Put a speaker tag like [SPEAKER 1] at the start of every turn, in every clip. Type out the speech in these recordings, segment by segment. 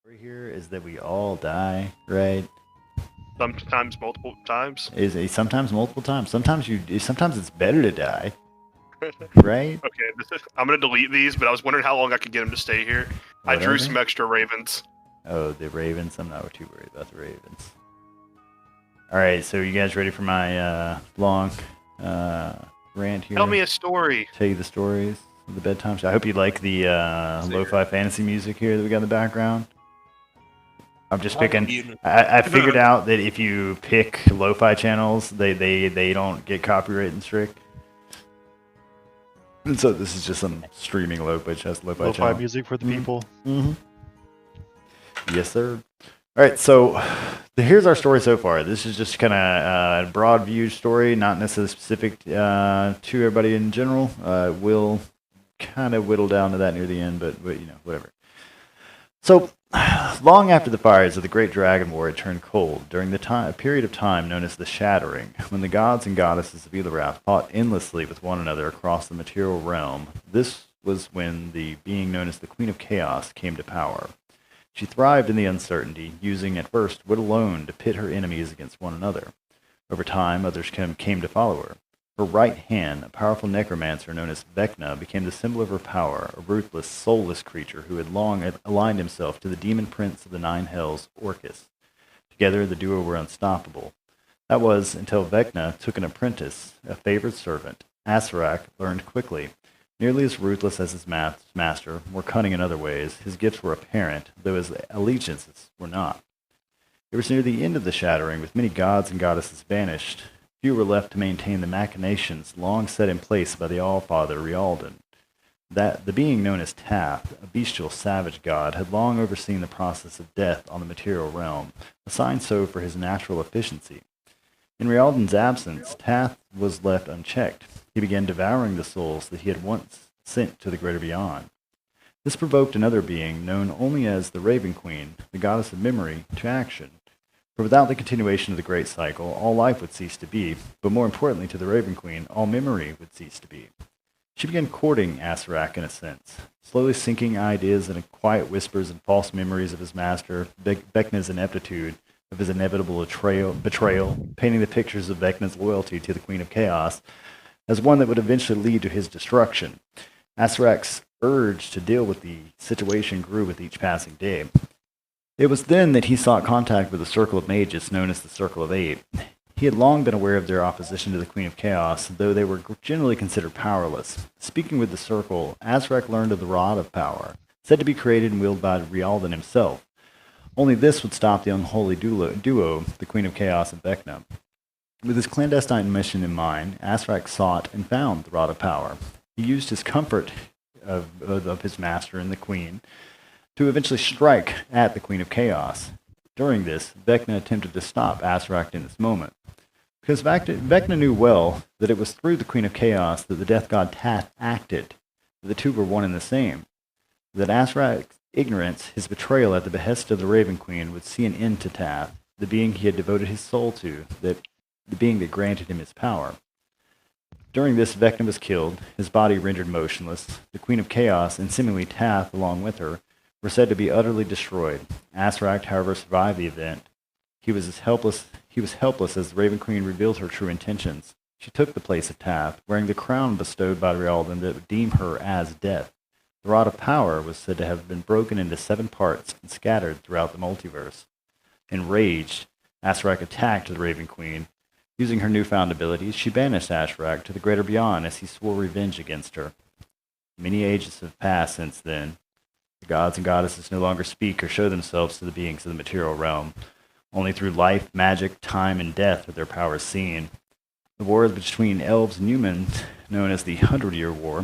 [SPEAKER 1] Story here is that we all die, right?
[SPEAKER 2] Sometimes multiple times.
[SPEAKER 1] Is a sometimes multiple times. Sometimes it's better to die, right?
[SPEAKER 2] Okay, I'm gonna delete these, but I was wondering how long I could get him to stay here. I drew
[SPEAKER 1] Whatever.
[SPEAKER 2] some extra ravens.
[SPEAKER 1] Oh, the Ravens. I'm not too worried about the Ravens. All right, so you guys ready for my long rant here?
[SPEAKER 2] Tell me a story.
[SPEAKER 1] Tell you the stories of the bedtime show. I hope you like the lo-fi fantasy music here that we got in the background. I'm just picking. I figured out that if you pick lo-fi channels, they don't get copyright and strict. And so this is just some streaming lo-fi channel.
[SPEAKER 3] Music for the people.
[SPEAKER 1] Mm-hmm. Yes, sir. All right, so here's our story so far. This is just kind of a broad view story, not necessarily specific to everybody in general. We'll kind of whittle down to that near the end, but you know, whatever. So, long after the fires of the Great Dragon War had turned cold, during a period of time known as the Shattering, when the gods and goddesses of Elorath fought endlessly with one another across the material realm, this was when the being known as the Queen of Chaos came to power. She thrived in the uncertainty, using at first wit alone to pit her enemies against one another. Over time, others came to follow her. Her right hand, a powerful necromancer known as Vecna, became the symbol of her power, a ruthless, soulless creature who had long aligned himself to the demon prince of the Nine Hells, Orcus. Together, the duo were unstoppable. That was until Vecna took an apprentice, a favored servant. Asarak learned quickly. Nearly as ruthless as his master, more cunning in other ways, his gifts were apparent, though his allegiances were not. It was near the end of the Shattering, with many gods and goddesses vanished. Few were left to maintain the machinations long set in place by the Allfather Rialdan. That the being known as Tath, a bestial savage god, had long overseen the process of death on the material realm, assigned so for his natural efficiency. In Rialdan's absence, Tath was left unchecked. He began devouring the souls that he had once sent to the greater beyond. This provoked another being, known only as the Raven Queen, the goddess of memory, to action. For without the continuation of the great cycle, all life would cease to be, but more importantly to the Raven Queen, all memory would cease to be. She began courting Asarak in a sense, slowly sinking ideas into quiet whispers and false memories of his master, Vecna's ineptitude, of his inevitable betrayal, painting the pictures of Vecna's loyalty to the Queen of Chaos as one that would eventually lead to his destruction. Asarak's urge to deal with the situation grew with each passing day. It was then that he sought contact with the circle of mages known as the Circle of Eight. He had long been aware of their opposition to the Queen of Chaos, though they were generally considered powerless. Speaking with the Circle, Asarak learned of the Rod of Power, said to be created and wielded by Rialdan himself. Only this would stop the unholy duo, the Queen of Chaos and Vecna. With his clandestine mission in mind, Asarak sought and found the Rod of Power. He used his comfort of his master and the Queen to eventually strike at the Queen of Chaos. During this, Vecna attempted to stop Asarak in this moment. Because Vecna knew well that it was through the Queen of Chaos that the death god Tath acted, that the two were one and the same, that Asarak's ignorance, his betrayal at the behest of the Raven Queen, would see an end to Tath, the being he had devoted his soul to, the being that granted him his power. During this, Vecna was killed, his body rendered motionless. The Queen of Chaos, and seemingly Tath along with her, were said to be utterly destroyed. Asarak, however, survived the event. He was helpless as the Raven Queen revealed her true intentions. She took the place of Tath, wearing the crown bestowed by Rialdan that would deem her as death. The Rod of Power was said to have been broken into 7 parts and scattered throughout the multiverse. Enraged, Asarak attacked the Raven Queen. Using her newfound abilities, she banished Asarak to the greater beyond as he swore revenge against her. Many ages have passed since then. The gods and goddesses no longer speak or show themselves to the beings of the material realm. Only through life, magic, time, and death are their powers seen. The war between elves and humans, known as the 100-Year War,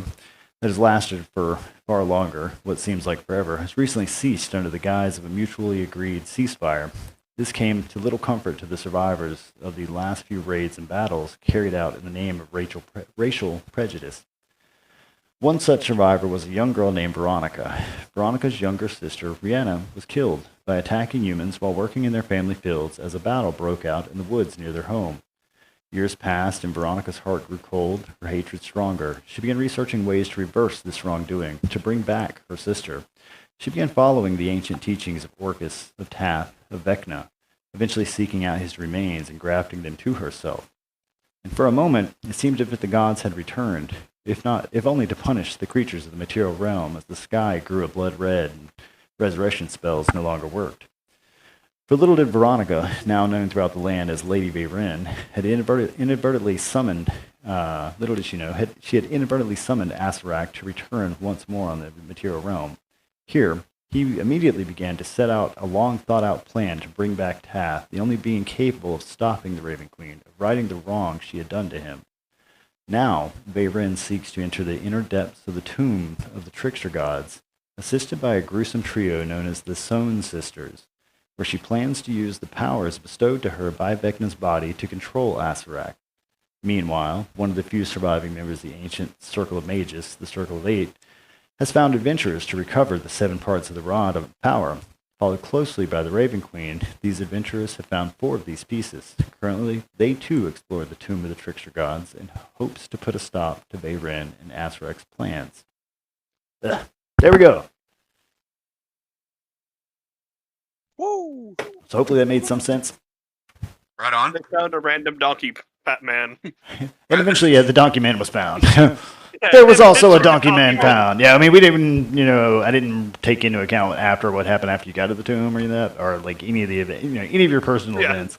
[SPEAKER 1] that has lasted for far longer, what seems like forever, has recently ceased under the guise of a mutually agreed ceasefire. This came to little comfort to the survivors of the last few raids and battles carried out in the name of racial prejudice. One such survivor was a young girl named Veronica. Veronica's younger sister, Rihanna, was killed by attacking humans while working in their family fields as a battle broke out in the woods near their home. Years passed, and Veronica's heart grew cold, her hatred stronger. She began researching ways to reverse this wrongdoing, to bring back her sister. She began following the ancient teachings of Orcus, of Tath, of Vecna, eventually seeking out his remains and grafting them to herself. And for a moment, it seemed as if the gods had returned, if only to punish the creatures of the material realm as the sky grew a blood red and resurrection spells no longer worked. For little did Veronica, now known throughout the land as Lady Veyrin, had inadvertently summoned, little did she know, she had inadvertently summoned Asarak to return once more on the material realm. Here, he immediately began to set out a long thought-out plan to bring back Tath, the only being capable of stopping the Raven Queen, of righting the wrong she had done to him. Now, Veyrin seeks to enter the inner depths of the tomb of the trickster gods, assisted by a gruesome trio known as the Sohn Sisters, where she plans to use the powers bestowed to her by Vecna's body to control Asarak. Meanwhile, one of the few surviving members of the ancient Circle of Magus, the Circle of Eight, has found adventurers to recover the 7 parts of the Rod of Power. Followed closely by the Raven Queen, these adventurers have found 4 of these pieces. Currently, they too explore the tomb of the trickster gods in hopes to put a stop to Veyrin and Asarak's plans. There we go.
[SPEAKER 3] Woo!
[SPEAKER 1] So hopefully that made some sense.
[SPEAKER 4] Right on.
[SPEAKER 2] They found a random donkey man.
[SPEAKER 1] And eventually, yeah, the donkey man was found. There was also a donkey man found. Yeah, I mean, we didn't, I didn't take into account after what happened after you got to the tomb or any of that, or like any of the event, any of your personal events.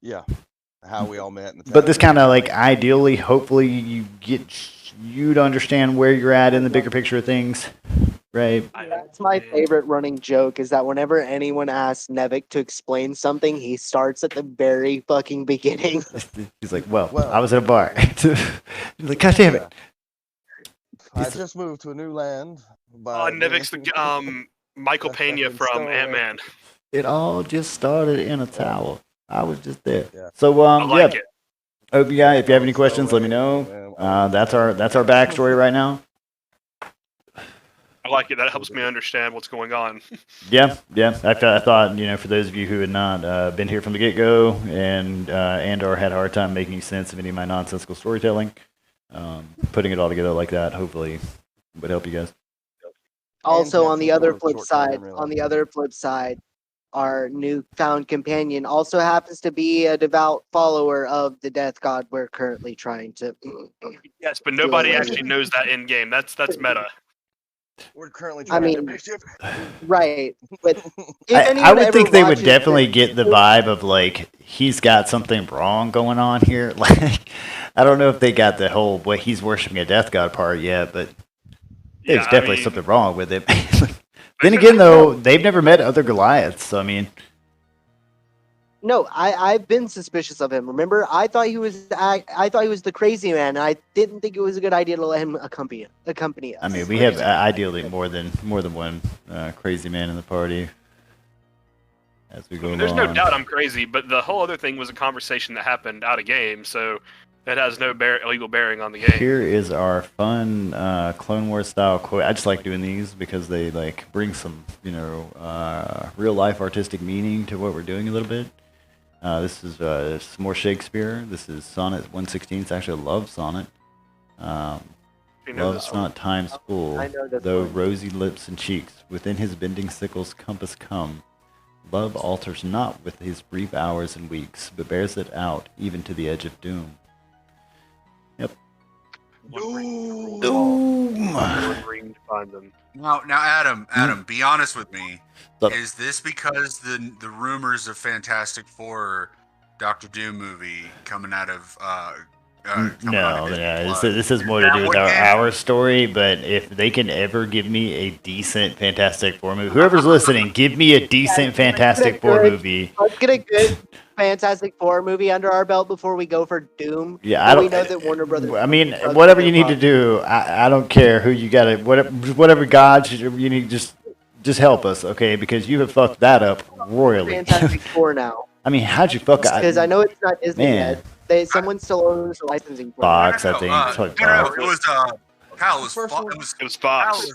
[SPEAKER 3] Yeah, how we all met in the town.
[SPEAKER 1] But this kind of like ideally, hopefully, you get you to understand where you're at in the bigger picture of things, right?
[SPEAKER 5] That's my favorite running joke is that whenever anyone asks Nevik to explain something, he starts at the very fucking beginning.
[SPEAKER 1] He's like, well, I was at a bar. He's like, God damn it.
[SPEAKER 3] I just moved to a new land.
[SPEAKER 2] Nivik's the Michael Pena from Ant-Man.
[SPEAKER 1] It all just started in a tower. I was just there.
[SPEAKER 3] Yeah.
[SPEAKER 1] So,
[SPEAKER 2] I like it.
[SPEAKER 1] Hope you guys, if you have any questions, let me know. That's our backstory right now.
[SPEAKER 2] I like it. That helps me understand what's going on.
[SPEAKER 1] Yeah. I thought, for those of you who had not been here from the get-go and or had a hard time making sense of any of my nonsensical storytelling, putting it all together like that, hopefully, would help you guys.
[SPEAKER 5] Also, on the other flip side, our newfound companion also happens to be a devout follower of the death god we're currently trying to.
[SPEAKER 2] Yes, but nobody actually knows that in game. That's meta.
[SPEAKER 3] We're currently trying to
[SPEAKER 5] right. But
[SPEAKER 1] I would think they would definitely get the vibe of like he's got something wrong going on here. Like I don't know if they got the whole he's worshiping a death god part yet, but there's definitely something wrong with it. Then again, though, they've never met other Goliaths, so I mean.
[SPEAKER 5] No, I've been suspicious of him. Remember, I thought he was the crazy man. And I didn't think it was a good idea to let him accompany us.
[SPEAKER 1] I mean, we have ideally more than one crazy man in the party as we go along.
[SPEAKER 2] There's no doubt I'm crazy, but the whole other thing was a conversation that happened out of game, so that has no legal bearing on the game.
[SPEAKER 1] Here is our fun Clone Wars style quote. I just like doing these because they like bring some real life artistic meaning to what we're doing a little bit. This is some more Shakespeare. This is Sonnet 116. It's actually a love sonnet. Love's not time's fool, though rosy lips and cheeks within his bending sickle's compass come. Love alters not with his brief hours and weeks, but bears it out even to the edge of doom. Yep.
[SPEAKER 2] Doom.
[SPEAKER 4] Now, Adam, be honest with me. Is this because the rumors of Fantastic Four, Doctor Doom movie coming out of?
[SPEAKER 1] This has more to do with our story. But if they can ever give me a decent Fantastic Four movie, whoever's listening, give me a decent Fantastic Four movie.
[SPEAKER 5] Let's get a good Fantastic Four movie under our belt before we go for Doom.
[SPEAKER 1] Yeah,
[SPEAKER 5] we know that Warner Brothers.
[SPEAKER 1] I mean, whatever you need to do, I don't care who you got to. Whatever gods you need, just help us, okay? Because you have fucked that up royally.
[SPEAKER 5] Fantastic Four now.
[SPEAKER 1] I mean, how'd you fuck it?
[SPEAKER 5] Because I know it's not Disney yet. Someone still owns the licensing for
[SPEAKER 1] Fox, I think.
[SPEAKER 4] It was Kyle. It was Fox.
[SPEAKER 2] It was
[SPEAKER 3] Fox.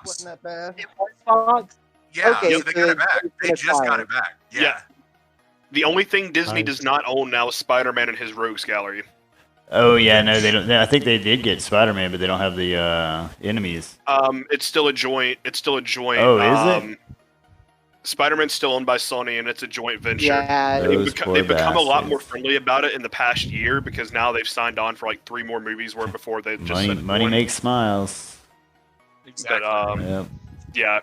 [SPEAKER 3] Wasn't that bad?
[SPEAKER 5] It was Fox.
[SPEAKER 4] Yeah,
[SPEAKER 5] okay,
[SPEAKER 4] so they got it back. They just got it back. Yeah.
[SPEAKER 2] The only thing Disney does not own now is Spider-Man and his Rogues Gallery.
[SPEAKER 1] Oh yeah, no, they don't. I think they did get Spider-Man, but they don't have the enemies.
[SPEAKER 2] It's still a joint.
[SPEAKER 1] Oh, is it?
[SPEAKER 2] Spider-Man's still owned by Sony, and it's a joint venture.
[SPEAKER 5] Yeah,
[SPEAKER 1] They've
[SPEAKER 2] become a lot more friendly about it in the past year because now they've signed on for like 3 more movies, where before they just said
[SPEAKER 1] money
[SPEAKER 2] one.
[SPEAKER 1] makes smiles.
[SPEAKER 4] Exactly.
[SPEAKER 2] But yeah.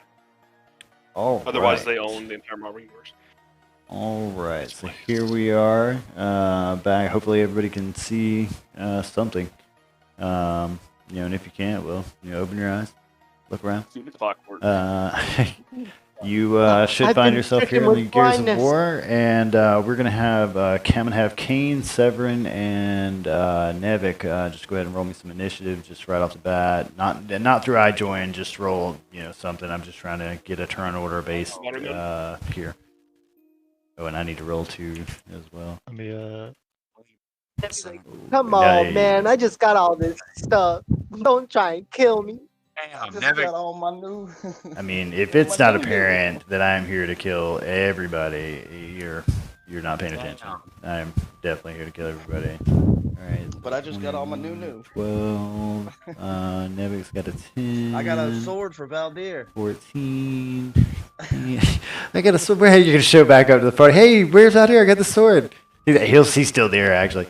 [SPEAKER 1] All
[SPEAKER 2] Otherwise,
[SPEAKER 1] right.
[SPEAKER 2] they own the entire Marvel universe.
[SPEAKER 1] All right, so here we are back. Hopefully, everybody can see something. And if you can't, well, open your eyes, look around. You should find yourself here in the Gears of War, and we're gonna have Kane, Severin, and Nevik. Just go ahead and roll me some initiative, just right off the bat. Not through iJoin, just roll something. I'm just trying to get a turn order based here. Oh, and I need to roll 2 as well.
[SPEAKER 5] Come on, man! I just got all this stuff. Don't try and kill me.
[SPEAKER 3] I just got all my new.
[SPEAKER 1] I mean, if it's not apparent that I'm here to kill everybody, you're not paying attention. I'm definitely here to kill everybody. All right.
[SPEAKER 3] But I just got all my new.
[SPEAKER 1] 12. Nevik's got a 10.
[SPEAKER 3] I got a sword for Valdir.
[SPEAKER 1] 14. I got a sword. Where are you gonna show back up to the party? Hey, where's out here? I got the sword. He's still there actually.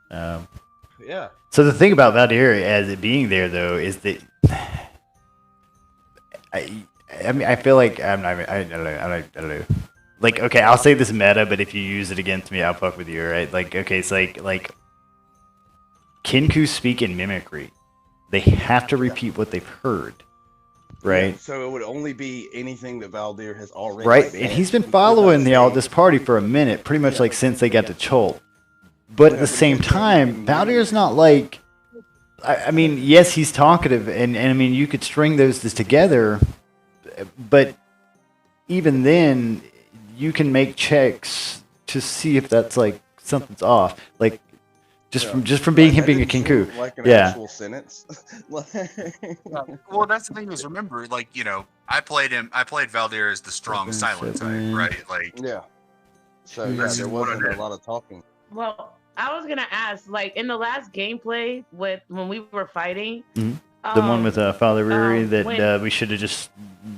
[SPEAKER 3] Yeah.
[SPEAKER 1] So the thing about Valdir as it being there though is that I mean I feel like I don't know. Like okay, I'll say this meta, but if you use it against me, I'll fuck with you, right? Like okay, it's like Kinku speak in mimicry. They have to repeat what they've heard. Right.
[SPEAKER 3] Yeah, so it would only be anything that Valdir has already
[SPEAKER 1] right,
[SPEAKER 3] said.
[SPEAKER 1] and he's been following this party for a minute, pretty much like since they got to Cholt. But at the same time, Valdir's not like. I mean, yes, he's talkative, and I mean, you could string those together, but even then, you can make checks to see if that's like something's off, like just from being him being a Kinku.
[SPEAKER 3] Like an actual sentence.
[SPEAKER 4] Well, that's the thing is, remember, like I played Valdir as the strong silent type, right? Like
[SPEAKER 3] So there wasn't a lot of talking.
[SPEAKER 6] Well, I was gonna ask, like in the last gameplay when we were fighting,
[SPEAKER 1] the one with Father Ruri that we should have just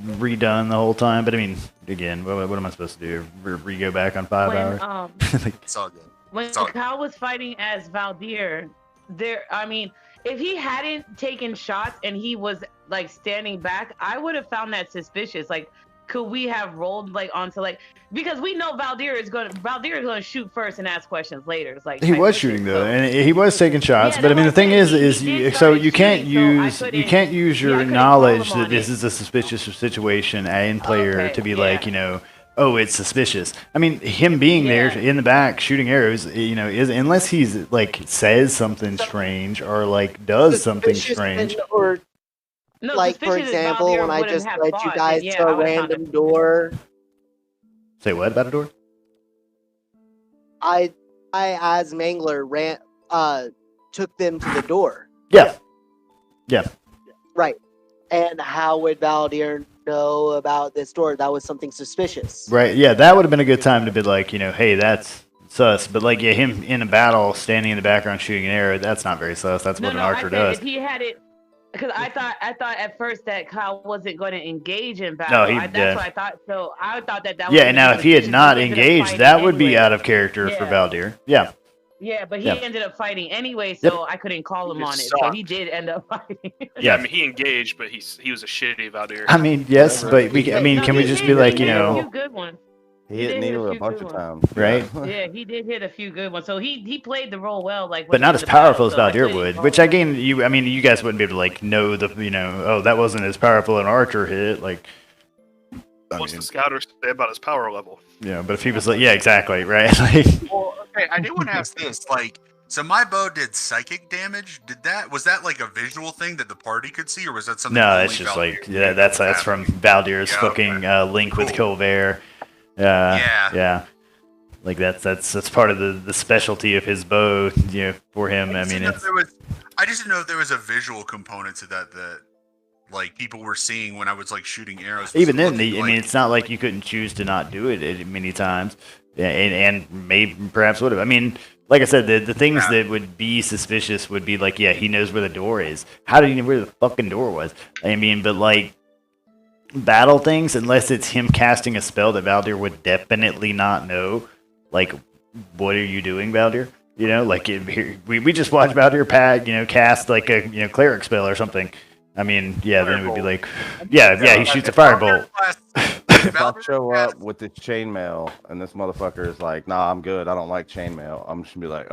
[SPEAKER 1] redone the whole time. But I mean, again, what am I supposed to do? Re-go back on 5 hours?
[SPEAKER 4] It's all good.
[SPEAKER 6] When Kyle was fighting as Valdir, if he hadn't taken shots and he was like standing back, I would have found that suspicious. Like, could we have rolled like onto like because we know Valdir is going to shoot first and ask questions later. It's like
[SPEAKER 1] he was shooting though, and he was taking shots. But I mean, the thing is you can't use your knowledge that this is a suspicious situation in player to be like oh, it's suspicious. I mean, him being there in the back shooting arrows, is unless he's like says something strange or like does something strange.
[SPEAKER 5] Or like for example, when I just led you guys to a random door.
[SPEAKER 1] Say what about a door?
[SPEAKER 5] I as Mangler took them to the door.
[SPEAKER 1] Yeah.
[SPEAKER 5] Right. And how would Valdir know about this door? That was something suspicious.
[SPEAKER 1] Right, yeah, that would have been a good time to be like, hey, that's sus. But like, yeah, him in a battle, standing in the background shooting an arrow, that's not very sus. That's what an archer does.
[SPEAKER 6] If he had it, because I thought at first that Kyle wasn't going to engage in battle.
[SPEAKER 1] No,
[SPEAKER 6] that's what I thought. So I thought that was.
[SPEAKER 1] Yeah, and now if he had not engaged, that would be out of character for Valdir. Yeah.
[SPEAKER 6] Yeah, but he ended up fighting anyway, so I couldn't call him on it. So he did end up fighting.
[SPEAKER 2] Yeah, I mean, he engaged, but he was a shitty Valdir.
[SPEAKER 1] I mean, yes, but can we just be like,
[SPEAKER 6] a few good ones.
[SPEAKER 3] He hit Needle a bunch of times.
[SPEAKER 1] Right?
[SPEAKER 6] Yeah, he did hit a few good ones. So he played the role well, like.
[SPEAKER 1] But not as powerful as Valdir would. Which again, you guys wouldn't be able to like know oh, that wasn't as powerful an archer hit. Like,
[SPEAKER 2] what's the scouters say about his power level?
[SPEAKER 1] Yeah, but if he was like, yeah, exactly, right.
[SPEAKER 4] Well, okay, I do want to ask this. Like, so my bow did psychic damage. Was that like a visual thing that the party could see, or was that something?
[SPEAKER 1] No, it's just like that's from Valdir's fucking link with Colvert. Yeah. Like that's part of the specialty of his bow, for him. I just didn't know if there was a visual component to that
[SPEAKER 4] like people were seeing when I was like shooting arrows.
[SPEAKER 1] Even then,
[SPEAKER 4] looking
[SPEAKER 1] I
[SPEAKER 4] like-
[SPEAKER 1] mean, it's not like you couldn't choose to not do it many times, and maybe perhaps would have. I mean, like I said, the things that would be suspicious would be like, yeah, he knows where the door is. How did he know where the fucking door was? I mean, but like battle things, unless it's him casting a spell that Valdir would definitely not know, like, what are you doing, Valdir? You know, like we just watched Valdir cast like a cleric spell or something. I mean, yeah, then it would be like, yeah, he shoots a firebolt.
[SPEAKER 3] If I show up with this chainmail and this motherfucker is like, nah, I'm good. I don't like chainmail. I'm just gonna be like,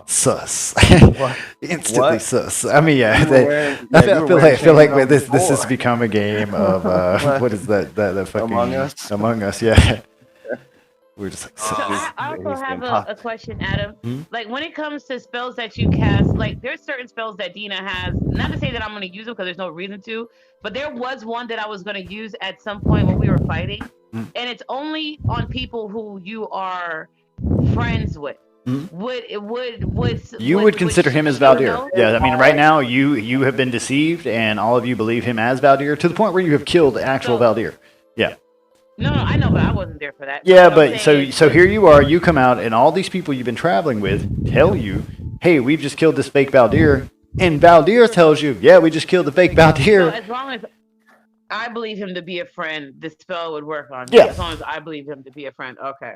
[SPEAKER 1] sus.
[SPEAKER 3] What?
[SPEAKER 1] Instantly
[SPEAKER 3] What?
[SPEAKER 1] sus. I mean, yeah,
[SPEAKER 3] You were wearing- yeah, you were
[SPEAKER 1] I feel like
[SPEAKER 3] wearing
[SPEAKER 1] this
[SPEAKER 3] chainmail
[SPEAKER 1] has
[SPEAKER 3] before.
[SPEAKER 1] become a game of what is that fucking
[SPEAKER 3] Among Us?
[SPEAKER 1] Among Us, yeah. We're just like
[SPEAKER 6] So
[SPEAKER 1] sus.
[SPEAKER 6] I also
[SPEAKER 3] He's
[SPEAKER 6] have
[SPEAKER 3] been
[SPEAKER 6] a
[SPEAKER 3] hot.
[SPEAKER 6] question, Adam.
[SPEAKER 1] Hmm?
[SPEAKER 6] Like when it comes to spells that you cast, like there's certain spells that Dina has. Not to say that I'm going to use them because there's no reason to, but there was one that I was going to use at some point when we were fighting,
[SPEAKER 1] Hmm.
[SPEAKER 6] and it's only on people who you are friends with.
[SPEAKER 1] Hmm. You would consider him as Valdir.
[SPEAKER 6] know?
[SPEAKER 1] Yeah, I mean, right now you have been deceived, and all of you believe him as Valdir to the point where you have killed actual
[SPEAKER 6] So-
[SPEAKER 1] Valdir. Yeah.
[SPEAKER 6] No, I know, but I wasn't there for that.
[SPEAKER 1] Yeah,
[SPEAKER 6] What I'm
[SPEAKER 1] but
[SPEAKER 6] saying is-
[SPEAKER 1] so here you are. You come out, and all these people you've been traveling with tell you, "Hey, we've just killed this fake Valdir," and Valdir tells you, "Yeah, we just killed the fake
[SPEAKER 6] So
[SPEAKER 1] Valdir."
[SPEAKER 6] as long as I believe him to be a friend, the spell would work on me.
[SPEAKER 1] Yeah.
[SPEAKER 6] As long as I believe him to be a friend. Okay.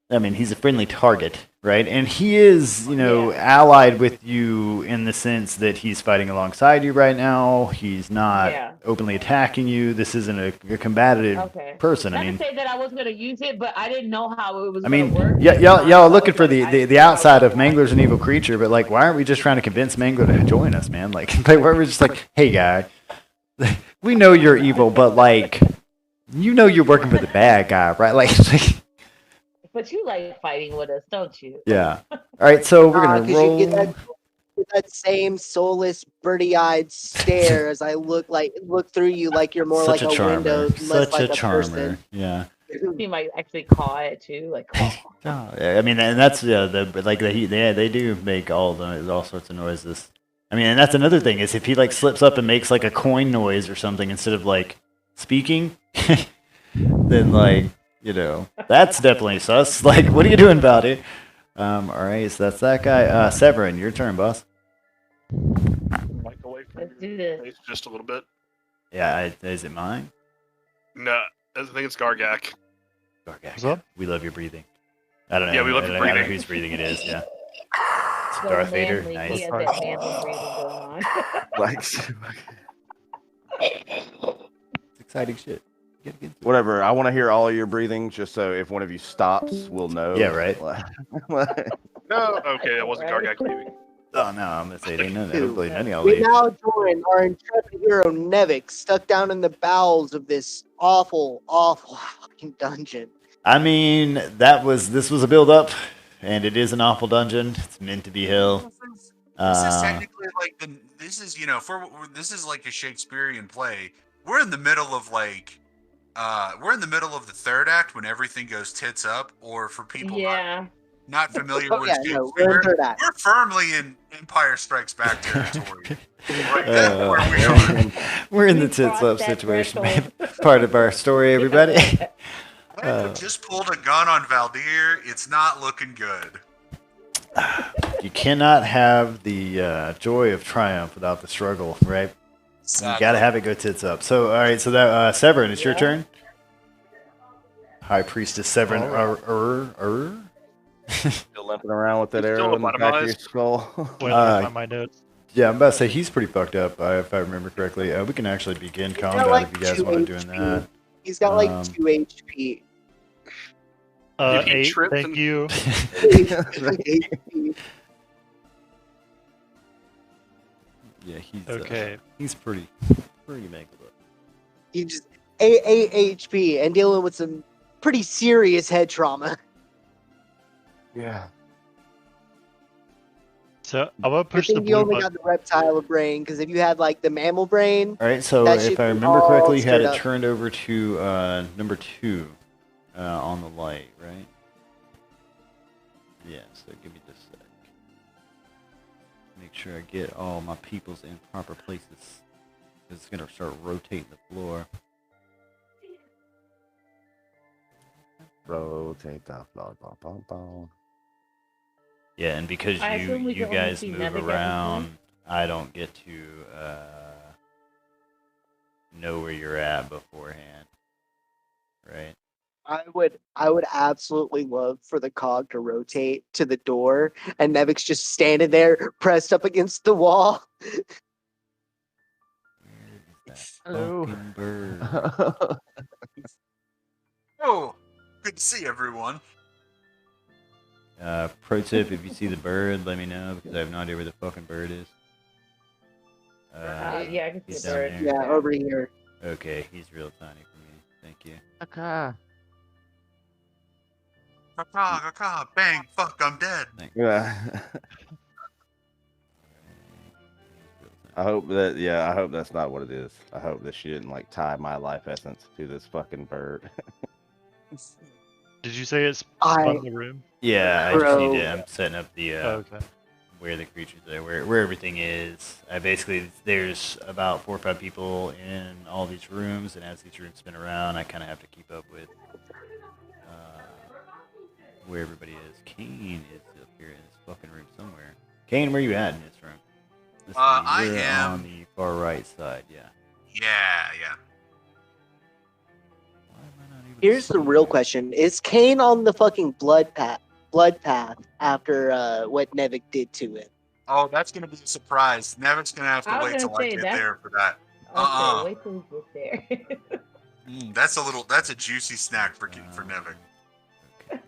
[SPEAKER 1] I mean, he's a friendly target, right? And he is,
[SPEAKER 6] Yeah.
[SPEAKER 1] allied with you in the sense that he's fighting alongside you right now. He's not
[SPEAKER 6] Yeah.
[SPEAKER 1] openly attacking you. This isn't a combative
[SPEAKER 6] Okay.
[SPEAKER 1] person.
[SPEAKER 6] Not
[SPEAKER 1] I mean,
[SPEAKER 6] to say that I was going to use it, but I didn't know how it was
[SPEAKER 1] I
[SPEAKER 6] going
[SPEAKER 1] mean,
[SPEAKER 6] to work.
[SPEAKER 1] yeah, y'all are looking for
[SPEAKER 6] I
[SPEAKER 1] the
[SPEAKER 6] didn't know
[SPEAKER 1] outside
[SPEAKER 6] how
[SPEAKER 1] of Mangler's an evil creature, but like, why aren't we just trying to convince Mangler to join us, man? Like, why aren't we just like, hey, guy, we know you're evil, but like, you're working for the bad guy, right? Like,
[SPEAKER 6] But you like fighting with us, don't you?
[SPEAKER 1] yeah. All right, so we're gonna
[SPEAKER 5] 'cause
[SPEAKER 1] roll.
[SPEAKER 5] you get that same soulless, birdie-eyed stare as I look through you like you're more
[SPEAKER 1] Such
[SPEAKER 5] like
[SPEAKER 1] a
[SPEAKER 5] a
[SPEAKER 1] charmer.
[SPEAKER 5] window, less
[SPEAKER 1] Such
[SPEAKER 5] like
[SPEAKER 1] a
[SPEAKER 5] a
[SPEAKER 1] charmer.
[SPEAKER 5] person.
[SPEAKER 1] Yeah.
[SPEAKER 6] You might actually caw it too, like caw.
[SPEAKER 1] Oh, yeah, I mean, and that's they do make all sorts of noises. I mean, and that's another thing is if he like slips up and makes like a coin noise or something instead of like speaking, then like that's definitely sus. Like, what are you doing about it? All right, so that's that guy. Severin, your turn, boss.
[SPEAKER 2] Mic away from
[SPEAKER 6] Let's
[SPEAKER 2] your
[SPEAKER 6] do this.
[SPEAKER 2] face just a little bit.
[SPEAKER 1] Yeah, is it mine?
[SPEAKER 2] No, I think it's Gargak.
[SPEAKER 1] Gargak.
[SPEAKER 7] What's up?
[SPEAKER 1] We love your breathing. I don't know.
[SPEAKER 2] Yeah, we love
[SPEAKER 1] I
[SPEAKER 2] your
[SPEAKER 1] don't know
[SPEAKER 2] breathing.
[SPEAKER 1] whose breathing it is. Yeah. It's
[SPEAKER 6] So
[SPEAKER 1] Darth Vader.
[SPEAKER 6] manly,
[SPEAKER 1] Nice.
[SPEAKER 6] He has that manly breathing going on.
[SPEAKER 3] like,
[SPEAKER 1] It's exciting shit. Get into it.
[SPEAKER 3] whatever. I want to hear all of your breathing, just so if one of you stops, we'll know.
[SPEAKER 1] Yeah, right.
[SPEAKER 2] No, okay, that wasn't
[SPEAKER 6] Right.
[SPEAKER 2] Gargak leaving.
[SPEAKER 1] Oh no, I'm gonna say they know. Hopefully none of y'all
[SPEAKER 5] We
[SPEAKER 1] leave.
[SPEAKER 5] now join our intrepid hero Nevik, stuck down in the bowels of this awful, awful fucking dungeon.
[SPEAKER 1] I mean, this was a build up, and it is an awful dungeon. It's meant to be hell.
[SPEAKER 4] This is technically like this is like a Shakespearean play. We're in the middle of the third act when everything goes tits up, or for people
[SPEAKER 6] Yeah.
[SPEAKER 4] not familiar
[SPEAKER 5] Oh
[SPEAKER 4] with
[SPEAKER 5] yeah, no, we're in
[SPEAKER 4] Shakespeare,
[SPEAKER 5] third act.
[SPEAKER 4] we're firmly in Empire Strikes Back territory. Right, that's where we are.
[SPEAKER 1] We're in the
[SPEAKER 6] We
[SPEAKER 1] tits
[SPEAKER 6] crossed
[SPEAKER 1] up
[SPEAKER 6] that
[SPEAKER 1] situation,
[SPEAKER 6] threshold.
[SPEAKER 1] man. Part of our story, everybody.
[SPEAKER 4] I just pulled a gun on Valdir. It's not looking good.
[SPEAKER 1] You cannot have the joy of triumph without the struggle, right? You gotta have it go tits up. So, all right, so that Severin, it's your
[SPEAKER 6] Yeah.
[SPEAKER 1] turn. High Priestess Severin.
[SPEAKER 3] Still limping around with that
[SPEAKER 2] He's still
[SPEAKER 3] arrow in the back of your
[SPEAKER 2] lobotomized.
[SPEAKER 3] skull.
[SPEAKER 7] Wait, let me find my notes.
[SPEAKER 1] Yeah, I'm about to say he's pretty fucked up, if I remember correctly. We can actually begin
[SPEAKER 5] got
[SPEAKER 1] combat
[SPEAKER 5] like
[SPEAKER 1] if you guys
[SPEAKER 5] 2
[SPEAKER 1] want to doing
[SPEAKER 5] HP.
[SPEAKER 1] that.
[SPEAKER 5] He's got like
[SPEAKER 1] Um,
[SPEAKER 5] 2 HP.
[SPEAKER 2] Did he
[SPEAKER 7] 8,
[SPEAKER 2] trip
[SPEAKER 7] thank
[SPEAKER 2] and-
[SPEAKER 7] you.
[SPEAKER 5] 2 HP.
[SPEAKER 1] Yeah, he's
[SPEAKER 7] Okay.
[SPEAKER 1] he's pretty mangled up.
[SPEAKER 5] He just 8 HP and dealing with some pretty serious head trauma.
[SPEAKER 3] Yeah.
[SPEAKER 7] So I'm gonna
[SPEAKER 5] I
[SPEAKER 7] push the
[SPEAKER 5] think you
[SPEAKER 7] blue
[SPEAKER 5] only
[SPEAKER 7] button.
[SPEAKER 5] got the reptile brain, because if you had like the mammal brain,
[SPEAKER 1] All right, so
[SPEAKER 5] That
[SPEAKER 1] if
[SPEAKER 5] should
[SPEAKER 1] I
[SPEAKER 5] be
[SPEAKER 1] remember
[SPEAKER 5] all
[SPEAKER 1] correctly, you had
[SPEAKER 5] stirred
[SPEAKER 1] it
[SPEAKER 5] up.
[SPEAKER 1] turned over to number 2 on the light, right? Yeah, so give me just a sec. Make sure I get all my peoples in proper places. It's gonna start rotating the floor.
[SPEAKER 3] Rotate the floor. Bum, bum, bum.
[SPEAKER 1] Yeah, and because
[SPEAKER 6] I assume we
[SPEAKER 1] you
[SPEAKER 6] can only
[SPEAKER 1] guys
[SPEAKER 6] see
[SPEAKER 1] move
[SPEAKER 6] Nevik at this
[SPEAKER 1] around,
[SPEAKER 6] point?
[SPEAKER 1] I don't get to know where you're at beforehand, right?
[SPEAKER 5] I would absolutely love for the cog to rotate to the door, and Nevik's just standing there, pressed up against the wall.
[SPEAKER 1] Where is that
[SPEAKER 3] Hello.
[SPEAKER 1] fucking bird?
[SPEAKER 4] Oh, good to see everyone.
[SPEAKER 1] Pro tip: if you see the bird, let me know because I have no idea where the fucking bird is.
[SPEAKER 6] Yeah, I can
[SPEAKER 1] he's
[SPEAKER 6] see
[SPEAKER 1] down
[SPEAKER 6] a bird.
[SPEAKER 1] there.
[SPEAKER 5] Yeah, over here.
[SPEAKER 1] Okay, he's real tiny for me. Thank you.
[SPEAKER 3] Okay.
[SPEAKER 4] Caca, bang, fuck, I'm dead.
[SPEAKER 3] Yeah. I hope that's not what it is. I hope that she didn't like tie my life essence to this fucking bird.
[SPEAKER 7] Did you say it's
[SPEAKER 5] I
[SPEAKER 7] spun the room?
[SPEAKER 1] Yeah, I just need
[SPEAKER 5] Bro.
[SPEAKER 1] to. I'm setting up the
[SPEAKER 7] Oh, okay.
[SPEAKER 1] where the creatures are, where everything is. I basically there's about 4 or 5 people in all these rooms, and as these rooms spin around, I kind of have to keep up with where everybody is. Kane is up here in this fucking room somewhere. Kane, where you at in this room? Let's see,
[SPEAKER 4] I
[SPEAKER 1] you're
[SPEAKER 4] am-
[SPEAKER 1] on the far right side. Yeah.
[SPEAKER 4] Yeah.
[SPEAKER 1] Why am I not able to
[SPEAKER 5] Here's the
[SPEAKER 1] see
[SPEAKER 5] real
[SPEAKER 1] you?
[SPEAKER 5] question: is Kane on the fucking blood path after what Nevik did to him?
[SPEAKER 4] Oh, that's gonna be a surprise. Nevik's gonna have to
[SPEAKER 6] I was
[SPEAKER 4] wait
[SPEAKER 6] gonna
[SPEAKER 4] till I
[SPEAKER 6] say
[SPEAKER 4] get
[SPEAKER 6] that.
[SPEAKER 4] there for that.
[SPEAKER 6] Okay, wait till we get there.
[SPEAKER 4] That's a juicy snack for Nevik.
[SPEAKER 1] Okay.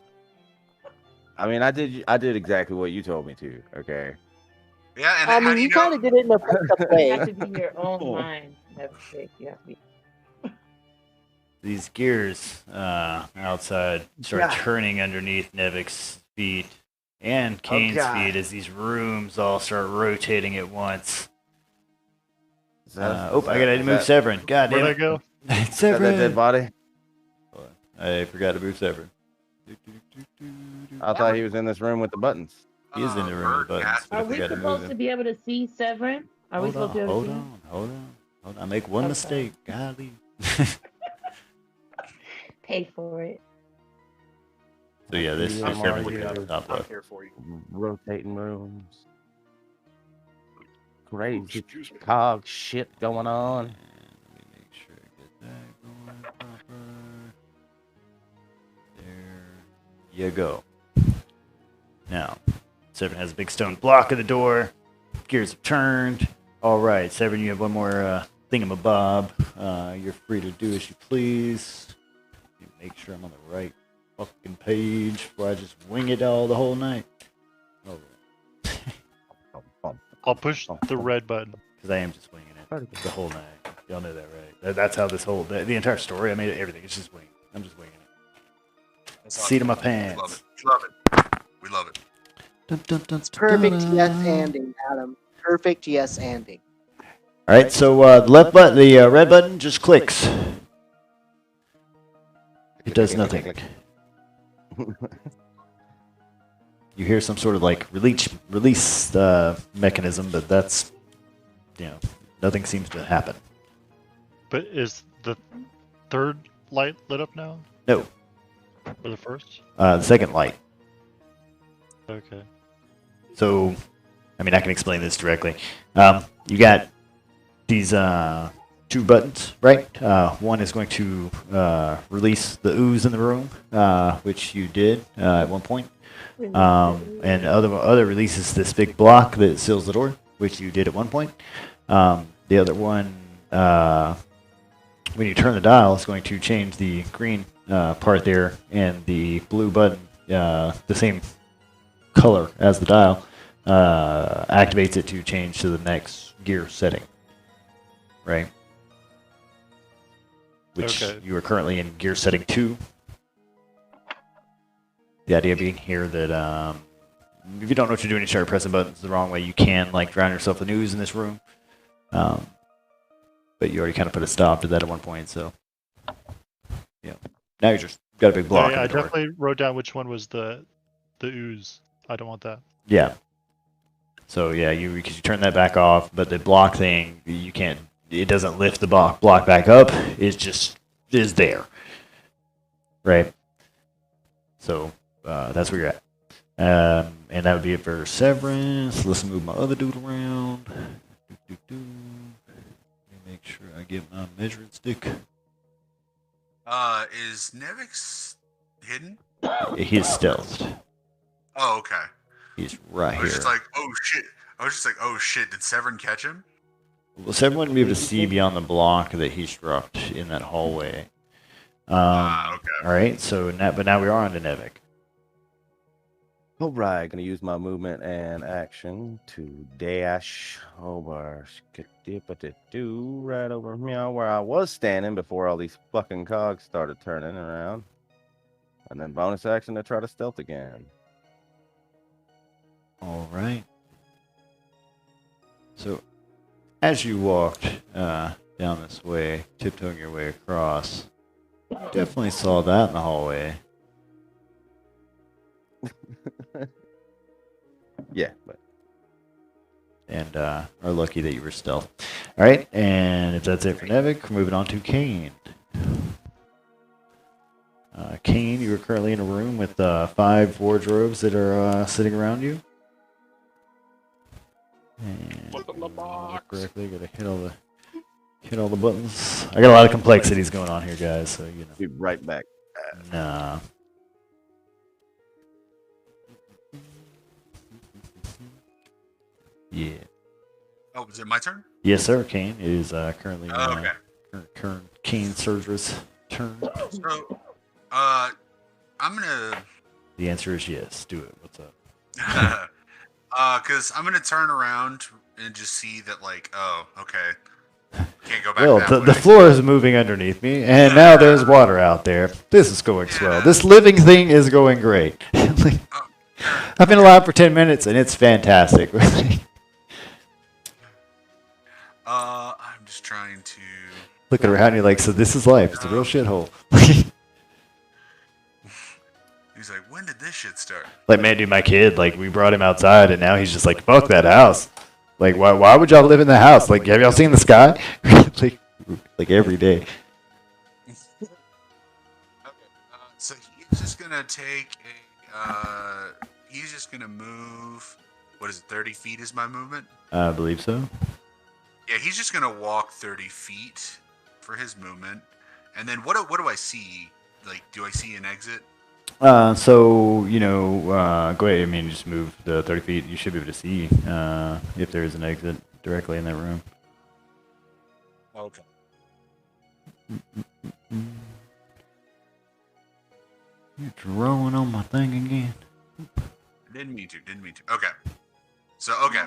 [SPEAKER 3] I mean, I did exactly what you told me to. Okay.
[SPEAKER 4] Yeah, and
[SPEAKER 5] I
[SPEAKER 4] how
[SPEAKER 5] mean,
[SPEAKER 4] do
[SPEAKER 5] you
[SPEAKER 4] you know?
[SPEAKER 5] kind of did it in a fucked up
[SPEAKER 6] You
[SPEAKER 5] way.
[SPEAKER 6] have to be your own mind. That's it. You have to be.
[SPEAKER 1] These gears outside start
[SPEAKER 3] Yeah.
[SPEAKER 1] turning underneath Nevik's feet and Kane's
[SPEAKER 3] God.
[SPEAKER 1] feet as these rooms all start rotating at once. I gotta move Severin. God
[SPEAKER 7] Where'd
[SPEAKER 1] damn
[SPEAKER 7] I
[SPEAKER 1] it.
[SPEAKER 7] go?
[SPEAKER 3] Is that dead
[SPEAKER 1] Severin!
[SPEAKER 3] body?
[SPEAKER 1] Hold on. I forgot to move Severin.
[SPEAKER 3] I thought he was in this room with the buttons.
[SPEAKER 1] He is in the room with
[SPEAKER 4] Bird
[SPEAKER 1] buttons,
[SPEAKER 4] cat.
[SPEAKER 1] but
[SPEAKER 6] Are
[SPEAKER 1] I
[SPEAKER 6] we
[SPEAKER 1] forgot to move
[SPEAKER 6] supposed to
[SPEAKER 1] him.
[SPEAKER 6] be able to see Severin? Are we supposed to be able to see him?
[SPEAKER 1] Hold on. I make one
[SPEAKER 6] Okay.
[SPEAKER 1] mistake. Golly.
[SPEAKER 6] Pay for it.
[SPEAKER 1] So yeah, this is
[SPEAKER 3] I'm
[SPEAKER 1] Severin
[SPEAKER 3] already
[SPEAKER 1] looking at the top
[SPEAKER 2] I'm
[SPEAKER 1] left.
[SPEAKER 2] here for you.
[SPEAKER 3] Rotating rooms. Crazy
[SPEAKER 2] Excuse me.
[SPEAKER 3] cog shit going on.
[SPEAKER 1] And let me make sure I get that going proper. There you go. Now, Severin has a big stone block at the door. Gears have turned. All right, Severin, you have one more thingamabob. You're free to do as you please. Make sure I'm on the right fucking page before I just wing it all the whole night. All right.
[SPEAKER 7] I'll push the red button.
[SPEAKER 1] Because I am just winging it the whole night. Y'all know that, right? That's how this whole the entire story. I made it everything. It's just wing. I'm just winging it.
[SPEAKER 4] That's
[SPEAKER 1] Seat of my
[SPEAKER 4] awesome.
[SPEAKER 1] pants.
[SPEAKER 4] We love it.
[SPEAKER 1] Dun, dun, dun,
[SPEAKER 5] Perfect
[SPEAKER 1] dun,
[SPEAKER 5] yes
[SPEAKER 1] dun.
[SPEAKER 5] ending, Adam. Perfect yes ending.
[SPEAKER 1] All right, so the left button, the red button, just clicks. It does nothing. You hear some sort of like release mechanism, but that's nothing seems to happen.
[SPEAKER 7] But is the third light lit up now?
[SPEAKER 1] No,
[SPEAKER 7] Or the first?
[SPEAKER 1] the second light.
[SPEAKER 7] Okay.
[SPEAKER 1] So, I mean, I can explain this directly. You got these 2 buttons, right? One is going to release the ooze in the room, which you did at one point. And other releases this big block that seals the door, which you did at one point. The other one, when you turn the dial, is going to change the green part there, and the blue button, the same color as the dial, activates it to change to the next gear setting. Right? Which
[SPEAKER 7] Okay.
[SPEAKER 1] you are currently in gear setting 2. The idea being here that if you don't know what you're doing, you start pressing buttons the wrong way, you can like drown yourself in ooze in this room. But you already kind of put a stop to that at one point, so yeah. Now you just got a big block.
[SPEAKER 7] Yeah,
[SPEAKER 1] in
[SPEAKER 7] I
[SPEAKER 1] the door.
[SPEAKER 7] definitely wrote down which one was the ooze. I don't want that.
[SPEAKER 1] Yeah. So yeah, because you turn that back off, but the block thing you can't it doesn't lift the block back up. It just is there, right? So that's where you're at. And that would be it for Severance. Let's move my other dude around. Let me make sure I get my measuring stick.
[SPEAKER 4] Is Nevix hidden?
[SPEAKER 1] He's stealthed.
[SPEAKER 4] Oh, okay.
[SPEAKER 1] He's right here.
[SPEAKER 4] I was just like, oh shit. Did Severin catch him?
[SPEAKER 1] Well, Severin wouldn't be able to see beyond the block that he struck in that hallway.
[SPEAKER 4] Okay.
[SPEAKER 1] All right. So but now we are on to Nevik.
[SPEAKER 3] All right, gonna use my movement and action to dash over right over where I was standing before all these fucking cogs started turning around. And then bonus action to try to stealth again.
[SPEAKER 1] All right. So, as you walked down this way, tiptoeing your way across, you definitely saw that in the hallway.
[SPEAKER 3] Yeah, but.
[SPEAKER 1] And are lucky that you were stealth. All right, and if that's it for Nevik, we're moving on to Kane. Kane, you are currently in a room with 5 wardrobes that are sitting around you. And
[SPEAKER 2] Look in the box.
[SPEAKER 1] correctly, gotta hit all the buttons. I got a lot of complexities going on here, guys. So you know.
[SPEAKER 3] Be right back.
[SPEAKER 1] Nah. Yeah.
[SPEAKER 4] Oh, is it my turn?
[SPEAKER 1] Yes, sir. Kane is currently
[SPEAKER 4] Okay.
[SPEAKER 1] current Kane Surger's turn.
[SPEAKER 4] So, I'm gonna.
[SPEAKER 1] The answer is yes. Do it. What's up?
[SPEAKER 4] Because I'm gonna turn around and just see that, like, oh, okay, can't go back.
[SPEAKER 1] Well,
[SPEAKER 4] that
[SPEAKER 1] the
[SPEAKER 4] way.
[SPEAKER 1] floor is moving underneath me, and now there's water out there. This is going swell. This living thing is going great. Like, I've been alive for 10 minutes, and it's fantastic.
[SPEAKER 4] I'm just trying to.
[SPEAKER 1] Looking around, you're like, so this is life. It's a real shithole.
[SPEAKER 4] He's like, when did this shit start?
[SPEAKER 1] Like, man, dude, my kid, like, we brought him outside, and now he's just like, fuck that house. Like, why would y'all live in the house? Like, have y'all seen the sky? like every day.
[SPEAKER 4] Okay, so he's just gonna take a. He's just gonna move. What is it? 30 feet is my movement.
[SPEAKER 1] I believe so.
[SPEAKER 4] Yeah, he's just gonna walk 30 feet for his movement, and then what do I see? Like, do I see an exit?
[SPEAKER 1] So, you know, go ahead. I mean, just move the 30 feet. You should be able to see if there is an exit directly in that room.
[SPEAKER 4] Okay.
[SPEAKER 1] You're drawing on my thing again.
[SPEAKER 4] Didn't mean to. Okay. So, okay.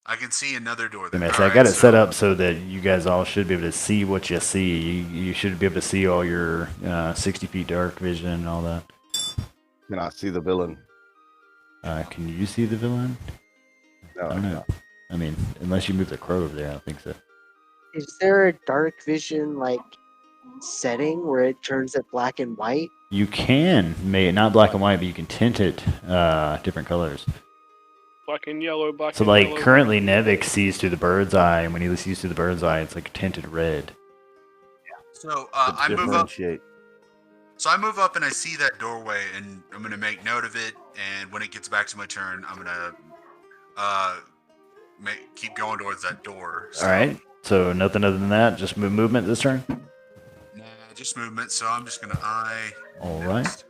[SPEAKER 4] I can see another door there.
[SPEAKER 1] I got it set up so that you guys all should be able to see what you see. You should be able to see all your 60 feet dark vision and all that.
[SPEAKER 3] Can I see the villain?
[SPEAKER 1] Can you see the villain?
[SPEAKER 3] No,
[SPEAKER 1] I don't know. I mean, unless you move the crow over there, I don't think so.
[SPEAKER 5] Is there a dark vision like setting where it turns it black and white?
[SPEAKER 1] You can make it not black and white, but you can tint it different colors.
[SPEAKER 2] Black and yellow, black
[SPEAKER 1] So,
[SPEAKER 2] and
[SPEAKER 1] like,
[SPEAKER 2] yellow.
[SPEAKER 1] currently Nevik sees through the bird's eye, and when he sees through the bird's eye, it's like tinted red.
[SPEAKER 4] So I move up.
[SPEAKER 3] Differentiate.
[SPEAKER 4] So I move up and I see that doorway, and I'm gonna make note of it. And when it gets back to my turn, I'm gonna keep going towards that door. So,
[SPEAKER 1] All right. So nothing other than that. Just movement this turn.
[SPEAKER 4] Nah, just movement. So I'm just gonna eye.
[SPEAKER 1] All right.
[SPEAKER 4] next.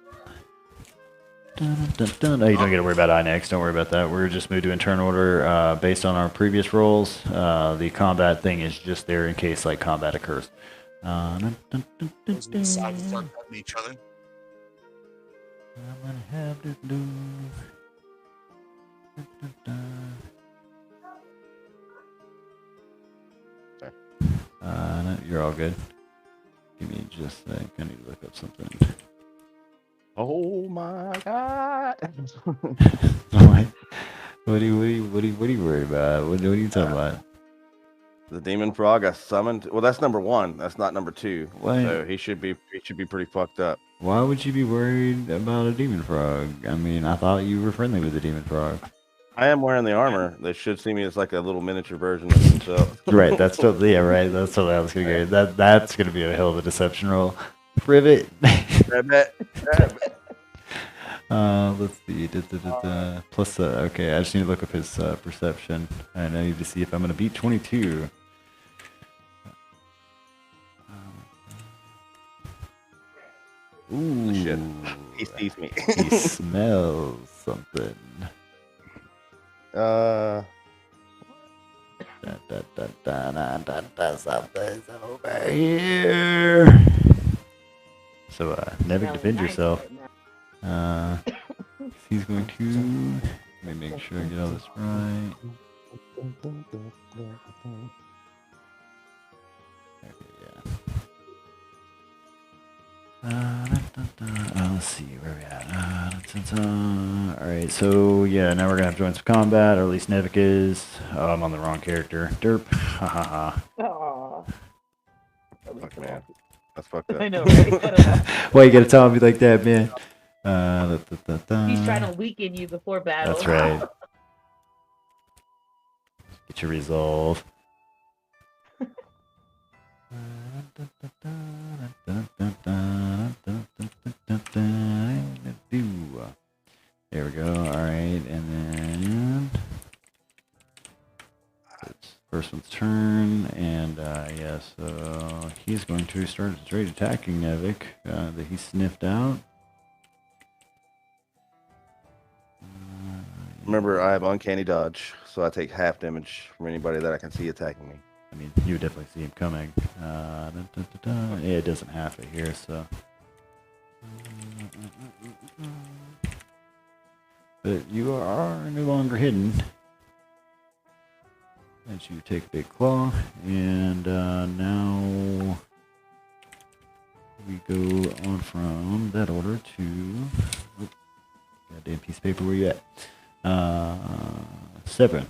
[SPEAKER 1] Dun, dun, dun. No, you don't got to worry about I next. Don't worry about that. We're just moved to in turn order based on our previous rolls. The combat thing is just there in case like combat occurs. Dun, dun, dun, dun,
[SPEAKER 4] Those decide to
[SPEAKER 1] dun.
[SPEAKER 4] start cutting each other.
[SPEAKER 1] I'm gonna have to do. Dun, dun, dun. No, you're all good. Give me just a sec. I need to look up something.
[SPEAKER 3] Oh my god!
[SPEAKER 1] What are you worried about? What are you talking about?
[SPEAKER 3] The demon frog I summoned. Well, that's number 1. That's not number 2.
[SPEAKER 1] What?
[SPEAKER 3] So he should be pretty fucked up.
[SPEAKER 1] Why would you be worried about a demon frog? I mean, I thought you were friendly with the demon frog.
[SPEAKER 3] I am wearing the armor. They should see me as like a little miniature version of himself.
[SPEAKER 1] Right, that's totally right. That's totally how I was gonna go. That's gonna be a hell of a deception roll. Rivet.
[SPEAKER 3] Rabbit.
[SPEAKER 1] Let's see. Plus, okay, I just need to look up his perception, and I need to see if I'm gonna beat 22. Ooh,
[SPEAKER 3] Shit. He sees me.
[SPEAKER 1] He smells something. Something's over here. So, Nevik, defend yourself. He's going to. Let me make sure I get all this right. Okay, yeah. Let's see where we at. Alright, so yeah, now we're gonna have to join some combat, or at least Nevik is. Oh, I'm on the wrong character. Derp. Hahaha.
[SPEAKER 3] Fuck, man. That's fucked up.
[SPEAKER 6] I know, right?
[SPEAKER 1] Why you gotta tell me like that, man?
[SPEAKER 6] He's trying to weaken you before battle.
[SPEAKER 1] That's right. Get your resolve. There we go. Alright, and then it's first one's turn, and yeah, so he's going to start straight attacking Nevik that he sniffed out.
[SPEAKER 3] Remember, I have uncanny dodge, so I take half damage from anybody that I can see attacking me.
[SPEAKER 1] I mean, you would definitely see him coming. Yeah, it doesn't have it here, so. But you are no longer hidden. As you take a big claw, and now we go on from that order to. Oh, goddamn piece of paper, where you at? 7.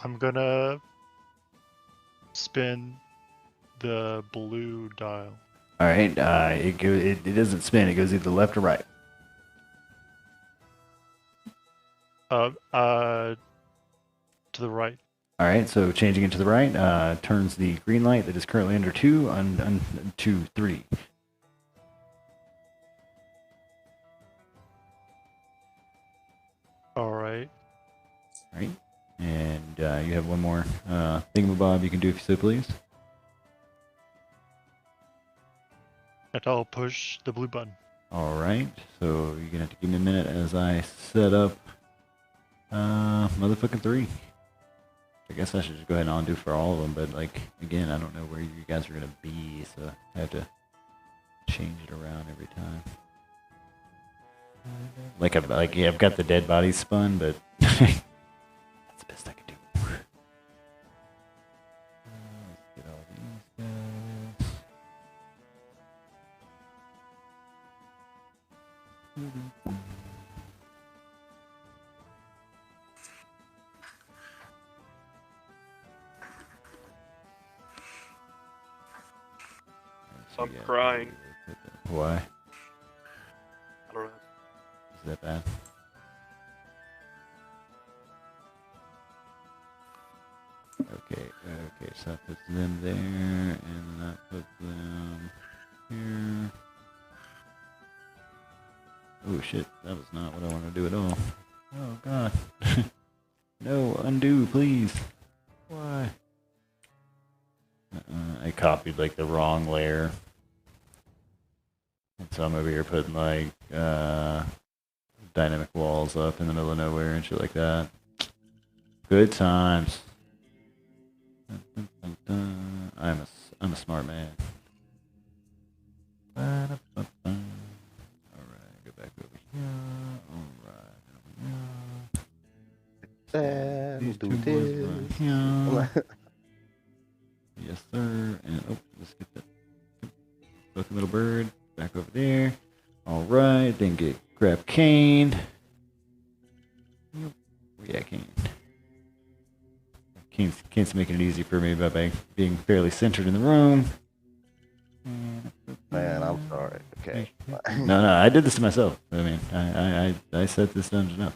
[SPEAKER 7] I'm gonna spin the blue dial.
[SPEAKER 1] All right, it doesn't spin. It goes either left or right.
[SPEAKER 7] To the right.
[SPEAKER 1] All right, so changing it to the right turns the green light that is currently under 2 to 3.
[SPEAKER 7] All right.
[SPEAKER 1] All right, and you have one more thingamabob you can do if you so please.
[SPEAKER 7] And I'll push the blue button.
[SPEAKER 1] All right, so you're gonna have to give me a minute as I set up motherfucking 3. I guess I should just go ahead and undo for all of them, but like again, I don't know where you guys are gonna be, so I have to change it around every time. I've got the dead bodies spun, but that's the best I can do. Let's get all these guys.
[SPEAKER 2] I'm crying.
[SPEAKER 1] Why?
[SPEAKER 2] I don't know.
[SPEAKER 1] Is that bad? Okay, so that puts them there, and that puts them here. Oh shit, that was not what I wanted to do at all. Oh god. No, undo, please. Why? I copied like the wrong layer. And so I'm over here putting like dynamic walls up in the middle of nowhere and shit like that. Good times. I'm a smart man. Alright, go back over here. Alright, these two boys right here. Yes, sir. And oh, let's get that. Both the little bird back over there. All right, then grab Kane. Yeah, Kane. Kane's making it easy for me by being fairly centered in the room.
[SPEAKER 3] Man, I'm sorry. Okay.
[SPEAKER 1] No, I did this to myself. I mean, I set this dungeon up.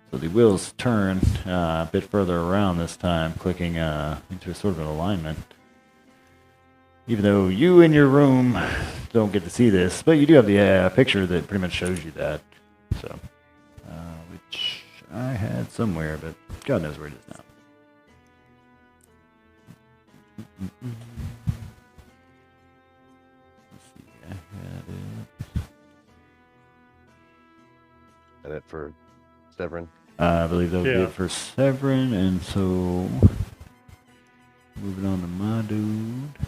[SPEAKER 1] So the wheels turn a bit further around this time, clicking into a sort of an alignment. Even though you in your room don't get to see this, but you do have the picture that pretty much shows you that. So, which I had somewhere, but God knows where it is now. Let's see, I had it.
[SPEAKER 3] Got it for Severin.
[SPEAKER 1] I believe that would be it for Severin, and so moving on to my dude,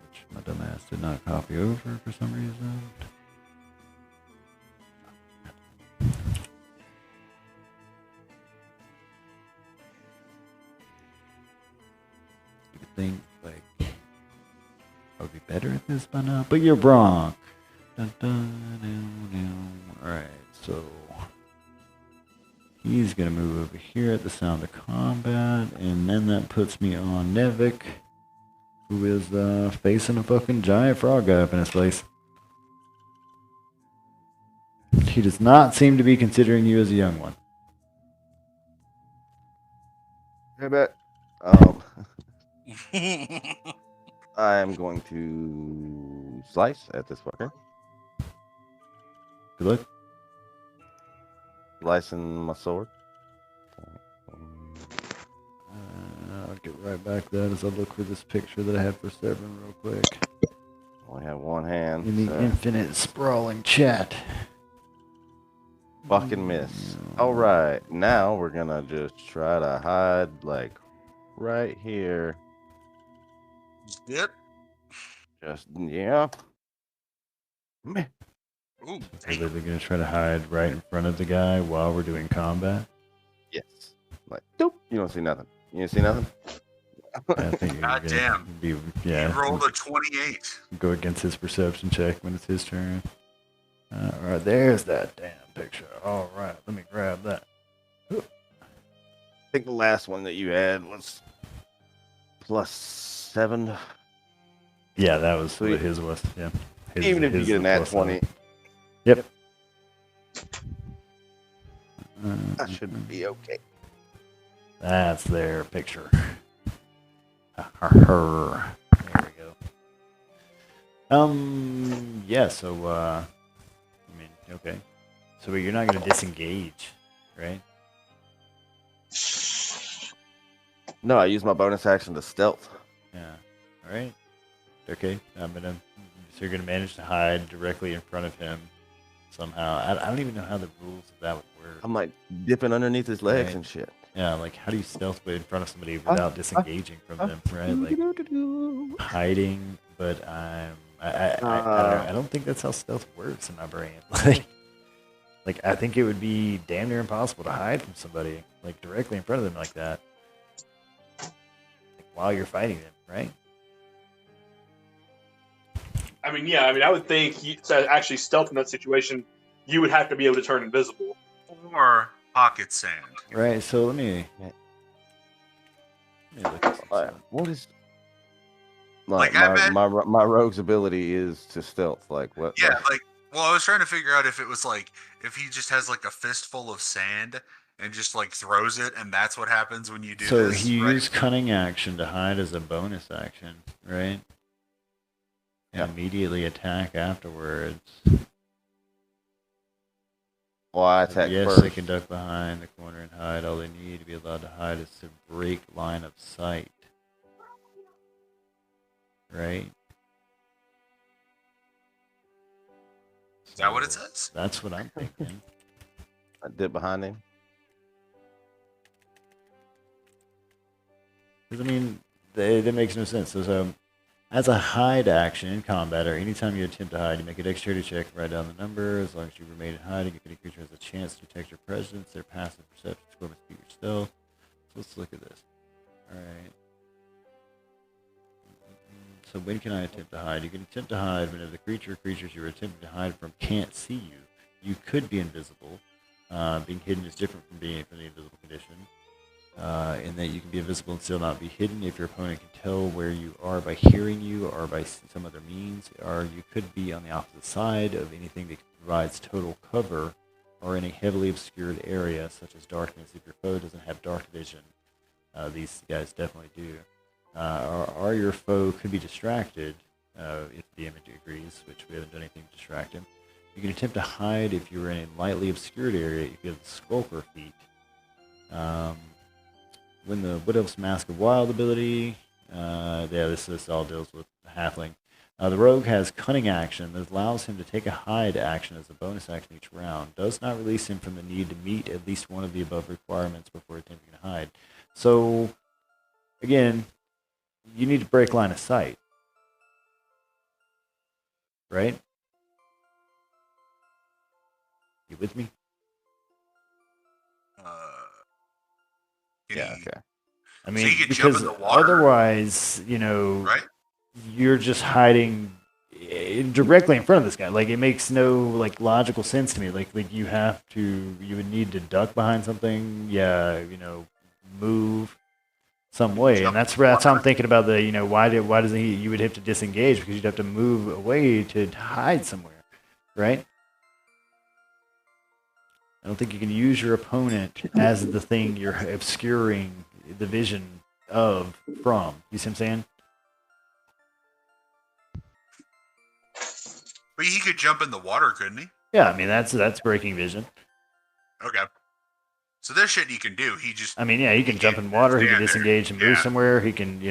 [SPEAKER 1] which my dumbass did not copy over for some reason. You would think like I would be better at this by now, but you're wrong. Dun, dun, dun, dun. All right. So he's gonna move over here at the sound of combat, and then that puts me on Nevik, who is facing a fucking giant frog guy up in his face. He does not seem to be considering you as a young one.
[SPEAKER 3] I bet. I'm going to slice at this fucker.
[SPEAKER 1] Good luck.
[SPEAKER 3] Slicing my sword.
[SPEAKER 1] I'll get right back to that as I look for this picture that I had for Severin real quick.
[SPEAKER 3] Only have one hand.
[SPEAKER 1] In the infinite sprawling chat.
[SPEAKER 3] Fucking miss. Alright, now we're gonna just try to hide, like, right here.
[SPEAKER 4] Yep.
[SPEAKER 3] Just, yeah. Meh.
[SPEAKER 4] Ooh,
[SPEAKER 1] So they're gonna try to hide right in front of the guy while we're doing combat.
[SPEAKER 3] Yes. Like, doop. You don't see nothing. You didn't see nothing?
[SPEAKER 1] I think you're
[SPEAKER 4] God
[SPEAKER 1] gonna
[SPEAKER 4] damn.
[SPEAKER 1] Be, yeah.
[SPEAKER 4] He rolled a 28.
[SPEAKER 1] Go against his perception check when it's his turn. Alright, there's that damn picture. Alright, let me grab that.
[SPEAKER 3] I think the last one that you had was +7.
[SPEAKER 1] Yeah, that was
[SPEAKER 3] Sweet.
[SPEAKER 1] what his was. Yeah.
[SPEAKER 3] Even if you get an nat 20.
[SPEAKER 1] Yep.
[SPEAKER 3] That should be okay.
[SPEAKER 1] That's their picture. There we go. Yeah, so, I mean, okay. So you're not going to disengage, right?
[SPEAKER 3] No, I use my bonus action to stealth.
[SPEAKER 1] Yeah. All right. Okay. So you're going to manage to hide directly in front of him somehow. I don't even know how the rules of that would work.
[SPEAKER 3] I'm like dipping underneath his legs
[SPEAKER 1] Right.
[SPEAKER 3] and shit.
[SPEAKER 1] Yeah, like how do you stealth in front of somebody without disengaging from them, right? Like hiding, but I don't think that's how stealth works in my brain. Like I think it would be damn near impossible to hide from somebody like directly in front of them like that, like, while you're fighting them, right?
[SPEAKER 2] I mean, yeah. I mean, I would think to actually stealth in that situation, you would have to be able to turn invisible.
[SPEAKER 4] Or pocket sand.
[SPEAKER 1] Right. So let me look at this.
[SPEAKER 3] What is
[SPEAKER 4] Like,
[SPEAKER 3] my rogue's ability is to stealth? Like what?
[SPEAKER 4] Yeah, like, well, I was trying to figure out if it was like, if he just has like a fistful of sand and just like throws it, and that's what happens when you do
[SPEAKER 1] So
[SPEAKER 4] this.
[SPEAKER 1] he
[SPEAKER 4] right?
[SPEAKER 1] used cunning action to hide as a bonus action, right? And immediately attack afterwards.
[SPEAKER 3] Well, I attack
[SPEAKER 1] yes,
[SPEAKER 3] first.
[SPEAKER 1] they can duck behind the corner and hide. All they need to be allowed to hide is to break line of sight. Right?
[SPEAKER 4] Is that what it says?
[SPEAKER 1] That's what I'm thinking.
[SPEAKER 3] I dip behind him.
[SPEAKER 1] Because, I mean, that makes no sense. So, as a hide action in combat, or anytime you attempt to hide, you make a dexterity check, write down the number. As long as you remain in hiding, if any creature has a chance to detect your presence, their passive perception score must be your stealth. So let's look at this. Alright. So when can I attempt to hide? You can attempt to hide whenever the creatures you're attempting to hide from can't see you. You could be invisible. Being hidden is different from being from the invisible condition. in that you can be invisible and still not be hidden if your opponent can tell where you are by hearing you or by some other means, or you could be on the opposite side of anything that provides total cover or in a heavily obscured area, such as darkness, if your foe doesn't have dark vision. These guys definitely do. Or your foe could be distracted, if the image agrees, which we haven't done anything to distract him. You can attempt to hide if you're in a lightly obscured area if you have the Skulker feat. When the Wood Elf's Mask of Wild ability, this all deals with the Halfling. The Rogue has Cunning action that allows him to take a hide action as a bonus action each round. Does not release him from the need to meet at least one of the above requirements before attempting to hide. So, again, you need to break line of sight. Right? You with me?
[SPEAKER 3] Yeah, okay.
[SPEAKER 1] I mean,
[SPEAKER 4] So you could
[SPEAKER 1] because
[SPEAKER 4] jump in the water,
[SPEAKER 1] otherwise,
[SPEAKER 4] right?
[SPEAKER 1] you're just hiding directly in front of this guy. Like, it makes no logical sense to me. Like you would need to duck behind something. Yeah, move some way, and that's how I'm thinking about the. Why doesn't he? You would have to disengage because you'd have to move away to hide somewhere, right? I don't think you can use your opponent as the thing you're obscuring the vision from. You see what I'm saying?
[SPEAKER 4] But he could jump in the water, couldn't he?
[SPEAKER 1] Yeah, I mean that's breaking vision.
[SPEAKER 4] Okay. So there's shit you can do. He
[SPEAKER 1] can jump in water. He can disengage and move somewhere. He can,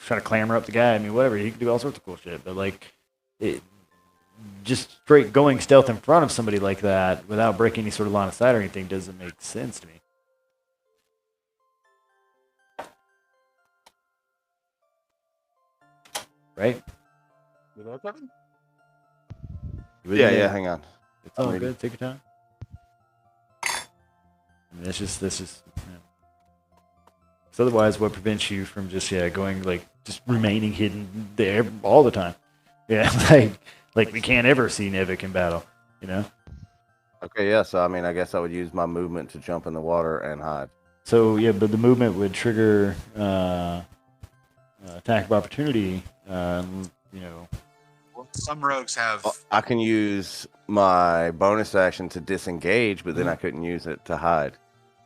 [SPEAKER 1] try to clamber up the guy. I mean, whatever. He can do all sorts of cool shit. But just straight going stealth in front of somebody like that without breaking any sort of line of sight or anything doesn't make sense to me. Right?
[SPEAKER 3] Yeah, hang on.
[SPEAKER 1] It's all good. Take your time. I mean, that's just. So otherwise, what prevents you from just going just remaining hidden there all the time? Yeah, like we can't ever see Nevik in battle,
[SPEAKER 3] Okay, yeah. So I guess I would use my movement to jump in the water and hide.
[SPEAKER 1] So yeah, but the movement would trigger attack of opportunity.
[SPEAKER 4] Well, some rogues have.
[SPEAKER 3] Well, I can use my bonus action to disengage, but then I couldn't use it to hide.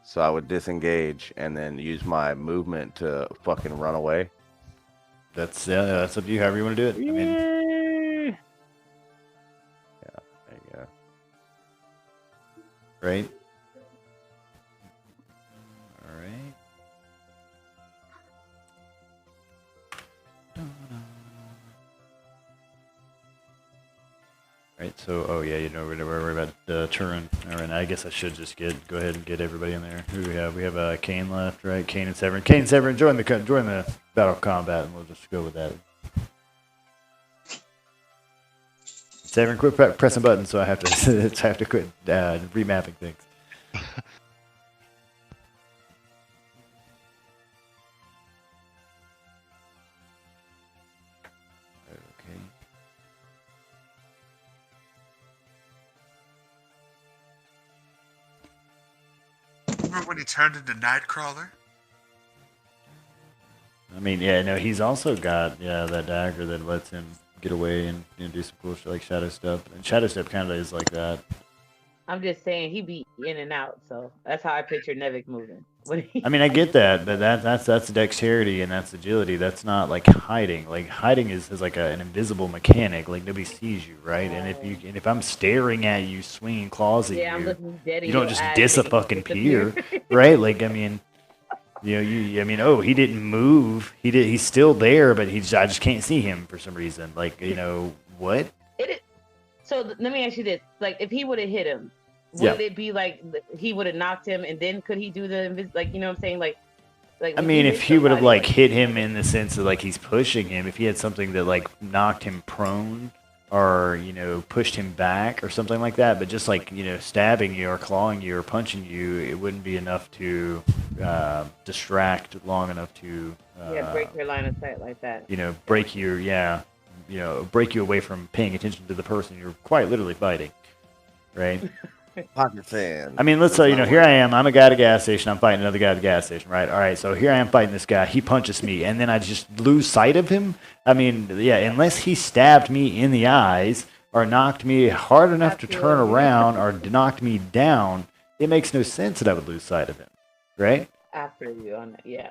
[SPEAKER 3] So I would disengage and then use my movement to fucking run away.
[SPEAKER 1] That's up to you. However you want to do it. I mean,
[SPEAKER 3] yeah, there you go.
[SPEAKER 1] Right. All right. Right, so, we're about Turin. All right, I guess I should just go ahead and get everybody in there. Who do we have? We have Kane left, right? Kane and Severin. Kane and Severin, join the battle combat, and we'll just go with that. Severin, quit pressing buttons, so I have to quit remapping things.
[SPEAKER 4] Remember when he turned into Nightcrawler?
[SPEAKER 1] I mean, he's also got that dagger that lets him get away and do some cool shit like Shadow Step. And Shadow Step kind of is like that.
[SPEAKER 6] I'm just saying he be in and out, so that's how I picture Nevik moving.
[SPEAKER 1] I mean, I get that, but that's dexterity and that's agility. That's not like hiding. Like hiding is like an invisible mechanic. Like nobody sees you, right? And if I'm staring at you, swinging claws at you,
[SPEAKER 6] I'm looking dead
[SPEAKER 1] you don't just disappear, right? Like I mean, he didn't move. He's still there, but I just can't see him for some reason. Like what?
[SPEAKER 6] So let me ask you this: like, if he would have hit him, would it be like he would have knocked him, and then could he do the what I'm saying? Like
[SPEAKER 1] I mean, if he would have hit him in the sense of he's pushing him, if he had something that knocked him prone or pushed him back or something like that, but just stabbing you or clawing you or punching you, it wouldn't be enough to distract long enough to
[SPEAKER 6] break your line of sight like that.
[SPEAKER 1] Break you away from paying attention to the person you're quite literally fighting, right?
[SPEAKER 3] Pocket sand.
[SPEAKER 1] I mean, let's say, here I am. I'm a guy at a gas station. I'm fighting another guy at a gas station, right? All right, so here I am fighting this guy. He punches me, and then I just lose sight of him. I mean, yeah, unless he stabbed me in the eyes or knocked me hard enough to turn around or knocked me down, it makes no sense that I would lose sight of him, right?
[SPEAKER 6] After you on it, yeah.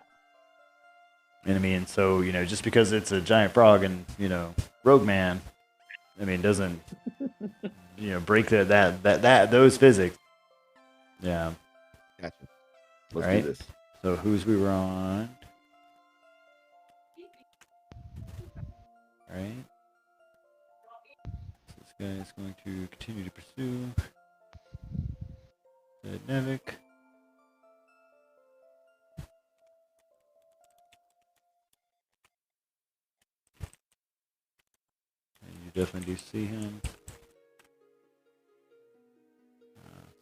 [SPEAKER 1] And I mean, so, just because it's a giant frog and, Rogue Man, I mean, doesn't, break those physics. Yeah.
[SPEAKER 3] Gotcha. Let's
[SPEAKER 1] All right.
[SPEAKER 3] do this.
[SPEAKER 1] So whose we were on? All right. So this guy is going to continue to pursue. Nevik. And you definitely do see him.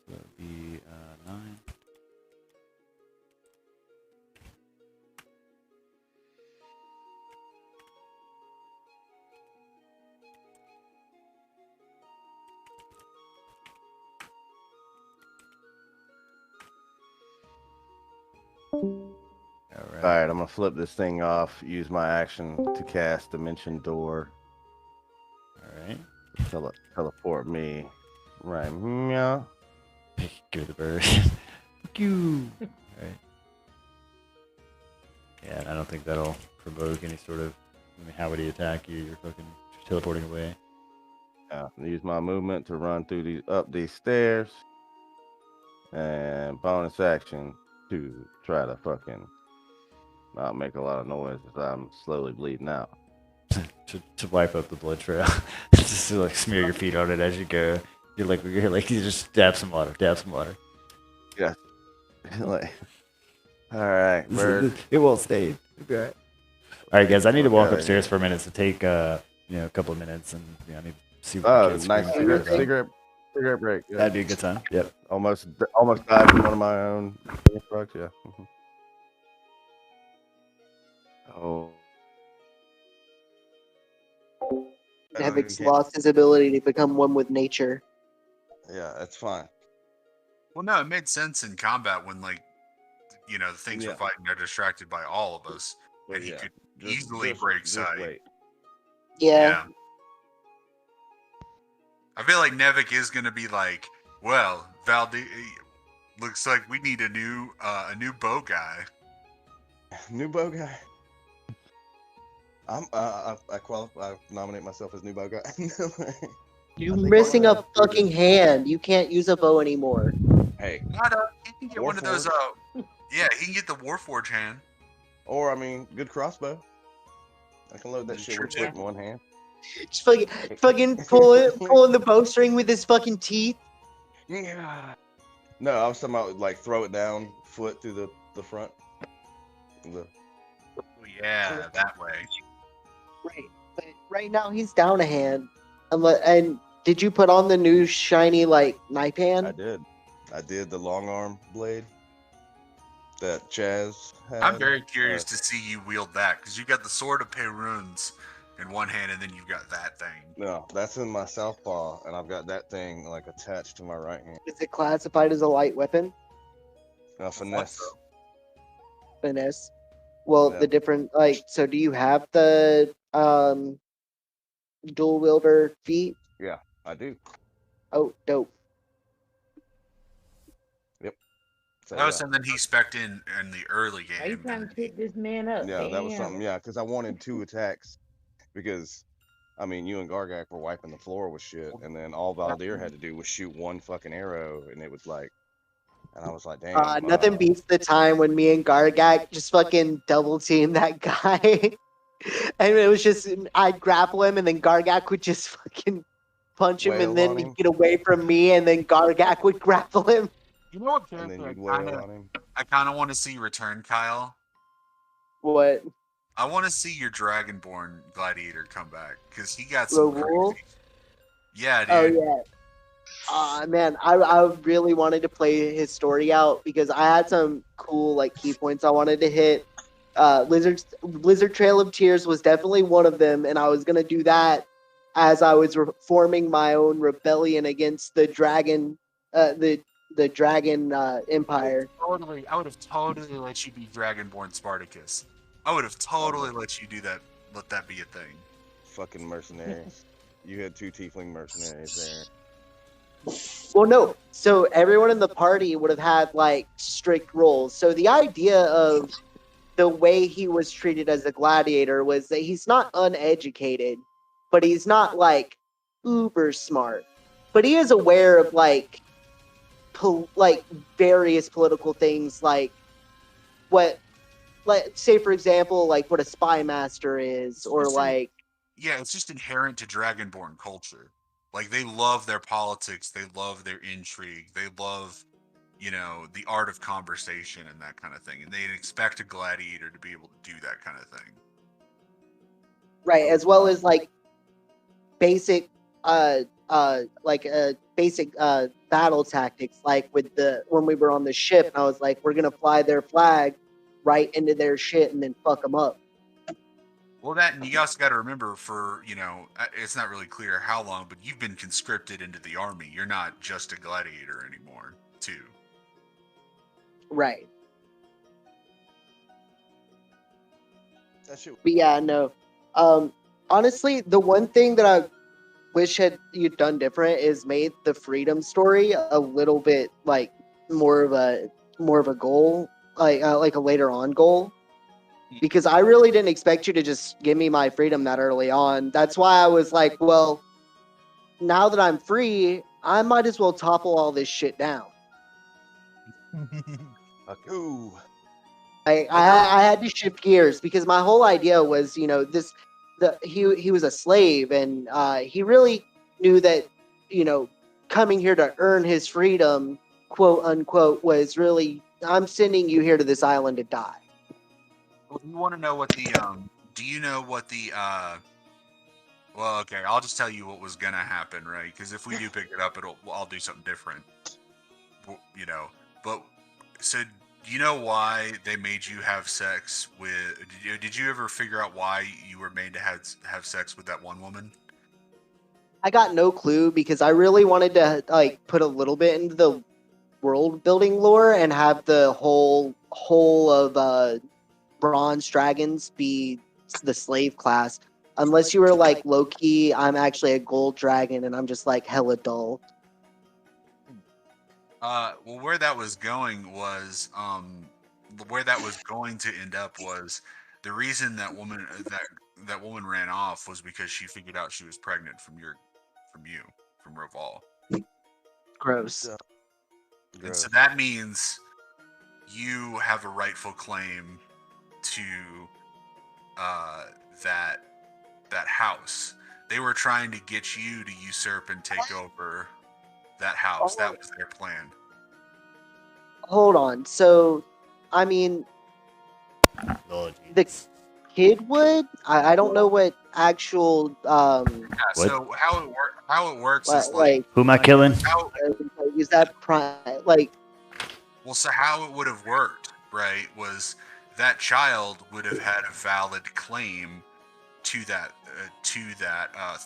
[SPEAKER 1] So that would be 9.
[SPEAKER 3] All right, I'm gonna flip this thing off. Use my action to cast Dimension Door.
[SPEAKER 1] All right.
[SPEAKER 3] Teleport me. Right. Meow.
[SPEAKER 1] Give the bird. Fuck you. All right. Yeah, and I don't think that'll provoke any sort of. I mean, how would he attack you? You're fucking teleporting away.
[SPEAKER 3] Use my movement to run through up these stairs. And bonus action to try to fucking not make a lot of noise as I'm slowly bleeding out.
[SPEAKER 1] to wipe up the blood trail. Just to smear your feet on it as you go. You're like you just dab some water.
[SPEAKER 3] Yeah. Like, all right, bird.
[SPEAKER 1] It won't stay. Okay. All right, guys. I need to walk upstairs for a minute. So take a couple of minutes, and I need to see.
[SPEAKER 3] Oh, nice cigarette break. Yeah.
[SPEAKER 1] That'd be a good time. Yep.
[SPEAKER 3] Almost died from one of my own trucks. Yeah. Oh.
[SPEAKER 5] Nevik's lost his ability to become one with nature.
[SPEAKER 3] Yeah, that's fine.
[SPEAKER 4] Well, no, it made sense in combat when, the things we're fighting are distracted by all of us, and he could easily break sight.
[SPEAKER 3] Wait.
[SPEAKER 5] Yeah.
[SPEAKER 4] I feel like Nevik is gonna be like, well, Valdi, looks like we need a new bow guy.
[SPEAKER 3] New bow guy. I qualify. I nominate myself as new bow guy.
[SPEAKER 5] You're missing a fucking hand. You can't use a bow anymore.
[SPEAKER 3] Hey,
[SPEAKER 4] he can get one of those. Yeah, he can get the Warforged hand.
[SPEAKER 3] Or good crossbow. I can load that shit real quick in one hand.
[SPEAKER 5] Just fucking pulling the bowstring with his fucking teeth.
[SPEAKER 3] Yeah. No, I was talking about throw it down, foot through the front.
[SPEAKER 4] Yeah, that way.
[SPEAKER 5] Right, but right now he's down a hand. And did you put on the new shiny knife hand?
[SPEAKER 3] I did the long arm blade that Chaz had.
[SPEAKER 4] I'm very curious to see you wield that because you got the Sword of Peruns in one hand, and then you've got that thing.
[SPEAKER 3] No, that's in my southpaw, and I've got that thing attached to my right hand.
[SPEAKER 5] Is it classified as a light weapon?
[SPEAKER 3] Finesse.
[SPEAKER 5] Finesse. Well,
[SPEAKER 3] Yeah.
[SPEAKER 5] the different so do you have the dual wielder feat?
[SPEAKER 3] Yeah, I do.
[SPEAKER 5] Oh, dope.
[SPEAKER 3] Yep. So,
[SPEAKER 4] That was something he spec'd in the early game.
[SPEAKER 6] Why you trying to pick this man up?
[SPEAKER 3] Yeah, that was
[SPEAKER 6] Damn.
[SPEAKER 3] something. Yeah, because I wanted 2 attacks. Because, you and Gargak were wiping the floor with shit, and then all Valdir had to do was shoot one fucking arrow, and it was and I was like, damn.
[SPEAKER 5] Nothing beats the time when me and Gargak just fucking double team that guy. And it was just, I'd grapple him, and then Gargak would just fucking punch him,
[SPEAKER 3] Wail
[SPEAKER 5] and then
[SPEAKER 3] on
[SPEAKER 5] he'd
[SPEAKER 3] him.
[SPEAKER 5] get away from me, and then Gargak would grapple him.
[SPEAKER 4] You know what
[SPEAKER 3] And then
[SPEAKER 4] character
[SPEAKER 3] you'd wail on him.
[SPEAKER 4] I kind of want to see return, Kyle?
[SPEAKER 5] What?
[SPEAKER 4] I want to see your Dragonborn Gladiator come back because he got some
[SPEAKER 5] Raoul?
[SPEAKER 4] crazy. Yeah, dude.
[SPEAKER 5] Oh, yeah. Man, I really wanted to play his story out because I had some cool key points I wanted to hit. Blizzard Trail of Tears was definitely one of them, and I was gonna do that as I was forming my own rebellion against the dragon the Dragon Empire.
[SPEAKER 4] I would have totally let you be Dragonborn Spartacus. I would have totally let you do that. Let that be a thing.
[SPEAKER 3] Fucking mercenaries. You had 2 tiefling mercenaries there.
[SPEAKER 5] Well, no. So everyone in the party would have had like strict rules. So the idea of the way he was treated as a gladiator was that he's not uneducated, but he's not like uber smart. But he is aware of like various political things, like what, say for example, like what a spy master is, or like.
[SPEAKER 4] Yeah, it's just inherent to Dragonborn culture. Like, they love their politics, they love their intrigue, they love, the art of conversation and that kind of thing. And they'd expect a gladiator to be able to do that kind of thing.
[SPEAKER 5] Right, as well as like basic battle tactics, like when we were on the ship, I was like, we're gonna fly their flag right into their shit and then fuck them up.
[SPEAKER 4] Well, that, and you also got to remember, for it's not really clear how long, but you've been conscripted into the army. You're not just a gladiator anymore, too.
[SPEAKER 5] Right. But yeah, no. Honestly, the one thing that I wish you'd done different is made the freedom story a little bit like more of a goal, like a later on goal. Because I really didn't expect you to just give me my freedom that early on. That's why I was like, well, now that I'm free, I might as well topple all this shit down.
[SPEAKER 3] Ooh.
[SPEAKER 5] I had to shift gears because my whole idea was, he was a slave, and he really knew that, coming here to earn his freedom, quote unquote, was really, I'm sending you here to this island to die.
[SPEAKER 4] Well, do you want to know what well, okay, I'll just tell you what was gonna happen, right? Because if we do pick it up, I'll do something different. But so do you know why they made you have sex with? Did you ever figure out why you were made to have sex with that one woman?
[SPEAKER 5] I got no clue because I really wanted to like put a little bit into the world building lore and have the whole of bronze dragons be the slave class, unless you were like low-key, I'm actually a gold dragon and I'm just like hella dull.
[SPEAKER 4] Well, where that was going to end up was the reason that woman ran off was because she figured out she was pregnant from Roval.
[SPEAKER 5] Gross.
[SPEAKER 4] And so that means you have a rightful claim to that house. They were trying to get you to usurp and take over that house. That was their plan.
[SPEAKER 5] Hold on. So, I mean, the kid would? I don't know what actual.
[SPEAKER 4] So how it works is like.
[SPEAKER 1] Who am I killing?
[SPEAKER 5] Is that like?
[SPEAKER 4] Well, so how it would have worked, right? Was that child would have had a valid claim to that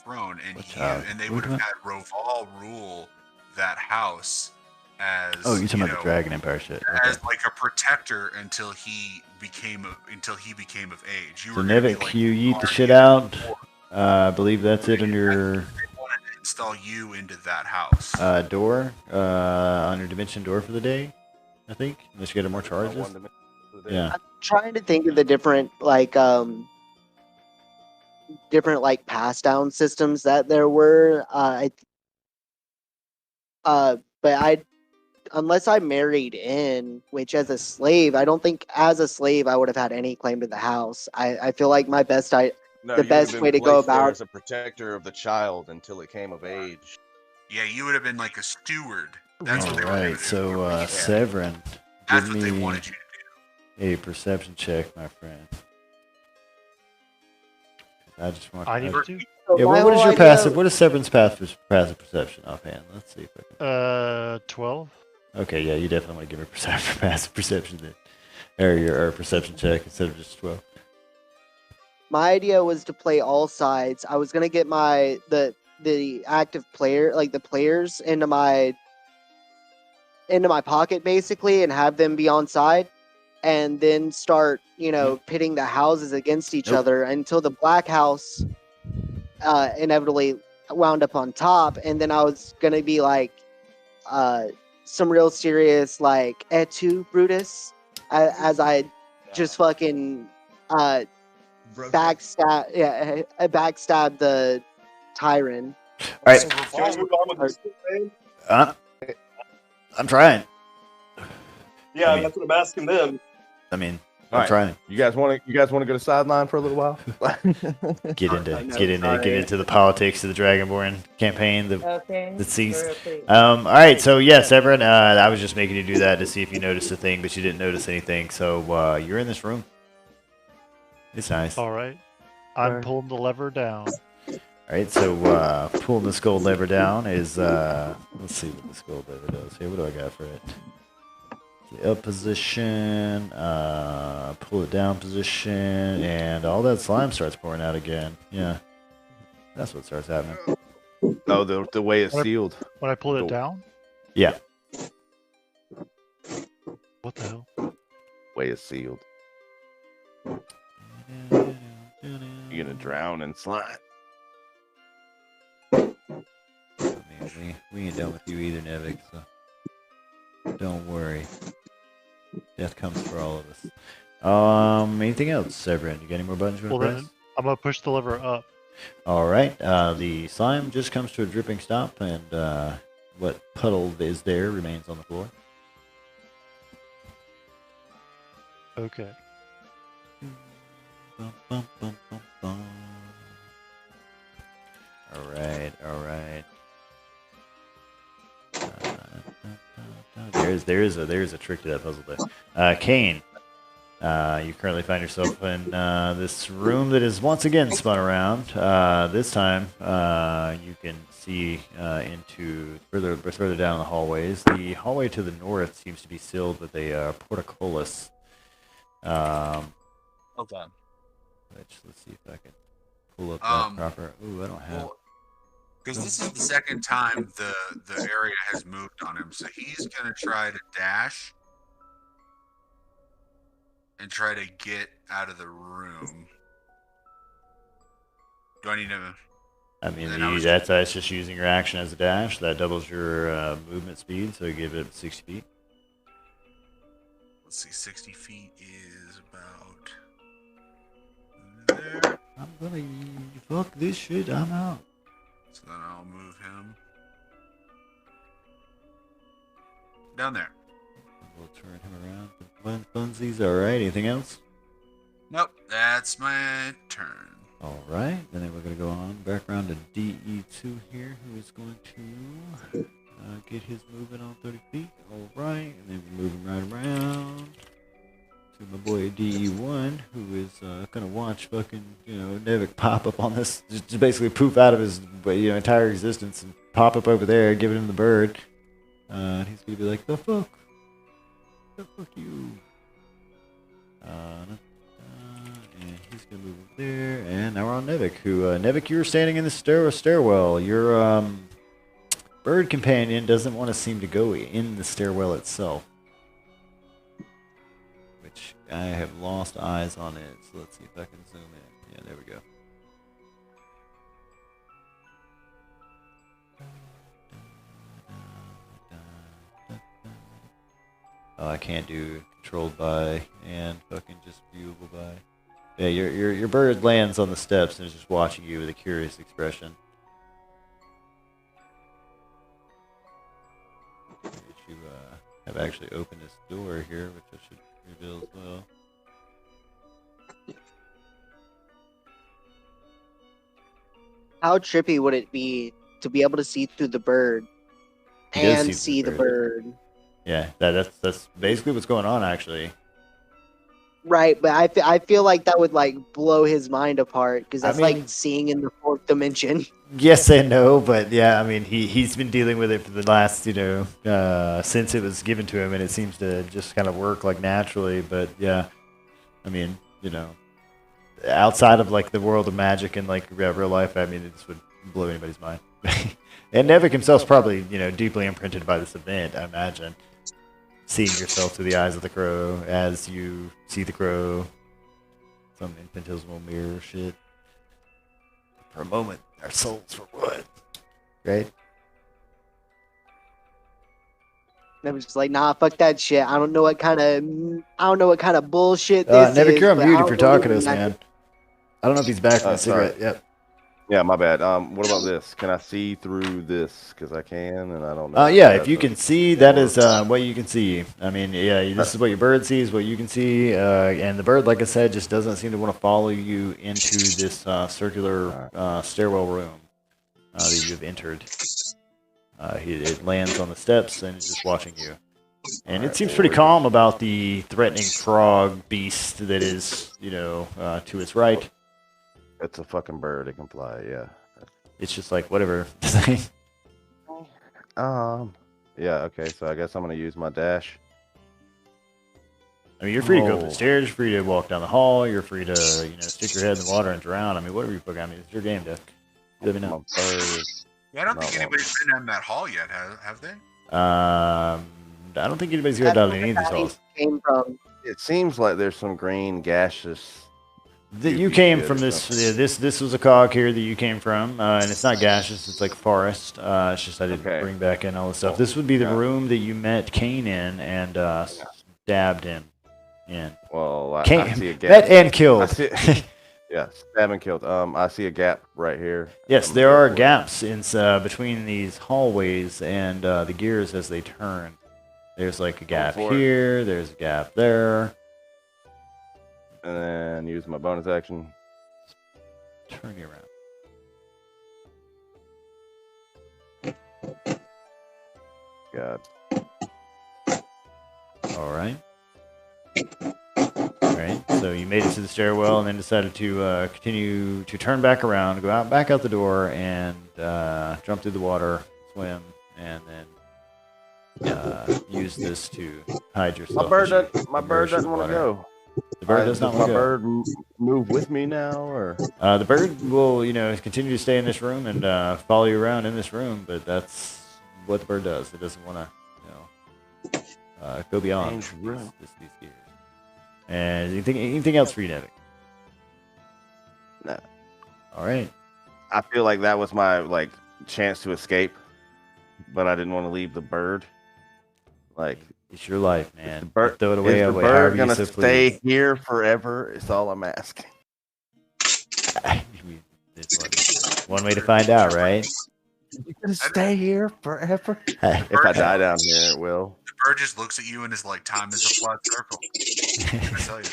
[SPEAKER 4] throne, and they would have had Roval rule that house as
[SPEAKER 1] you're talking about the Dragon Empire shit.
[SPEAKER 4] As like a protector until he became of age.
[SPEAKER 1] So Nevik, you eat the shit out. I believe that's it on your.
[SPEAKER 4] They wanted to install you into that house.
[SPEAKER 1] Door on your dimension door for the day, I think. Unless you get more charges. Yeah.
[SPEAKER 5] I'm trying to think of the different pass down systems that there were. But unless I married in, which as a slave, I don't think as a slave I would have had any claim to the house. I feel like the best way to go about
[SPEAKER 3] as a protector of the child until it came of age.
[SPEAKER 4] Yeah, you would have been like a steward. That's what they
[SPEAKER 1] were doing. So Severin,
[SPEAKER 4] that's what they wanted you to do.
[SPEAKER 1] A perception check, my friend. I just want.
[SPEAKER 7] Yeah,
[SPEAKER 1] what is your passive? What is Severin's passive perception offhand? Let's see if I can.
[SPEAKER 7] 12.
[SPEAKER 1] Okay, yeah, you definitely want to give her passive perception then, or your perception check instead of just 12.
[SPEAKER 5] My idea was to play all sides. I was gonna get the active player, like the players, into my into my pocket basically and have them be on side, and then start pitting the houses against each other until the black house inevitably wound up on top, and then I was gonna be like some real serious like et tu Brutus as I just fucking backstab the Tyrant.
[SPEAKER 1] All right.
[SPEAKER 8] Can we move on with this thing?
[SPEAKER 1] I'm trying.
[SPEAKER 8] Yeah,
[SPEAKER 1] I mean-
[SPEAKER 8] that's what I'm asking them.
[SPEAKER 1] I mean,
[SPEAKER 3] All
[SPEAKER 1] I'm
[SPEAKER 3] right.
[SPEAKER 1] trying.
[SPEAKER 3] You guys want to go to sideline for a little while?
[SPEAKER 1] Get into the politics of the Dragonborn campaign.
[SPEAKER 6] Okay.
[SPEAKER 1] The cease.
[SPEAKER 6] Real quick.
[SPEAKER 1] All right, so yes, everyone. I was just making you do that to see if you noticed a thing, but you didn't notice anything. So you're in this room. It's nice.
[SPEAKER 7] All right. I'm pulling the lever down.
[SPEAKER 1] All right, so pulling the skull lever down is let's see what the skull lever does here. What do I got for it? The up position, pull it down position, and all that slime starts pouring out again. Yeah, that's what starts happening.
[SPEAKER 3] No, the way it's sealed.
[SPEAKER 7] When I pulled it down?
[SPEAKER 1] Yeah.
[SPEAKER 7] What the hell?
[SPEAKER 3] Way it's sealed. You're gonna drown in slime.
[SPEAKER 1] I mean, we ain't done with you either, Nevik, so don't worry. Death comes for all of us. Anything else, Severin? You got any more buttons you want to
[SPEAKER 7] Well,
[SPEAKER 1] press?
[SPEAKER 7] then I'm going to push the lever up.
[SPEAKER 1] All right. The slime just comes to a dripping stop, and what puddle is there remains on the floor.
[SPEAKER 7] Okay.
[SPEAKER 1] Bum, bum, bum, bum, bum. All right. There is a trick to that puzzle there. Kane, you currently find yourself in this room that is once again spun around. This time, you can see into further down the hallways. The hallway to the north seems to be sealed with a portcullis.
[SPEAKER 4] Okay.
[SPEAKER 1] Which, let's see if I can pull up that proper. Ooh, I don't have.
[SPEAKER 4] Because this is the second time the area has moved on him, so he's gonna try to dash and try to get out of the room. Do I need to?
[SPEAKER 1] I mean,
[SPEAKER 4] Then
[SPEAKER 1] that's just using your action as a dash. That doubles your movement speed, so you give it 60 feet.
[SPEAKER 4] Let's see, 60 feet is about there.
[SPEAKER 1] I'm gonna fuck this shit. I'm out.
[SPEAKER 4] So then I'll move him down there.
[SPEAKER 1] We'll turn him around. Funsies. All right. Anything else?
[SPEAKER 4] Nope, that's my turn.
[SPEAKER 1] All right. And then we're gonna go on back around to DE2 here, who is going to get his movement on 30 feet. All right. And then we move him right around to my boy DE1, who is gonna watch fucking Nevik pop up on this, just basically poof out of his entire existence and pop up over there, giving him the bird. And he's gonna be like, the fuck you. And he's gonna move over there, and now we're on Nevik. Nevik, you're standing in the stairwell. Your bird companion doesn't want to seem to go in the stairwell itself. Which I have lost eyes on it, so let's see if I can zoom in. Yeah, there we go. Oh, I can't do controlled by and fucking just viewable by. Yeah, your bird lands on the steps and is just watching you with a curious expression. You have actually opened this door here, which I should reveal as well.
[SPEAKER 5] How trippy would it be to be able to see through the bird
[SPEAKER 1] He does
[SPEAKER 5] and see the bird?
[SPEAKER 1] Yeah, that's basically what's going on, actually.
[SPEAKER 5] Right, but I feel like that would like blow his mind apart because that's
[SPEAKER 1] mean-
[SPEAKER 5] like seeing in the fourth dimension.
[SPEAKER 1] Yes and no, but yeah, I mean, he's been dealing with it for the last, since it was given to him, and it seems to just kind of work like naturally. But yeah, I mean, outside of like the world of magic and like real life, I mean, this would blow anybody's mind. And Nevik himself's probably, deeply imprinted by this event, I imagine. seeing yourself through the eyes of the crow as you see the crow. Some infinitesimal mirror shit. For a moment, our souls were one. Right?
[SPEAKER 5] And I was just like, nah, fuck that shit. I don't know what kind of bullshit this
[SPEAKER 1] Nevik,
[SPEAKER 5] is.
[SPEAKER 1] you're on
[SPEAKER 5] but
[SPEAKER 1] mute
[SPEAKER 5] I
[SPEAKER 1] if you're
[SPEAKER 5] don't
[SPEAKER 1] talking to
[SPEAKER 5] believe
[SPEAKER 1] us,
[SPEAKER 5] in that
[SPEAKER 1] man. I don't know if he's back from the
[SPEAKER 3] Sorry.
[SPEAKER 1] cigarette. Yep.
[SPEAKER 3] Yeah, my bad. What about this? Can I see through this? Because I can, and I don't know.
[SPEAKER 1] Yeah, if
[SPEAKER 3] that's
[SPEAKER 1] you
[SPEAKER 3] a-
[SPEAKER 1] can see, that is what you can see. I mean, yeah, this is what your bird sees, what you can see, and the bird, like I said, just doesn't seem to want to follow you into this circular stairwell room that you've entered. It lands on the steps and is just watching you. And it seems pretty calm about the threatening frog beast that is, to its right.
[SPEAKER 3] It's a fucking bird. It can fly. Yeah.
[SPEAKER 1] It's just like whatever.
[SPEAKER 3] Yeah. Okay. So I guess I'm gonna use my dash.
[SPEAKER 1] I mean, you're free to go up the stairs. You're free to walk down the hall. You're free to, stick your head in the water and drown. I mean, whatever you fucking. I mean, it's your game, Duck. Let me know.
[SPEAKER 4] Yeah, I don't think anybody's been in that hall yet, have they?
[SPEAKER 1] I don't think anybody's here down in any of these halls.
[SPEAKER 5] came from.
[SPEAKER 3] It seems like there's some green gaseous.
[SPEAKER 1] That you came from this. This was a cog here that you came from, and it's not gaseous. It's like forest. It's just I didn't bring back in all the stuff. This would be the room that you met Cain in and stabbed him in.
[SPEAKER 3] Well, I see a gap.
[SPEAKER 1] Met and killed.
[SPEAKER 3] Yeah, stab and killed. I see a gap right here.
[SPEAKER 1] Yes, there are gaps in between these hallways and the gears as they turn. There's like a gap here. There's a gap there.
[SPEAKER 3] And then use my bonus action.
[SPEAKER 1] Turn you around.
[SPEAKER 3] God.
[SPEAKER 1] All right. All right. So you made it to the stairwell and then decided to continue to turn back around, go back out the door, and jump through the water, swim, and then use this to hide yourself.
[SPEAKER 3] My bird doesn't want to go.
[SPEAKER 1] The bird does not want to go.
[SPEAKER 3] Does my bird move with me now, or?
[SPEAKER 1] The bird will, continue to stay in this room and follow you around in this room, but that's what the bird does. It doesn't want to, go beyond these gears. And anything else for you, Nevik?
[SPEAKER 3] No.
[SPEAKER 1] All right.
[SPEAKER 3] I feel like that was my chance to escape, but I didn't want to leave the bird.
[SPEAKER 1] It's your life, man.
[SPEAKER 3] Throw
[SPEAKER 1] it away.
[SPEAKER 3] Is the bird gonna stay here forever? It's all I'm asking.
[SPEAKER 1] One way to find out, right?
[SPEAKER 3] You gonna stay here forever? If I die down here, it will.
[SPEAKER 4] The bird just looks at you and is like, "Time is a flat circle." I tell you.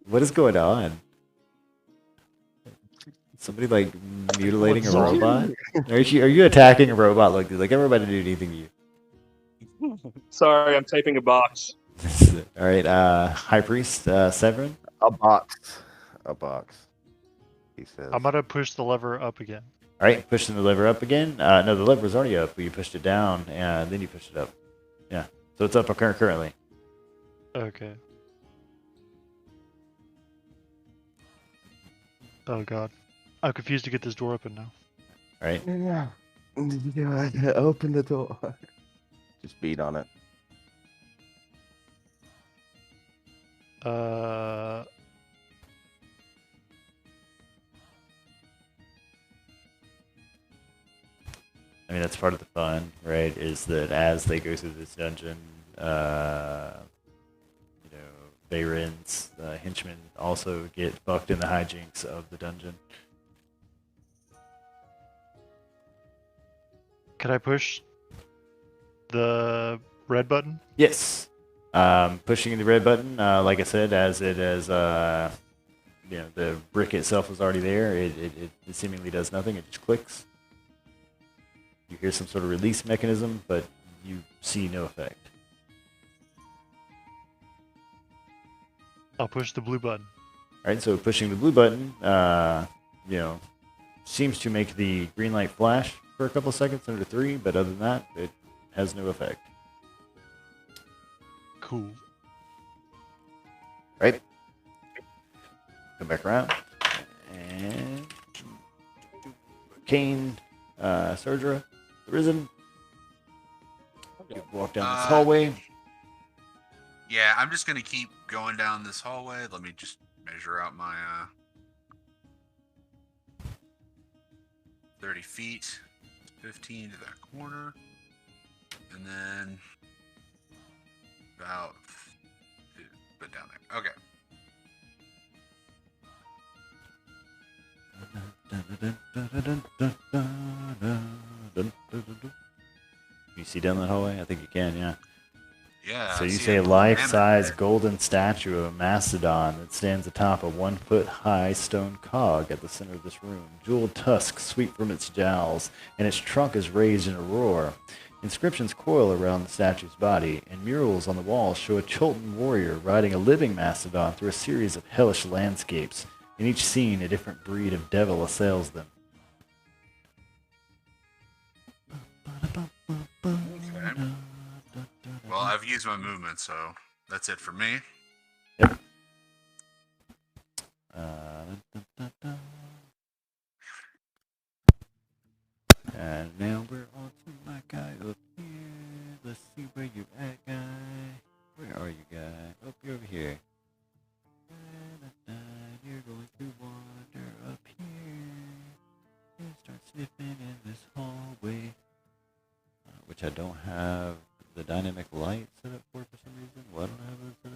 [SPEAKER 1] What is going on? Somebody mutilating a robot? Are you attacking a robot like this? Like everybody do anything to you?
[SPEAKER 8] Sorry, I'm taping a box.
[SPEAKER 1] All right, High Priest Severin.
[SPEAKER 3] A box. He says.
[SPEAKER 7] I'm gonna push the lever up again.
[SPEAKER 1] All right, pushing the lever up again. No, the lever was already up, but you pushed it down, and then you pushed it up. Yeah, so it's up currently.
[SPEAKER 7] Okay. Oh god, I'm confused to get this door open now.
[SPEAKER 1] All right.
[SPEAKER 3] Yeah. Open the door. Just beat on it.
[SPEAKER 7] I
[SPEAKER 1] mean, that's part of the fun, right? Is that as they go through this dungeon, Bayron's henchmen also get fucked in the hijinks of the dungeon.
[SPEAKER 7] Can I push the red button?
[SPEAKER 1] Yes. Pushing the red button, like I said, as the brick itself was already there, it seemingly does nothing. It just clicks. You hear some sort of release mechanism, but you see no effect.
[SPEAKER 7] I'll push the blue button.
[SPEAKER 1] All right, so pushing the blue button, seems to make the green light flash for a couple of seconds under 3, but other than that, it has no effect.
[SPEAKER 7] Cool.
[SPEAKER 1] Right. Come back around. And Cain, Surdra, Risen. You walk down this hallway.
[SPEAKER 4] Yeah, I'm just gonna keep going down this hallway. Let me just measure out my 30 feet, 15 to that corner, and then about but down there. Okay.
[SPEAKER 1] You see down that hallway? I think you can, yeah.
[SPEAKER 4] Yeah.
[SPEAKER 1] So
[SPEAKER 4] I
[SPEAKER 1] you
[SPEAKER 4] see
[SPEAKER 1] say a
[SPEAKER 4] a
[SPEAKER 1] life-size
[SPEAKER 4] mammoth
[SPEAKER 1] golden statue of a mastodon that stands atop a 1-foot-high stone cog at the center of this room. Jeweled tusks sweep from its jowls, and its trunk is raised in a roar. Inscriptions coil around the statue's body, and murals on the walls show a Chultan warrior riding a living mastodon through a series of hellish landscapes. In each scene, a different breed of devil assails them.
[SPEAKER 4] Okay. Well, I've used my movement, so that's it for me.
[SPEAKER 1] Yep. And now we're on to my guy up here. Let's see where you at, guy. Where are you, guy? Oh, you're over here. You're going to wander up here and start sniffing in this hallway, which I don't have the dynamic light set up for some reason. Well, I don't have it set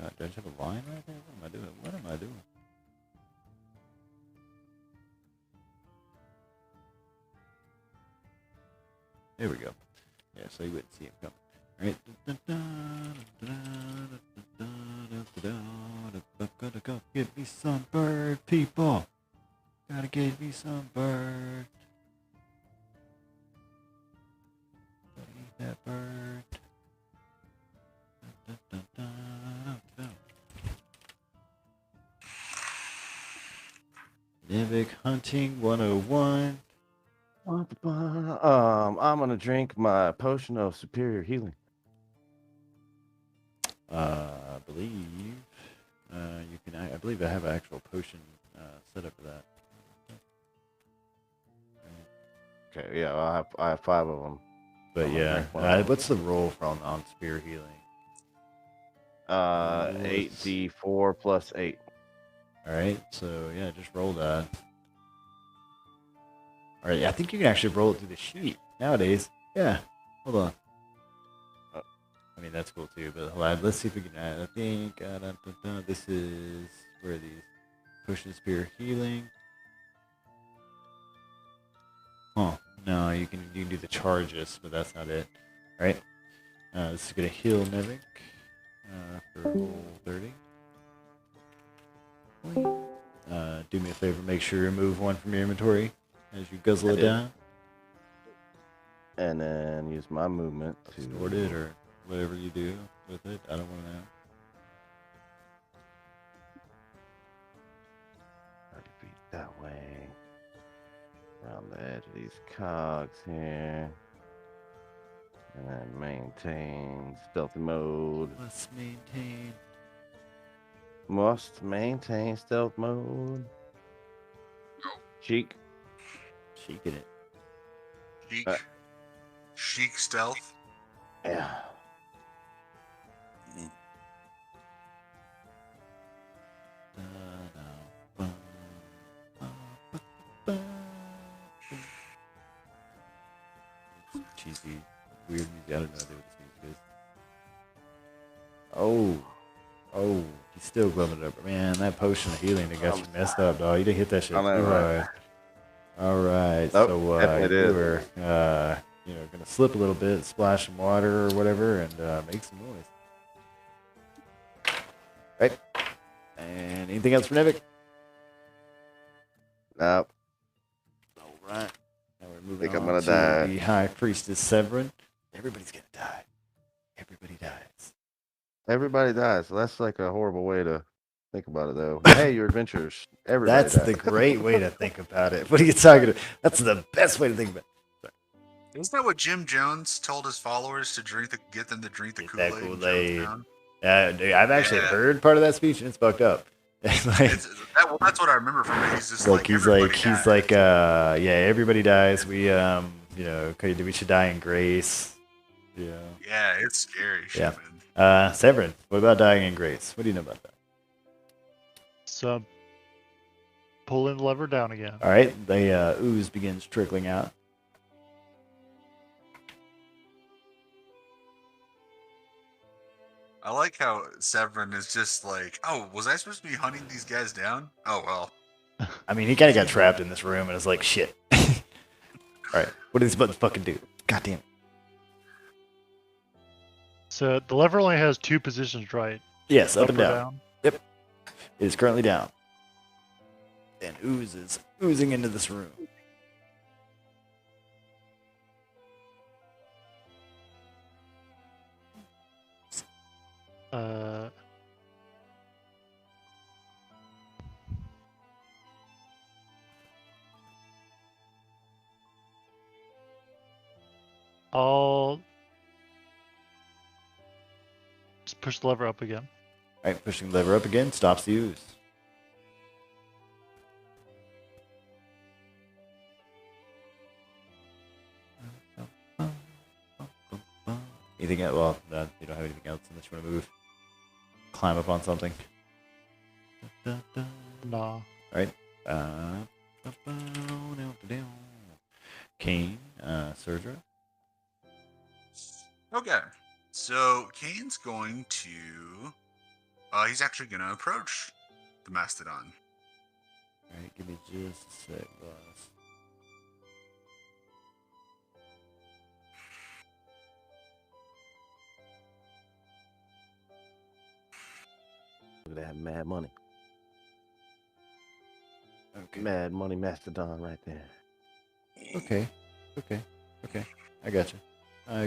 [SPEAKER 1] up. Do I just have a line right there? What am I doing? What am I doing? There we go. Yeah, so you wouldn't see him coming. Alright. Gotta go get me some bird, people. Gotta get me some bird. Gotta eat that bird. Civic Hunting 101.
[SPEAKER 3] I'm gonna drink my potion of superior healing.
[SPEAKER 1] I believe you can. I believe I have an actual potion set up for that.
[SPEAKER 3] Okay, yeah, I have 5 of them.
[SPEAKER 1] But yeah, what's the roll from on spear healing?
[SPEAKER 3] 8d4 plus 8.
[SPEAKER 1] All right, so yeah, just roll that. All right, I think you can actually roll it through the sheet nowadays. Yeah, hold on. I mean, that's cool too, but hold on, let's see if we can add. I think this is where these potion spear healing. Huh? No, you can do the charges, but that's not it. All right, this is gonna heal Nevik for roll 30. Do me a favor, make sure you remove 1 from your inventory as you guzzle it down.
[SPEAKER 3] And then use my movement to
[SPEAKER 1] store it or whatever you do with it. I don't want to know.
[SPEAKER 3] 30 feet that way. Around the edge of these cogs here. And then maintain stealthy mode.
[SPEAKER 1] Let's maintain.
[SPEAKER 3] Must maintain stealth mode. Cheek.
[SPEAKER 1] Cheeking it.
[SPEAKER 4] Chic. Chic stealth.
[SPEAKER 3] Yeah.
[SPEAKER 1] Cheesy, weird music. I don't know what this music is. Oh, he's still glumming it up. Man, that potion of healing that got you messed up, dog. You didn't hit that shit.
[SPEAKER 3] Right.
[SPEAKER 1] All right.
[SPEAKER 3] Nope,
[SPEAKER 1] So you were, gonna slip a little bit, splash some water or whatever, and make some noise. Right. And anything else for Nevik?
[SPEAKER 3] Nope.
[SPEAKER 1] All right. Now we're moving
[SPEAKER 3] I'm
[SPEAKER 1] on
[SPEAKER 3] gonna
[SPEAKER 1] to
[SPEAKER 3] die.
[SPEAKER 1] the High Priestess Severin. Everybody's gonna die. Everybody dies.
[SPEAKER 3] Everybody dies. So that's like a horrible way to think about it, though. Hey, your adventures. Everybody
[SPEAKER 1] That's
[SPEAKER 3] dies.
[SPEAKER 1] the great way to think about it. What are you talking about? That's the best way to think about it.
[SPEAKER 4] Isn't that what Jim Jones told his followers to get them to drink the
[SPEAKER 1] Get that
[SPEAKER 4] Kool-Aid? in
[SPEAKER 1] Kool-Aid.
[SPEAKER 4] Jonestown?
[SPEAKER 1] Dude, I've actually heard part of that speech, and it's fucked up.
[SPEAKER 4] That's what I remember from it. He's just
[SPEAKER 1] Look,
[SPEAKER 4] like, everybody dies.
[SPEAKER 1] yeah, everybody dies. We okay, we should die in grace. Yeah.
[SPEAKER 4] Yeah, it's scary shit,
[SPEAKER 1] Yeah.
[SPEAKER 4] man.
[SPEAKER 1] Severin, what about dying in grace? What do you know about that?
[SPEAKER 7] So pulling the lever down again.
[SPEAKER 1] All right, the ooze begins trickling out.
[SPEAKER 4] I like how Severin is just like, oh, was I supposed to be hunting these guys down? Oh well.
[SPEAKER 1] I mean, he kind of got trapped in this room and is like, shit. All right, what do these buttons fucking do? God damn it.
[SPEAKER 7] So the lever only has 2 positions, right?
[SPEAKER 1] Yes, up and
[SPEAKER 7] or
[SPEAKER 1] down. Yep. It is currently down. And ooze is oozing into this room.
[SPEAKER 7] I'll just push the lever up again.
[SPEAKER 1] All right, pushing the lever up again stops the ooze. Anything else? Well, you don't have anything else unless you want to move. Climb up on something.
[SPEAKER 7] Nah.
[SPEAKER 1] All right. Kane, Surdra.
[SPEAKER 4] Okay. So Kane's going to he's actually gonna approach the Mastodon.
[SPEAKER 1] Alright, give me just a sec, boss.
[SPEAKER 3] Look at that mad money.
[SPEAKER 1] Okay.
[SPEAKER 3] Mad money mastodon right there.
[SPEAKER 1] Okay. I gotcha. I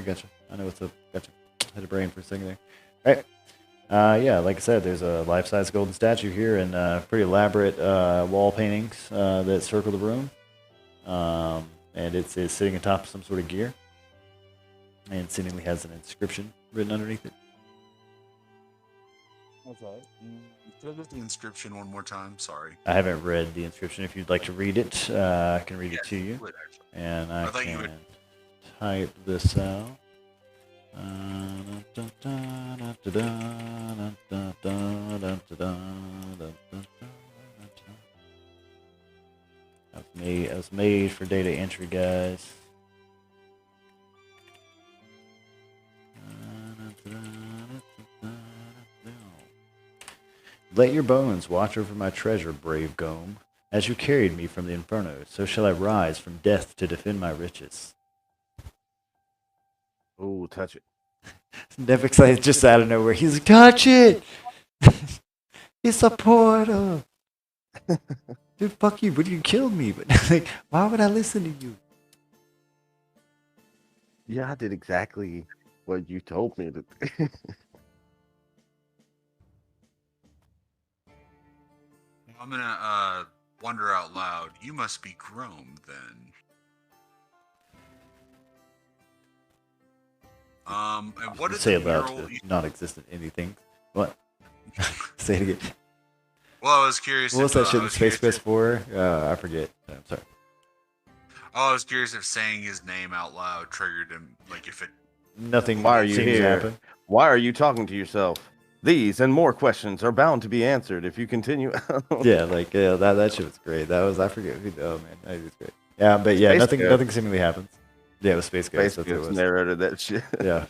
[SPEAKER 1] know what's up. Gotcha. Had a brain for a second there. Alright. Yeah, like I said, there's a life-size golden statue here and pretty elaborate wall paintings that circle the room. And it's sitting atop some sort of gear. And seemingly has an inscription written underneath it.
[SPEAKER 4] Okay. Can I get the inscription one more time? Sorry.
[SPEAKER 1] I haven't read the inscription. If you'd like to read it, I can read it to you.
[SPEAKER 4] would, actually.
[SPEAKER 1] And I
[SPEAKER 4] thought you
[SPEAKER 1] can
[SPEAKER 4] would.
[SPEAKER 1] type this out. That was made for data entry, guys. Let your bones watch over my treasure, brave Gome. As you carried me from the inferno, so shall I rise from death to defend my riches.
[SPEAKER 3] Ooh, touch it.
[SPEAKER 1] Nevix like just out of nowhere. He's like, touch it! It's a portal! Dude, fuck you, but you killed me. But like, why would I listen to you?
[SPEAKER 3] Yeah, I did exactly what you told me to do.
[SPEAKER 4] I'm gonna wonder out loud. You must be Grome then. And what did
[SPEAKER 1] Say
[SPEAKER 4] the
[SPEAKER 1] about
[SPEAKER 4] mural?
[SPEAKER 1] non-existent anything. What? Say it again.
[SPEAKER 4] Well, I was curious.
[SPEAKER 1] What was that shit in Space Quest 4? I forget. I'm sorry.
[SPEAKER 4] Oh, I was curious if saying his name out loud triggered him. Like if it.
[SPEAKER 1] Nothing.
[SPEAKER 3] Why are you
[SPEAKER 1] seems to
[SPEAKER 3] here?
[SPEAKER 1] happen.
[SPEAKER 3] Why are you talking to yourself? These and more questions are bound to be answered if you continue.
[SPEAKER 1] Yeah, like that shit was great. That was I forget who. Oh man, that was great. Yeah, but yeah,
[SPEAKER 3] Space Ghost.
[SPEAKER 1] nothing seemingly happens. Yeah, it was Space Ghost.
[SPEAKER 3] Space
[SPEAKER 1] That's what it
[SPEAKER 3] Ghost
[SPEAKER 1] was.
[SPEAKER 3] narrated that shit.
[SPEAKER 1] Yeah.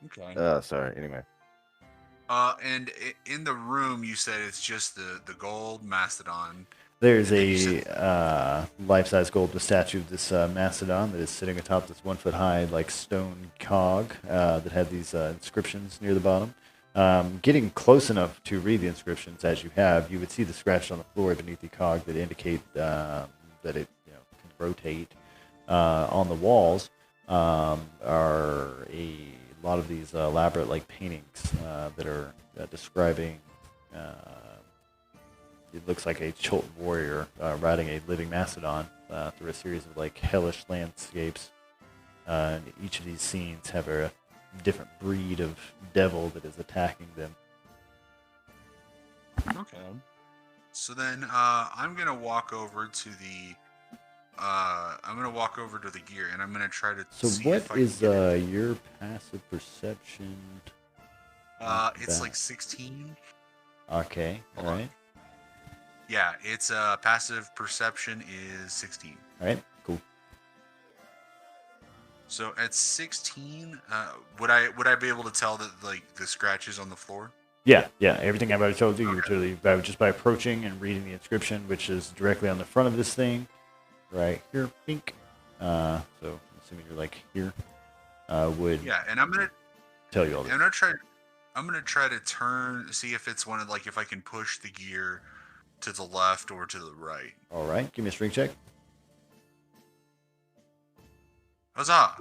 [SPEAKER 4] Okay.
[SPEAKER 3] Sorry. Anyway.
[SPEAKER 4] And in the room, you said it's just the gold mastodon.
[SPEAKER 1] There's a life-size gold statue of this mastodon that is sitting atop this 1 foot high like stone cog that had these inscriptions near the bottom. Getting close enough to read the inscriptions as you have, you would see the scratch on the floor beneath the cog that indicate that it can rotate. On the walls are a lot of these elaborate like paintings that are describing. It looks like a Chultan warrior riding a living mastodon through a series of like hellish landscapes. And each of these scenes have a different breed of devil that is attacking them.
[SPEAKER 4] Okay. So then I'm gonna walk over to the I'm gonna walk over to the gear and I'm gonna try to.
[SPEAKER 1] So
[SPEAKER 4] see
[SPEAKER 1] what
[SPEAKER 4] if I
[SPEAKER 1] is
[SPEAKER 4] can get it.
[SPEAKER 1] your passive perception?
[SPEAKER 4] It's
[SPEAKER 1] that?
[SPEAKER 4] like 16.
[SPEAKER 1] Okay,
[SPEAKER 4] Hold
[SPEAKER 1] all
[SPEAKER 4] on.
[SPEAKER 1] right,
[SPEAKER 4] Yeah, it's passive perception is 16.
[SPEAKER 1] all right, cool.
[SPEAKER 4] So at 16, would I be able to tell that like the scratches on the floor?
[SPEAKER 1] Yeah, everything I've already told you, you
[SPEAKER 4] Okay.
[SPEAKER 1] literally just by approaching and reading the inscription, which is directly on the front of this thing, right here, pink. So assuming you're like here, would
[SPEAKER 4] Yeah, and I'm gonna
[SPEAKER 1] tell you all this.
[SPEAKER 4] I'm gonna try to see if it's one of like if I can push the gear to the left or to the right.
[SPEAKER 1] All right, give me a strength check.
[SPEAKER 4] Huzzah!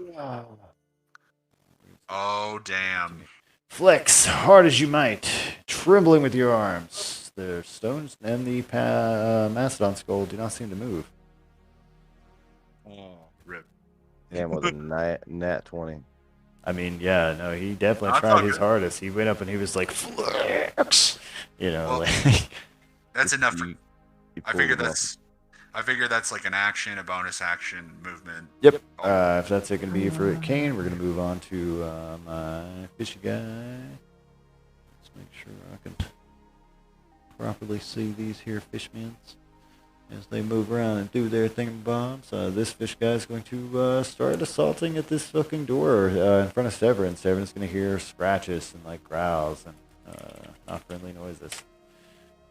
[SPEAKER 4] Oh damn!
[SPEAKER 1] Flex hard as you might, trembling with your arms. The stones and the mastodon skull do not seem to move.
[SPEAKER 4] Rip.
[SPEAKER 3] Damn, with a nat 20.
[SPEAKER 1] I mean, yeah, no, he definitely
[SPEAKER 4] That's
[SPEAKER 1] tried
[SPEAKER 4] all
[SPEAKER 1] his
[SPEAKER 4] good.
[SPEAKER 1] hardest. He went up and he was like, flex,
[SPEAKER 4] Well,
[SPEAKER 1] like,
[SPEAKER 4] That's enough.
[SPEAKER 3] You
[SPEAKER 4] I
[SPEAKER 3] pulled
[SPEAKER 4] figure
[SPEAKER 3] it off.
[SPEAKER 4] that's like an action, a bonus action movement.
[SPEAKER 1] Yep.
[SPEAKER 4] Oh,
[SPEAKER 1] If that's it going to be for Kane, we're going to move on to my fishy guy. Let's make sure I can properly see these here fishmans as they move around and do their thingamabobs. This fish guy is going to start assaulting at this fucking door in front of Severin. Severin's going to hear scratches and like growls and not friendly noises.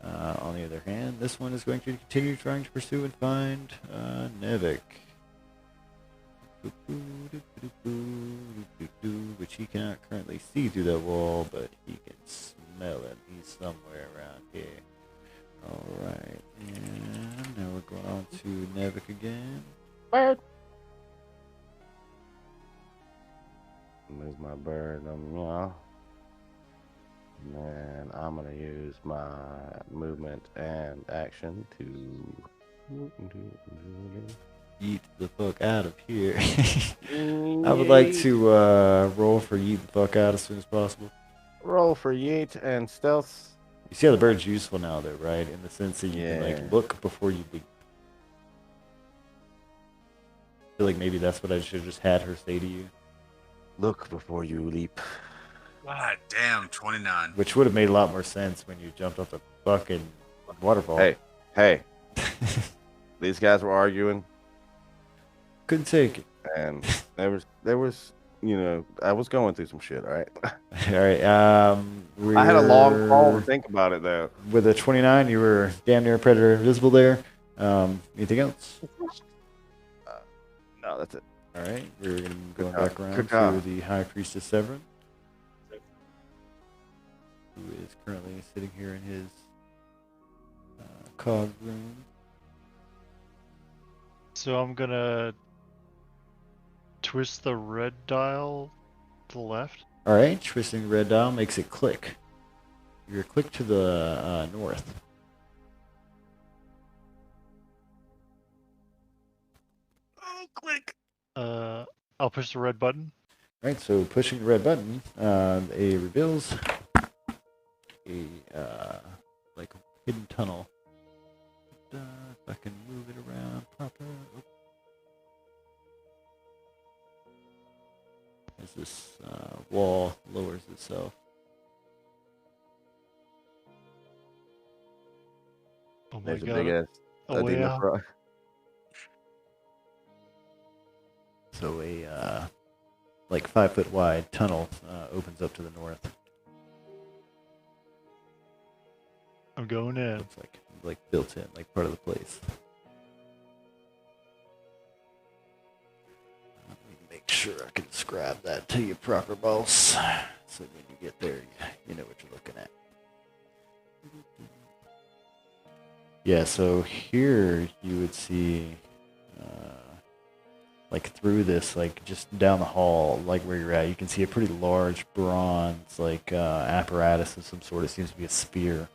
[SPEAKER 1] On the other hand, this one is going to continue trying to pursue and find Nevik. Which he cannot currently see through that wall, but he can smell it. He's somewhere around here. Alright, and now we're going on to Nevik again.
[SPEAKER 3] Move my bird. Yeah. And then I'm gonna use my movement and action to
[SPEAKER 1] Yeet the fuck out of here. I would like to roll for yeet the fuck out as soon as possible.
[SPEAKER 3] roll for yeet and stealth.
[SPEAKER 1] You see how the bird's useful now, though, right? In the sense that you can
[SPEAKER 3] Yeah.
[SPEAKER 1] like look before you leap. I feel like maybe that's what I should have just had her say to you,
[SPEAKER 3] Look before you leap.
[SPEAKER 4] God damn, 29.
[SPEAKER 1] which would have made a lot more sense when you jumped off the fucking waterfall.
[SPEAKER 3] Hey, these guys were arguing,
[SPEAKER 1] Couldn't take it.
[SPEAKER 3] and there was, I was going through some shit. All right,
[SPEAKER 1] All right.
[SPEAKER 3] I had a long call to think about it though.
[SPEAKER 1] With a 29, you were damn near predator invisible there. Anything else?
[SPEAKER 3] No, that's it.
[SPEAKER 1] All right. We're going to go
[SPEAKER 3] Good
[SPEAKER 1] back
[SPEAKER 3] job.
[SPEAKER 1] around
[SPEAKER 3] Good
[SPEAKER 1] to
[SPEAKER 3] job.
[SPEAKER 1] the High Priestess Severin, who is currently sitting here in his cog room.
[SPEAKER 7] So I'm gonna twist the red dial to the left.
[SPEAKER 1] All right. Twisting the red dial makes it click. You're click to the north.
[SPEAKER 4] Oh, click.
[SPEAKER 7] I'll push the red button.
[SPEAKER 1] All right. So pushing the red button, it reveals a like hidden tunnel. If I can move it around proper. As this wall lowers itself.
[SPEAKER 7] Oh my
[SPEAKER 3] There's a
[SPEAKER 7] god.
[SPEAKER 3] big ass
[SPEAKER 7] Oh
[SPEAKER 3] Adina
[SPEAKER 7] yeah.
[SPEAKER 3] Fry.
[SPEAKER 1] So a like 5 foot wide tunnel opens up to the north.
[SPEAKER 7] I'm going in.
[SPEAKER 1] Looks like built in, like part of the place. Let me make sure I can describe that to you proper, boss. So when you get there, you know what you're looking at. Yeah, so here you would see, like through this, like just down the hall, like where you're at, you can see a pretty large bronze, like apparatus of some sort. It seems to be a spear,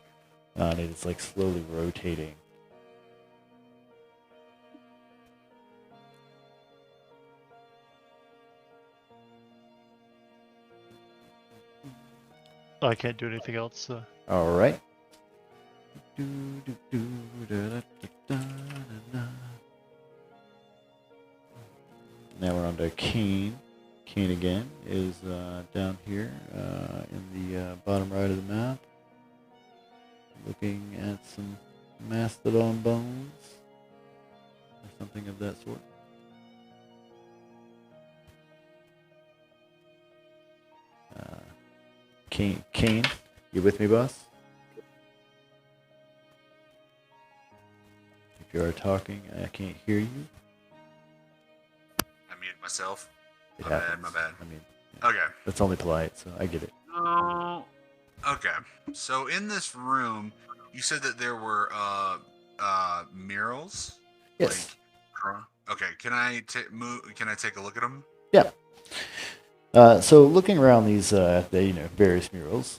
[SPEAKER 1] and it's like slowly rotating.
[SPEAKER 7] I can't do anything else. So.
[SPEAKER 1] All right. Now we're on to Kane. Kane again is down here in the bottom right of the map. Looking at some mastodon bones or something of that sort. Kane, you with me, boss? If you are talking, I can't hear you.
[SPEAKER 4] I muted myself.
[SPEAKER 1] It
[SPEAKER 4] My
[SPEAKER 1] happens.
[SPEAKER 4] bad.
[SPEAKER 1] I mean,
[SPEAKER 4] Okay.
[SPEAKER 1] that's only polite, so I get it.
[SPEAKER 4] Okay. So in this room, you said that there were murals.
[SPEAKER 1] Yes.
[SPEAKER 4] Okay. Can I take a look at them?
[SPEAKER 1] Yeah. So looking around these, various murals,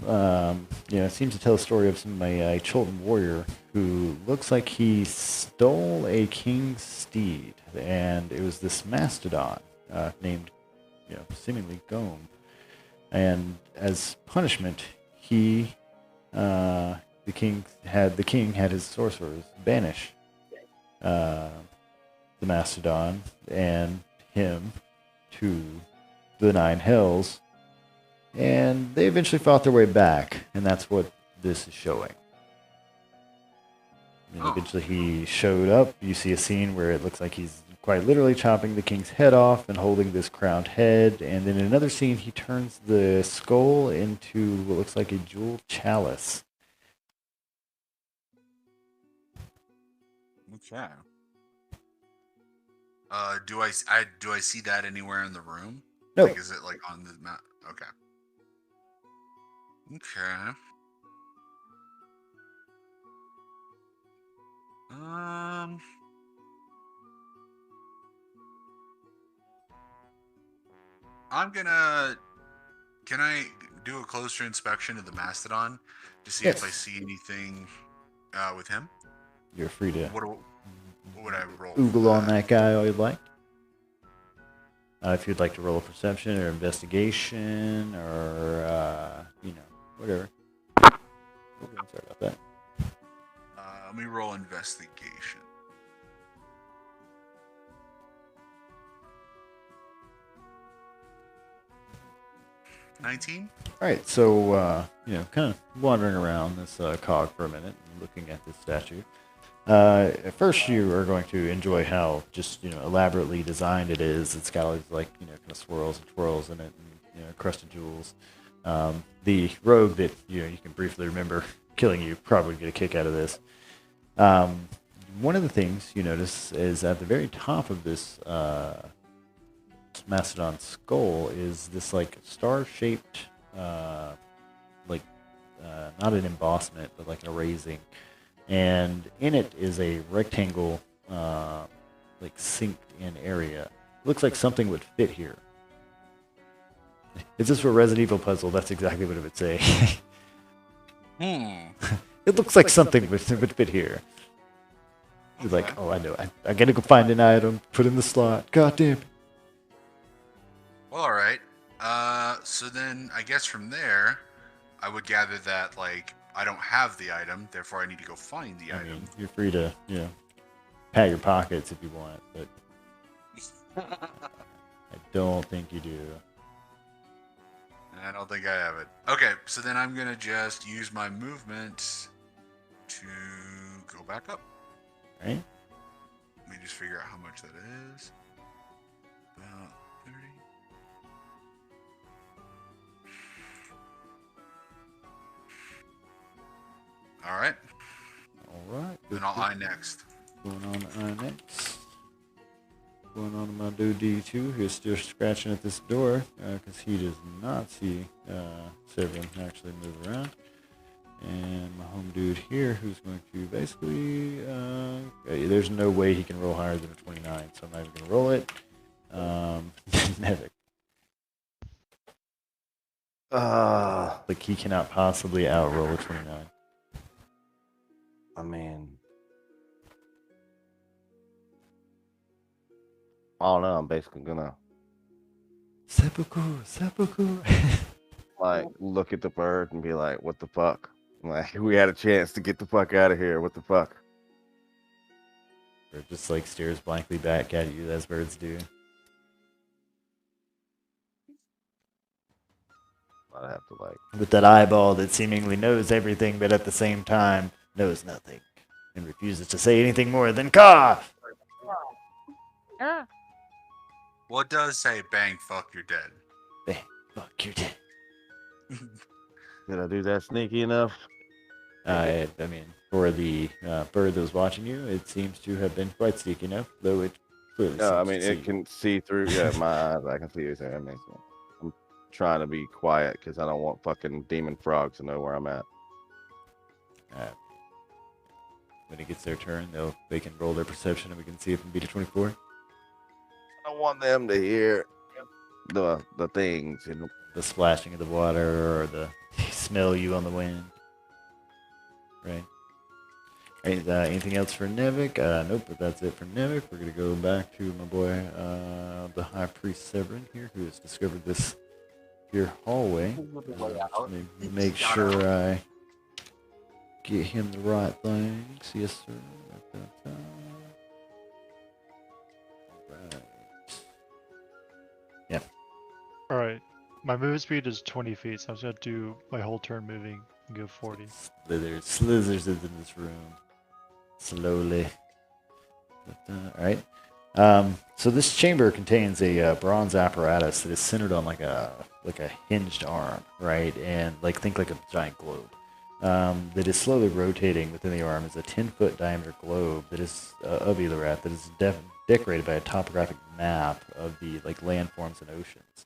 [SPEAKER 1] it seems to tell a story of a Cholton warrior who looks like he stole a king's steed, and it was this mastodon named, seemingly Gome. And as punishment, the king had his sorcerers banish the mastodon and him to the Nine Hells, and they eventually fought their way back, and that's what this is showing. And eventually he showed up. You see a scene where it looks like he's quite literally chopping the king's head off and holding this crowned head, and then in another scene he turns the skull into what looks like a jeweled chalice.
[SPEAKER 4] Okay. Do I see that anywhere in the room?
[SPEAKER 1] No.
[SPEAKER 4] Like, is it like on the map? Okay. Okay. Can I do a closer inspection of the mastodon to see if I see anything with him?
[SPEAKER 1] You're free to
[SPEAKER 4] What would I roll?
[SPEAKER 1] oogle on that guy all you'd like. If you'd like to roll a perception or investigation or, whatever. Oh, I'm sorry about that.
[SPEAKER 4] Let me roll investigation. $19?
[SPEAKER 1] All right, so, kind of wandering around this cog for a minute and looking at this statue. At first, you are going to enjoy how just, elaborately designed it is. It's got all these, kind of swirls and twirls in it and, crusted jewels. The rogue that, you can briefly remember killing you probably get a kick out of this. One of the things you notice is at the very top of this mastodon skull is this star-shaped not an embossment but like an erasing, and in it is a rectangle synced in area. Looks like something would fit here. Is this for a Resident Evil puzzle? That's exactly what it would say. It looks like something would fit here. He's like, oh, I know. I gotta go find an item, put in the slot. God damn it.
[SPEAKER 4] Well, all right. So then I guess from there, I would gather that I don't have the item, therefore I need to go find the item.
[SPEAKER 1] Mean, you're free to, pat your pockets if you want, but I don't think you do.
[SPEAKER 4] I don't think I have it. Okay, so then I'm gonna just use my movement to go back up.
[SPEAKER 1] Right?
[SPEAKER 4] Let me just figure out how much that is. About 30. All right.
[SPEAKER 1] All right.
[SPEAKER 4] Then I'll eye next.
[SPEAKER 1] Going on to eye next. Going on to my dude D2, who's still scratching at this door because he does not see Severin actually move around. And my home dude here, who's going to basically, there's no way he can roll higher than a 29, so I'm not even going to roll it. Nevik. He cannot possibly outroll a 29.
[SPEAKER 3] I mean, I don't know. I'm basically gonna
[SPEAKER 1] seppuku.
[SPEAKER 3] Look at the bird and be like, "What the fuck?" We had a chance to get the fuck out of here. What the fuck?
[SPEAKER 1] Or just stares blankly back at you as birds do.
[SPEAKER 3] I'd have to like.
[SPEAKER 1] With that eyeball that seemingly knows everything, but at the same time knows nothing, and refuses to say anything more than "Caw."
[SPEAKER 4] Well, it does say "bang, fuck, you're dead."
[SPEAKER 1] Bang, fuck, you're dead.
[SPEAKER 3] Did I do that sneaky enough?
[SPEAKER 1] I mean, for the bird that was watching you, it seems to have been quite sneaky enough, though it clearly
[SPEAKER 3] No, I
[SPEAKER 1] seems
[SPEAKER 3] mean
[SPEAKER 1] to see
[SPEAKER 3] it can see through. Yeah, my eyes. I can see everything. That makes sense. I'm trying to be quiet because I don't want fucking demon frogs to know where I'm at.
[SPEAKER 1] When it gets their turn, they can roll their perception, and we can see if it can beat a 24.
[SPEAKER 3] I don't want them to hear the things. You know?
[SPEAKER 1] The splashing of the water, or the smell you on the wind. Right. Anything else for Nevik? Nope, but that's it for Nevik. We're going to go back to my boy, the High Priest Severin here, who has discovered this here hallway. Make sure I get him the right things. Yes, sir. Right. Yeah.
[SPEAKER 7] Alright. My movement speed is 20 feet, so I'm just going to do my whole turn moving and go 40.
[SPEAKER 1] Slithers into this room. Slowly. Alright. So this chamber contains a bronze apparatus that is centered on like a hinged arm, right? And think like a giant globe. That is slowly rotating within the arm is a 10-foot diameter globe that is of Elorath that is decorated by a topographic map of the landforms and oceans.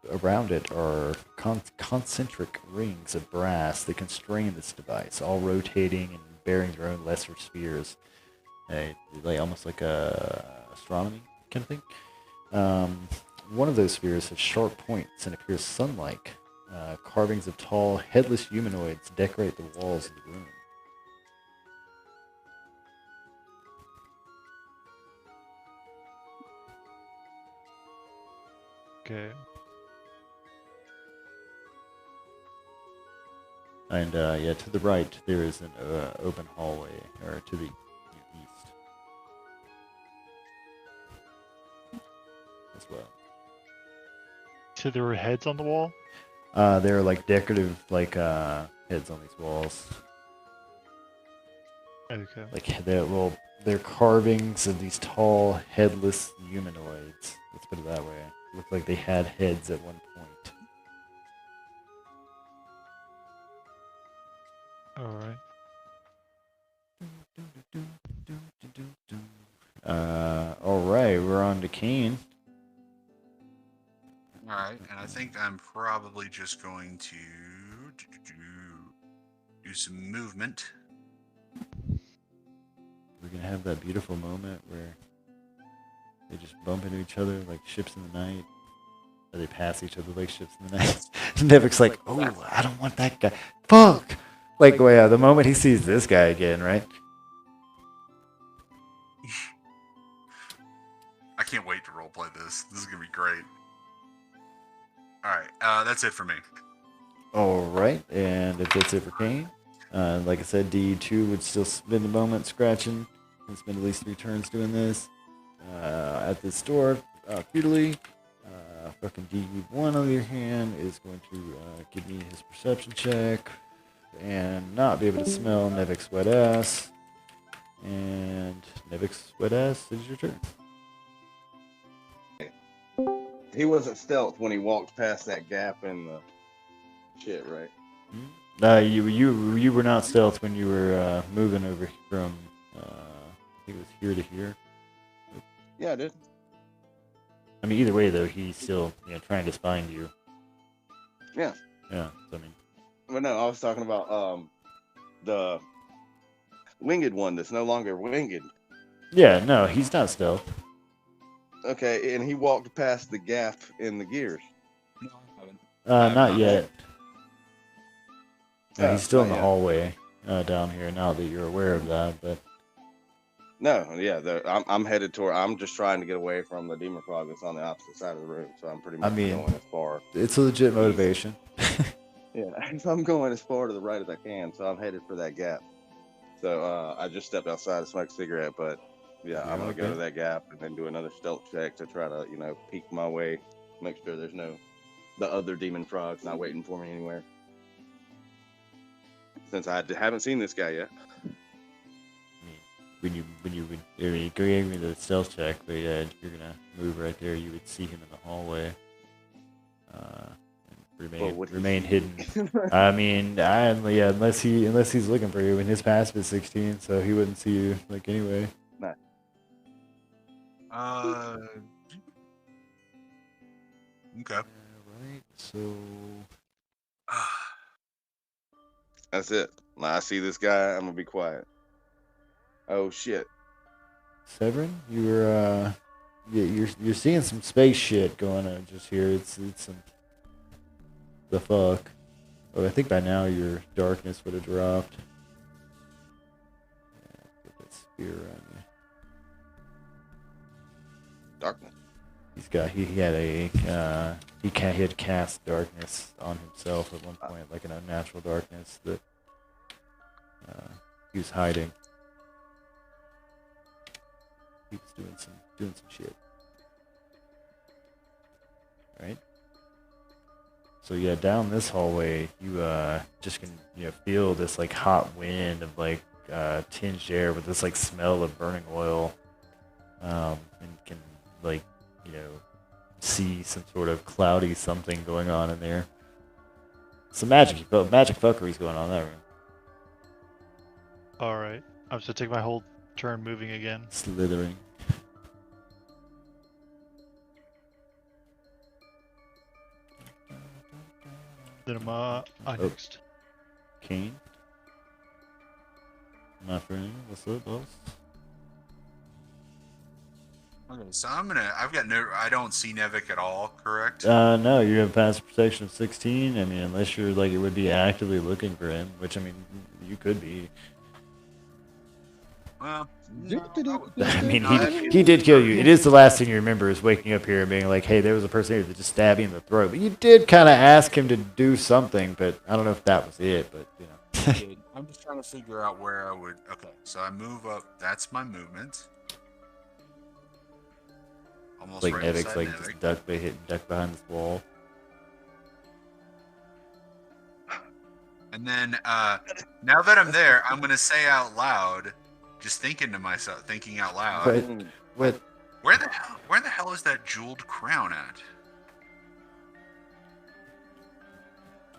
[SPEAKER 1] Around it are concentric rings of brass that constrain this device, all rotating and bearing their own lesser spheres, almost like astronomy kind of thing. One of those spheres has sharp points and appears sun-like. Carvings of tall, headless humanoids decorate the walls of the room.
[SPEAKER 7] Okay.
[SPEAKER 1] And to the right there is an open hallway, or to the east as well.
[SPEAKER 7] So there were heads on the wall?
[SPEAKER 1] There are decorative heads on these walls.
[SPEAKER 7] Okay.
[SPEAKER 1] They're carvings of these tall, headless humanoids. Let's put it that way. Look like they had heads at one point.
[SPEAKER 7] Alright.
[SPEAKER 1] Alright, we're on to Kane.
[SPEAKER 4] All right, and I think I'm probably just going to do some movement.
[SPEAKER 1] We're gonna have that beautiful moment where they just bump into each other like ships in the night. Or they pass each other like ships in the night. Nevik's like, oh, I don't want that guy. Fuck! The moment he sees this guy again, right?
[SPEAKER 4] I can't wait to roleplay this. This is going to be great. All right, that's it for me.
[SPEAKER 1] Alright, and if that's it for Kane, like I said, D2 would still spend a moment scratching and spend at least 3 turns doing this. At this door, futilely. Fucking D1 on the other hand is going to give me his perception check and not be able to smell Nevik's wet ass. And Nevik's wet ass, it is your turn.
[SPEAKER 3] He wasn't stealth when he walked past that gap in the shit, right?
[SPEAKER 1] You were not stealth when you were moving over from I think it was here to here.
[SPEAKER 3] Yeah, I did.
[SPEAKER 1] I mean, either way though, he's still trying to find you.
[SPEAKER 3] Yeah.
[SPEAKER 1] Yeah. So, I mean.
[SPEAKER 3] But no, I was talking about the winged one that's no longer winged.
[SPEAKER 1] Yeah. No, he's not stealth.
[SPEAKER 3] Okay, and he walked past the gap in the gears.
[SPEAKER 4] No, I haven't.
[SPEAKER 1] Not yet.
[SPEAKER 3] Oh,
[SPEAKER 1] he's still in
[SPEAKER 3] not
[SPEAKER 1] the
[SPEAKER 3] yet.
[SPEAKER 1] hallway down here. Now that you're aware of that, but.
[SPEAKER 3] No, yeah, I'm headed toward. I'm just trying to get away from the demon frog that's on the opposite side of the room. So I'm pretty much going as far.
[SPEAKER 1] It's a legit motivation.
[SPEAKER 3] Yeah, so I'm going as far to the right as I can. So I'm headed for that gap. So I just stepped outside to smoke a cigarette, but yeah, I'm gonna go to that gap and then do another stealth check to try to peek my way, make sure there's no the other demon frog's not waiting for me anywhere. Since I haven't seen this guy yet.
[SPEAKER 1] When you gave me the stealth check, but yeah, if you're gonna move right there, you would see him in the hallway. And remain hidden. I mean, yeah, unless he's looking for you, and his passive is 16, so he wouldn't see you like anyway.
[SPEAKER 3] Nah.
[SPEAKER 4] Okay.
[SPEAKER 1] Right. So.
[SPEAKER 3] That's it. When I see this guy, I'm gonna be quiet. Oh shit.
[SPEAKER 1] Severin, you're seeing some space shit going on just here. It's some the fuck. Oh, I think by now your darkness would have dropped. Yeah, get that spear around you.
[SPEAKER 3] Darkness.
[SPEAKER 1] He had cast darkness on himself at one point, like an unnatural darkness that he was hiding. He was doing some shit. Right? So yeah, down this hallway, you just can feel this like hot wind of like tinged air with this like smell of burning oil, and can like see some sort of cloudy something going on in there. Some magic fuckery's going on in that room.
[SPEAKER 7] Alright. I'm just gonna take my whole turn moving again.
[SPEAKER 1] Slithering.
[SPEAKER 7] Then I'm next.
[SPEAKER 1] Kane. My friend, what's up, boss?
[SPEAKER 4] Okay, so I don't see Nevik at all, correct?
[SPEAKER 1] No, you have passive perception of 16. I mean, unless you're like, it would be actively looking for him, which I mean, you could be.
[SPEAKER 4] Well,
[SPEAKER 1] I mean, he did kill you. It is the last thing you remember is waking up here and being like, hey, there was a person here that just stabbed you in the throat. But you did kind of ask him to do something, but I don't know if that was it, but
[SPEAKER 4] I'm just trying to figure out where I would. Okay, so I move up. That's my movement. Almost
[SPEAKER 1] like
[SPEAKER 4] right
[SPEAKER 1] Nevik's
[SPEAKER 4] beside
[SPEAKER 1] like
[SPEAKER 4] Nevik.
[SPEAKER 1] just duck behind this wall.
[SPEAKER 4] And then now that I'm there, I'm gonna say out loud, just thinking to myself, thinking out loud.
[SPEAKER 1] What?
[SPEAKER 4] Where the hell is that jeweled crown at?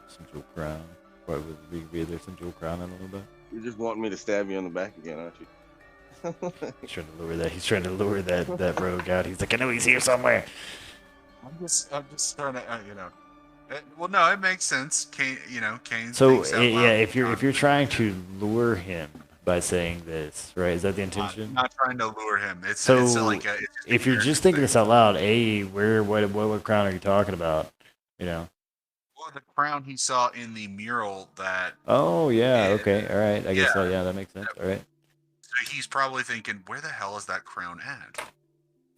[SPEAKER 1] Some jewel crown. What would be there some jewel crown in a little bit?
[SPEAKER 3] You just want me to stab you in the back again, aren't you?
[SPEAKER 1] He's trying to lure that. He's trying to lure that rogue out. He's like, I know he's here somewhere.
[SPEAKER 4] I'm just trying to, well, no, it makes sense. Kane
[SPEAKER 1] So
[SPEAKER 4] thinks out loud.
[SPEAKER 1] yeah, if you're trying to lure him by saying this, right? Is that the intention?
[SPEAKER 4] I'm not trying to lure him. It's
[SPEAKER 1] So
[SPEAKER 4] like it's
[SPEAKER 1] if you're just thinking this out loud, what crown are you talking about?
[SPEAKER 4] Well, the crown he saw in the mural that.
[SPEAKER 1] Oh yeah, okay, all right. I guess so. Yeah, that makes sense. All right.
[SPEAKER 4] So he's probably thinking, where the hell is that crown at?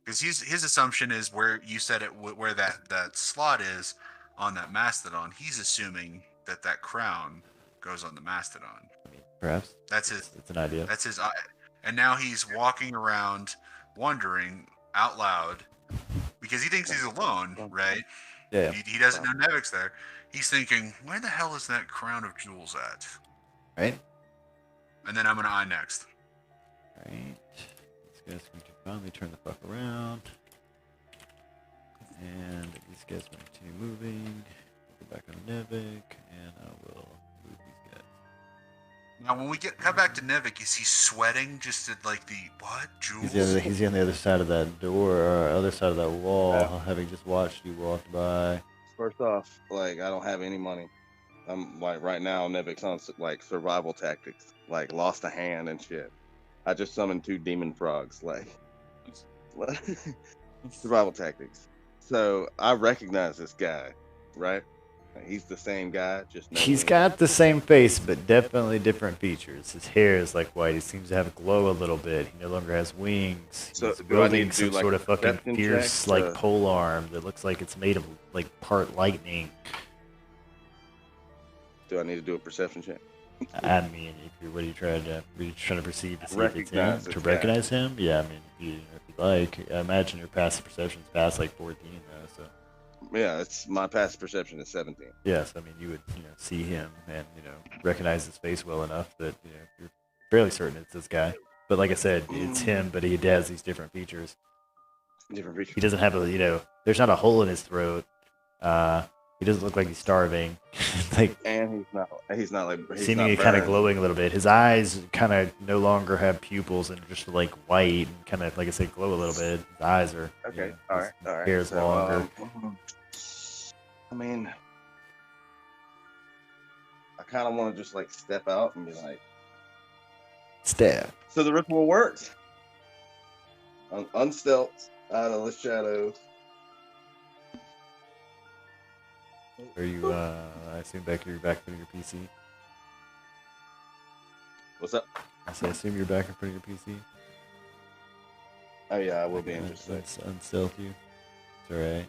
[SPEAKER 4] Because his assumption is where you said it, where that slot is on that mastodon. He's assuming that crown goes on the mastodon.
[SPEAKER 1] Perhaps.
[SPEAKER 4] It's
[SPEAKER 1] an idea.
[SPEAKER 4] That's his. And now he's walking around, wondering out loud, because he thinks he's alone, right?
[SPEAKER 1] Yeah.
[SPEAKER 4] He doesn't know Nevik's there. He's thinking, where the hell is that crown of jewels at?
[SPEAKER 1] Right.
[SPEAKER 4] And then I'm gonna eye next.
[SPEAKER 1] Right. These guys going to finally turn the fuck around. And these guys going to continue moving. Go back on Nevik, and I will move these guys.
[SPEAKER 4] Now, when we come back to Nevik, is he sweating just at like the what? Jewels?
[SPEAKER 1] He's on the other side of that door, or other side of that wall, having just watched you walk by.
[SPEAKER 3] First off, like, I don't have any money. I'm like, right now, Nevik's on like survival tactics, like lost a hand and shit. I just summoned 2 demon frogs, like survival tactics. So I recognize this guy, right? He's the same guy, just
[SPEAKER 1] he's got the same face, but definitely different features. His hair is like white. He seems to have a glow a little bit. He no longer has wings.
[SPEAKER 3] So
[SPEAKER 1] he's
[SPEAKER 3] do I need
[SPEAKER 1] wielding
[SPEAKER 3] to
[SPEAKER 1] some
[SPEAKER 3] do, like,
[SPEAKER 1] sort
[SPEAKER 3] a
[SPEAKER 1] of fucking
[SPEAKER 3] perception
[SPEAKER 1] fierce,
[SPEAKER 3] check
[SPEAKER 1] like
[SPEAKER 3] to-
[SPEAKER 1] pole arm that looks like it's made of like part lightning.
[SPEAKER 3] Do I need to do a perception check?
[SPEAKER 1] I mean, what are you trying to perceive to see if it's him?
[SPEAKER 3] Recognize
[SPEAKER 1] To
[SPEAKER 3] this guy.
[SPEAKER 1] recognize him? Yeah, I mean, if you like, I imagine your passive perception's past like 14 though. So
[SPEAKER 3] Yeah, it's my past perception is 17.
[SPEAKER 1] Yes, I mean you would see him and recognize his face well enough that you're fairly certain it's this guy. But like I said, it's him, but he has these different features.
[SPEAKER 3] Different features.
[SPEAKER 1] He doesn't have there's not a hole in his throat. He doesn't look like he's starving. Like,
[SPEAKER 3] and he's not
[SPEAKER 1] seemingly kind of glowing a little bit. His eyes kind of no longer have pupils and just like white and kind of, like I said, glow a little bit. His eyes are
[SPEAKER 3] okay. All right.
[SPEAKER 1] Hair's
[SPEAKER 3] so,
[SPEAKER 1] longer.
[SPEAKER 3] I mean, I kind of want to just like step out and be like,
[SPEAKER 1] step.
[SPEAKER 3] So the ritual works. Unstealth out of the shadows.
[SPEAKER 1] Are you? I assume you're back in your PC.
[SPEAKER 3] What's up?
[SPEAKER 1] I assume you're back in front of your PC.
[SPEAKER 3] Oh yeah, I will be interested.
[SPEAKER 1] Let's unstealth you. It's alright.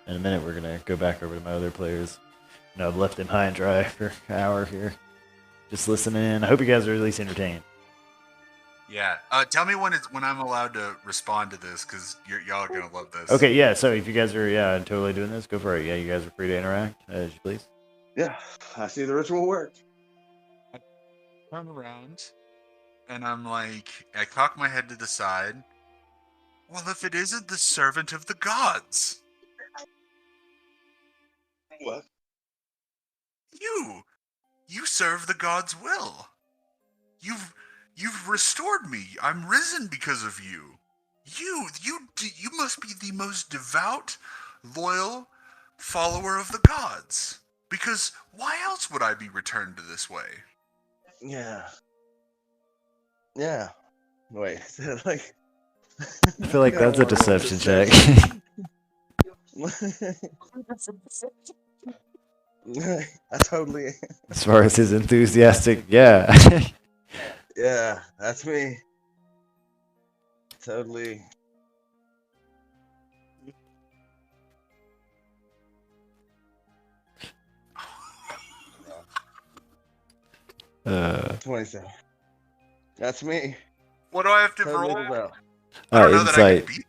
[SPEAKER 1] In a minute, we're gonna go back over to my other players. I've left them high and dry for an hour here, just listening. I hope you guys are at least entertained.
[SPEAKER 4] Yeah. Tell me when I'm allowed to respond to this, because y'all are gonna love this.
[SPEAKER 1] Okay, yeah. So if you guys are totally doing this, go for it. Yeah, you guys are free to interact as you please.
[SPEAKER 3] Yeah, I see the ritual work.
[SPEAKER 4] I turn around, and I'm like, I cock my head to the side. Well, if it isn't the servant of the gods.
[SPEAKER 3] What?
[SPEAKER 4] You serve the gods' will. You've restored me. I'm risen because of you. You must be the most devout, loyal follower of the gods. Because why else would I be returned to this way?
[SPEAKER 3] Yeah. Yeah. Wait, like.
[SPEAKER 1] I feel like that's a deception check.
[SPEAKER 3] I totally.
[SPEAKER 1] As far as his enthusiastic, yeah.
[SPEAKER 3] Yeah, that's me. Totally.
[SPEAKER 1] Uh,
[SPEAKER 3] 27. That's me.
[SPEAKER 4] What do I have to
[SPEAKER 3] Totally
[SPEAKER 4] roll?
[SPEAKER 3] devout.
[SPEAKER 4] I don't know that I
[SPEAKER 1] insight.
[SPEAKER 4] can beat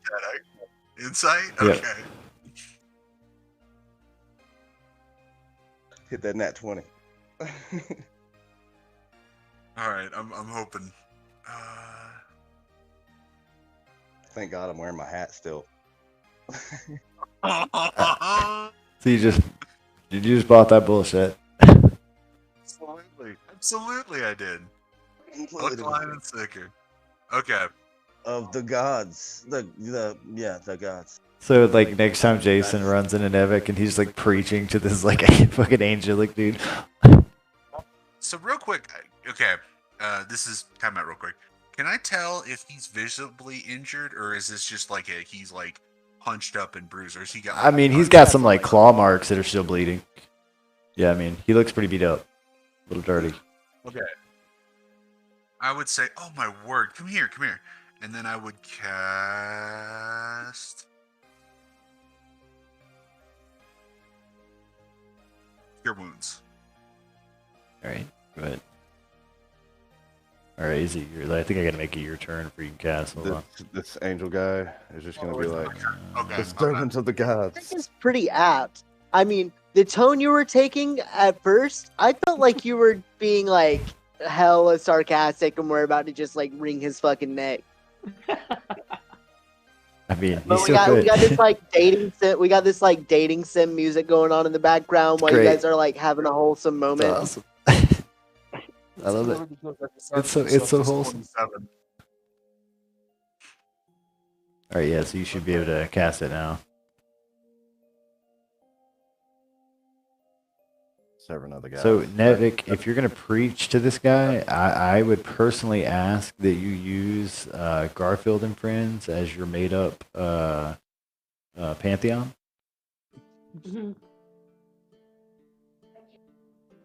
[SPEAKER 4] that. Insight?
[SPEAKER 1] Yeah.
[SPEAKER 4] Okay.
[SPEAKER 3] Hit that nat 20.
[SPEAKER 4] All right, I'm hoping.
[SPEAKER 3] Thank God I'm wearing my hat still.
[SPEAKER 1] So you just bought that bullshit.
[SPEAKER 4] Absolutely, I did. Hook, line, and sinker. Okay.
[SPEAKER 3] Of the gods, the gods.
[SPEAKER 1] So like next time Jason runs into Nevik and he's like preaching to this like fucking angelic dude.
[SPEAKER 4] So real quick, okay, this is time out real quick. Can I tell if he's visibly injured, or is this just like he's like punched up and bruised, or has he got? Like,
[SPEAKER 1] I mean, he's got some like claw marks that are still bleeding. Yeah, I mean, he looks pretty beat up, a little dirty.
[SPEAKER 4] Okay. I would say, oh my word, come here, and then I would cast Cure Wounds.
[SPEAKER 1] All right, go ahead. All right, easy. I think I gotta make it your turn for you can cast. Hold on.
[SPEAKER 3] This angel guy is just gonna be like,
[SPEAKER 4] Okay.
[SPEAKER 3] the servants of the gods.
[SPEAKER 5] This is pretty apt. I mean, the tone you were taking at first, I felt like you were being like hella sarcastic and we're about to just like wring his fucking neck.
[SPEAKER 1] I mean,
[SPEAKER 5] But
[SPEAKER 1] he's
[SPEAKER 5] we
[SPEAKER 1] so
[SPEAKER 5] got
[SPEAKER 1] good.
[SPEAKER 5] this like dating sim. We got this like dating sim music going on in the background while
[SPEAKER 1] great.
[SPEAKER 5] you guys are like having a wholesome moment.
[SPEAKER 1] That's awesome. I love it. It's so wholesome.
[SPEAKER 4] 27.
[SPEAKER 1] All right, yeah. So you should be able to cast it now.
[SPEAKER 3] Servant of the gods.
[SPEAKER 1] So Nevik, if you're gonna preach to this guy, I would personally ask that you use Garfield and Friends as your made up pantheon.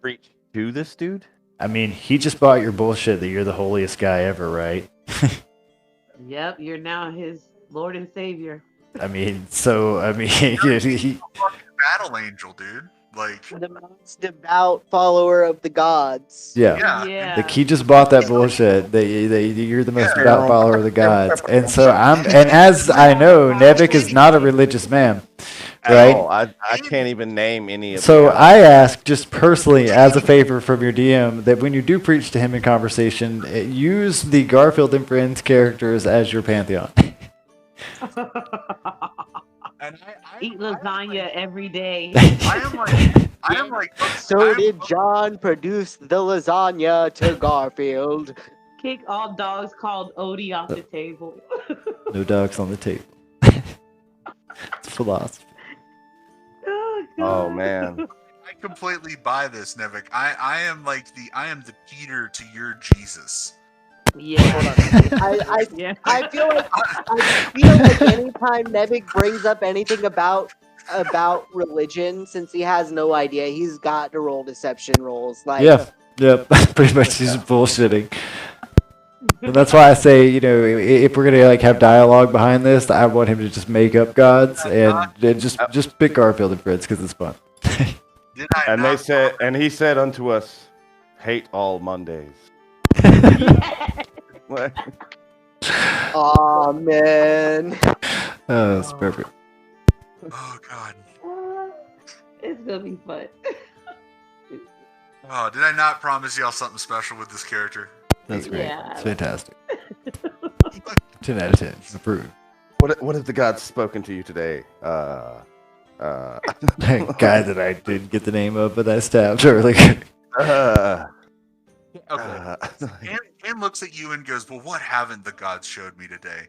[SPEAKER 3] Preach to this dude.
[SPEAKER 1] I mean, he just bought your bullshit that you're the holiest guy ever, right?
[SPEAKER 6] Yep, you're now his Lord and Savior.
[SPEAKER 1] I mean, he
[SPEAKER 4] Battle angel, dude. Like,
[SPEAKER 5] The most devout follower of the gods.
[SPEAKER 1] yeah.
[SPEAKER 6] Yeah.
[SPEAKER 1] Like he just bought that bullshit that you're the most devout follower of the gods, and so and as I know, Nevik is not a religious man,
[SPEAKER 3] At
[SPEAKER 1] Right?
[SPEAKER 3] all. I can't even name any of
[SPEAKER 1] So
[SPEAKER 3] the gods.
[SPEAKER 1] I ask, just personally, as a favor from your DM, that when you do preach to him in conversation, use the Garfield and Friends characters as your pantheon.
[SPEAKER 4] And
[SPEAKER 6] Eat lasagna every day.
[SPEAKER 4] I am like,
[SPEAKER 5] So did John produce the lasagna to Garfield?
[SPEAKER 6] Kick all dogs called Odie off the table.
[SPEAKER 1] No dogs on the table. It's philosophy.
[SPEAKER 6] Oh,
[SPEAKER 3] Oh
[SPEAKER 6] God.
[SPEAKER 3] man.
[SPEAKER 4] I completely buy this, Nevik. I am the Peter to your Jesus.
[SPEAKER 6] Yeah. Yeah.
[SPEAKER 5] I feel like anytime Nevik brings up anything about religion, since he has no idea, he's got to roll deception rolls. Like,
[SPEAKER 1] Yep. Pretty much he's bullshitting. And that's why I say, if we're gonna like have dialogue behind this, I want him to just make up gods and then just pick Garfield and Friends because it's fun.
[SPEAKER 4] Did I
[SPEAKER 3] And
[SPEAKER 4] not
[SPEAKER 3] they said, and he said unto us, "Hate all Mondays." What?
[SPEAKER 5] oh man.
[SPEAKER 1] Oh, that's perfect.
[SPEAKER 4] Oh God.
[SPEAKER 6] It's gonna be fun.
[SPEAKER 4] Oh, did I not promise y'all something special with this character?
[SPEAKER 1] That's great.
[SPEAKER 6] Yeah.
[SPEAKER 1] It's fantastic. 10 out of 10. Approved.
[SPEAKER 3] What have the gods spoken to you today?
[SPEAKER 1] Guy that I didn't get the name of, but I stabbed earlier.
[SPEAKER 4] Okay. Anne looks at you and goes, "Well, what haven't the gods showed me today?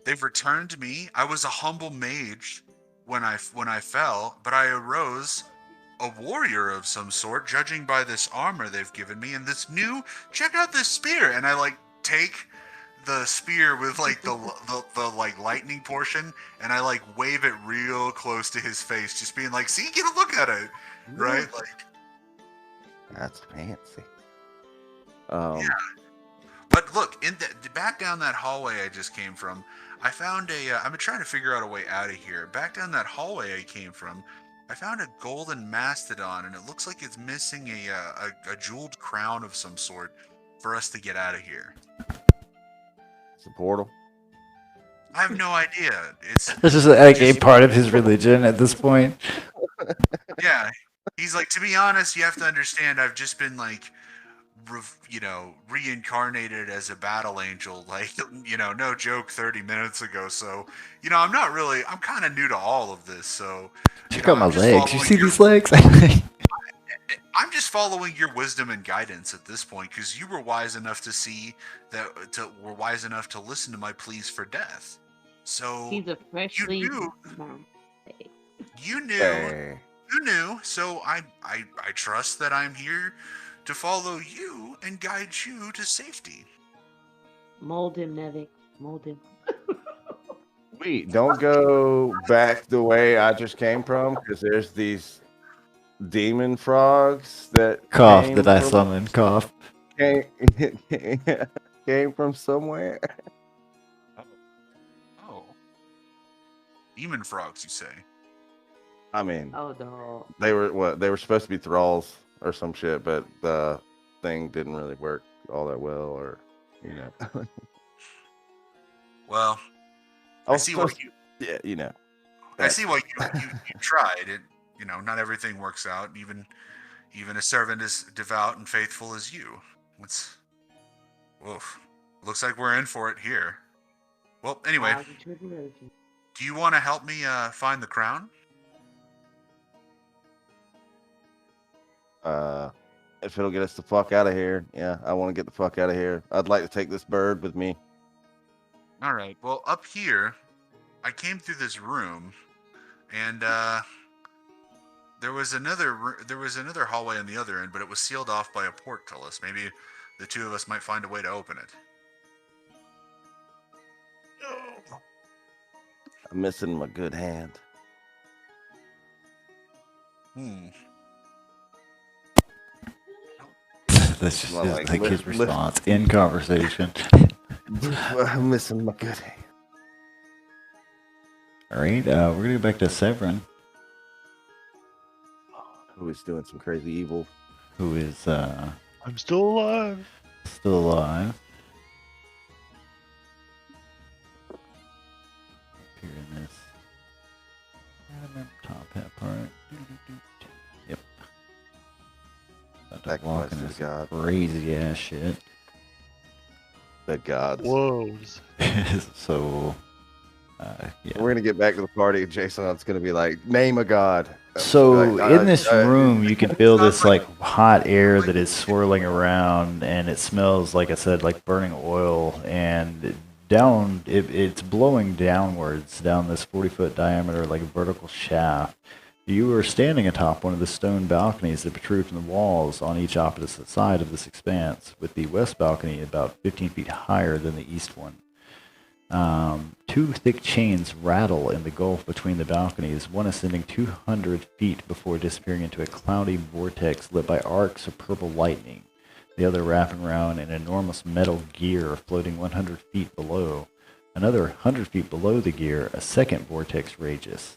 [SPEAKER 4] They've returned me. I was a humble mage when I fell, but I arose a warrior of some sort, judging by this armor they've given me and this new. Check out this spear." And I like take the spear with like the like lightning portion, and I like wave it real close to his face, just being like, "See, get a look at it." Right? Like,
[SPEAKER 3] That's fancy.
[SPEAKER 4] yeah. But look, in the back down that hallway I just came from, I found I've been trying to figure out a way out of here. Back down that hallway I came from, I found a golden mastodon, and it looks like it's missing a jeweled crown of some sort for us to get out of here.
[SPEAKER 3] It's a portal.
[SPEAKER 4] I have no idea.
[SPEAKER 1] This is like a part of his religion at this point.
[SPEAKER 4] Yeah. He's like, to be honest, you have to understand, I've just been like, reincarnated as a battle angel, like, no joke, 30 minutes ago. So, I'm kind of new to all of this. So,
[SPEAKER 1] Check out my
[SPEAKER 4] I'm just
[SPEAKER 1] legs. You
[SPEAKER 4] following
[SPEAKER 1] see
[SPEAKER 4] your-
[SPEAKER 1] these legs?
[SPEAKER 4] I'm just following your wisdom and guidance at this point, because you were wise enough to see were wise enough to listen to my pleas for death. So
[SPEAKER 6] He's a freshly.
[SPEAKER 4] you knew.
[SPEAKER 3] Hey.
[SPEAKER 4] You knew, so I trust that I'm here to follow you and guide you to safety.
[SPEAKER 6] Mold him, Nevik. Mold him.
[SPEAKER 3] Wait, don't go back the way I just came from, because there's these demon frogs that
[SPEAKER 1] Cough
[SPEAKER 3] came
[SPEAKER 1] that I
[SPEAKER 3] from-
[SPEAKER 1] summoned. Cough.
[SPEAKER 3] came from somewhere.
[SPEAKER 4] Oh. Demon frogs, you say?
[SPEAKER 3] I mean,
[SPEAKER 6] Oh no.
[SPEAKER 3] they were supposed to be thralls or some shit, but the thing didn't really work all that well, or
[SPEAKER 4] Well, I
[SPEAKER 3] was
[SPEAKER 4] see what
[SPEAKER 3] supposed-
[SPEAKER 4] you.
[SPEAKER 3] yeah,
[SPEAKER 4] I see what you tried. It, not everything works out. Even a servant as devout and faithful as you. Woof. Looks like we're in for it here. Well, anyway, do you want to help me find the crown?
[SPEAKER 3] If it'll get us the fuck out of here, yeah, I want to get the fuck out of here. I'd like to take this bird with me.
[SPEAKER 4] All right. Well, up here, I came through this room, and there was another hallway on the other end, but it was sealed off by a portcullis. Maybe the two of us might find a way to open it.
[SPEAKER 3] I'm missing my good hand.
[SPEAKER 1] That's just
[SPEAKER 3] Well, like,
[SPEAKER 1] his
[SPEAKER 3] lift-
[SPEAKER 1] response in conversation.
[SPEAKER 3] I'm missing my good hand.
[SPEAKER 1] All right, we're gonna go back to Severin,
[SPEAKER 3] Who is doing some crazy evil?
[SPEAKER 1] who is
[SPEAKER 7] I'm still alive.
[SPEAKER 1] still alive. Here in this.
[SPEAKER 3] Sacrifice
[SPEAKER 1] walking
[SPEAKER 3] to
[SPEAKER 1] this
[SPEAKER 3] God.
[SPEAKER 1] crazy ass shit.
[SPEAKER 3] The gods.
[SPEAKER 7] Whoa.
[SPEAKER 1] So, yeah.
[SPEAKER 3] We're gonna get back to the party. Jason, it's gonna be like, name a god.
[SPEAKER 1] So
[SPEAKER 3] Like,
[SPEAKER 1] in this room, you can feel this
[SPEAKER 4] sounds
[SPEAKER 1] like hot air that is swirling around, and it smells, like I said, like burning oil. And down, it's blowing downwards down this 40-foot diameter, like a vertical shaft. You are standing atop one of the stone balconies that protrude from the walls on each opposite side of this expanse, with the west balcony about 15 feet higher than the east one. Two thick chains rattle in the gulf between the balconies, one ascending 200 feet before disappearing into a cloudy vortex lit by arcs of purple lightning, the other wrapping around an enormous metal gear floating 100 feet below. Another 100 feet below the gear, a second vortex rages.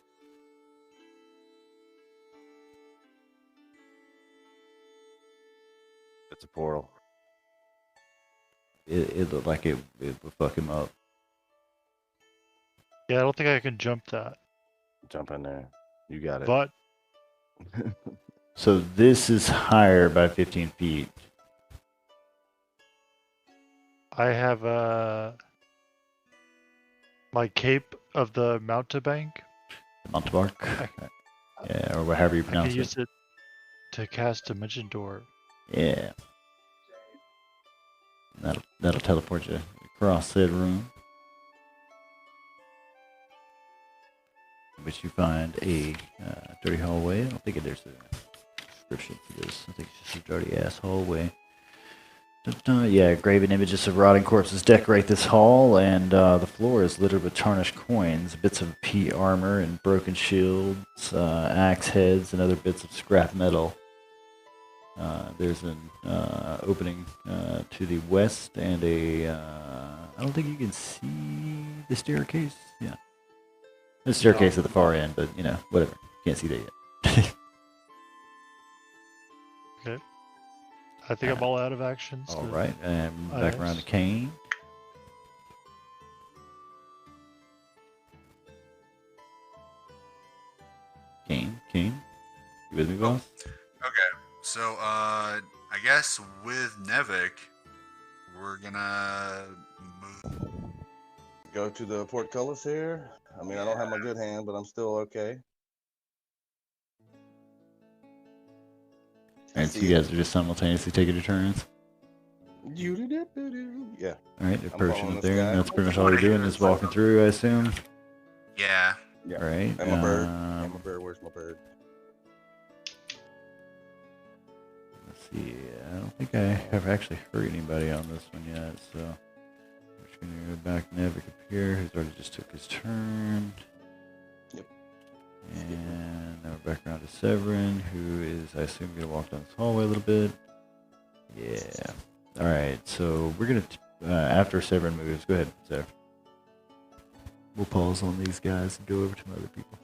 [SPEAKER 3] It's a portal.
[SPEAKER 1] It looked like it would fuck him up.
[SPEAKER 7] Yeah, I don't think I can jump that.
[SPEAKER 3] Jump in there. You got it.
[SPEAKER 7] But
[SPEAKER 1] So this is higher by 15 feet.
[SPEAKER 7] I have my cape of the mountebank.
[SPEAKER 1] Montebark? Yeah, or however you
[SPEAKER 7] I can
[SPEAKER 1] pronounce
[SPEAKER 7] use it to cast Dimension Door.
[SPEAKER 1] Yeah. That'll teleport you across said room. Which you find a dirty hallway. I don't think there's a description for this. I think it's just a dirty ass hallway. Yeah, graven images of rotting corpses decorate this hall, and the floor is littered with tarnished coins, bits of pea armor, and broken shields, axe heads, and other bits of scrap metal. There's an opening to the west, and I don't think you can see the staircase. Yeah. There's a staircase at the far end, but, whatever. Can't see that yet.
[SPEAKER 7] Okay. I think I'm all out of actions.
[SPEAKER 1] All right, and back around to Kane. Kane, you with me, boss?
[SPEAKER 4] Okay, so I guess with Nevik, we're gonna move.
[SPEAKER 3] Go to the portcullis here. I mean, I don't have my good hand, but I'm still okay.
[SPEAKER 1] Alright, so you guys are just simultaneously taking your turns?
[SPEAKER 3] Yeah.
[SPEAKER 1] Alright, they're
[SPEAKER 3] I'm
[SPEAKER 1] approaching
[SPEAKER 3] following
[SPEAKER 1] up
[SPEAKER 3] this
[SPEAKER 1] there,
[SPEAKER 3] guy.
[SPEAKER 1] and that's pretty much all you're doing is walking through, I assume?
[SPEAKER 4] Yeah.
[SPEAKER 3] Yeah.
[SPEAKER 1] Alright.
[SPEAKER 3] And my bird. And my bird. Where's my bird?
[SPEAKER 1] Let's see. I don't think I have actually heard anybody on this one yet, so we're just gonna go back Nevik up here, who's already just took his turn.
[SPEAKER 3] Yep.
[SPEAKER 1] And now we're back around to Severin, who is, I assume, gonna walk down this hallway a little bit. Yeah. Alright, so we're gonna, after Severin moves, go ahead, Sev. We'll pause on these guys and go over to some other people.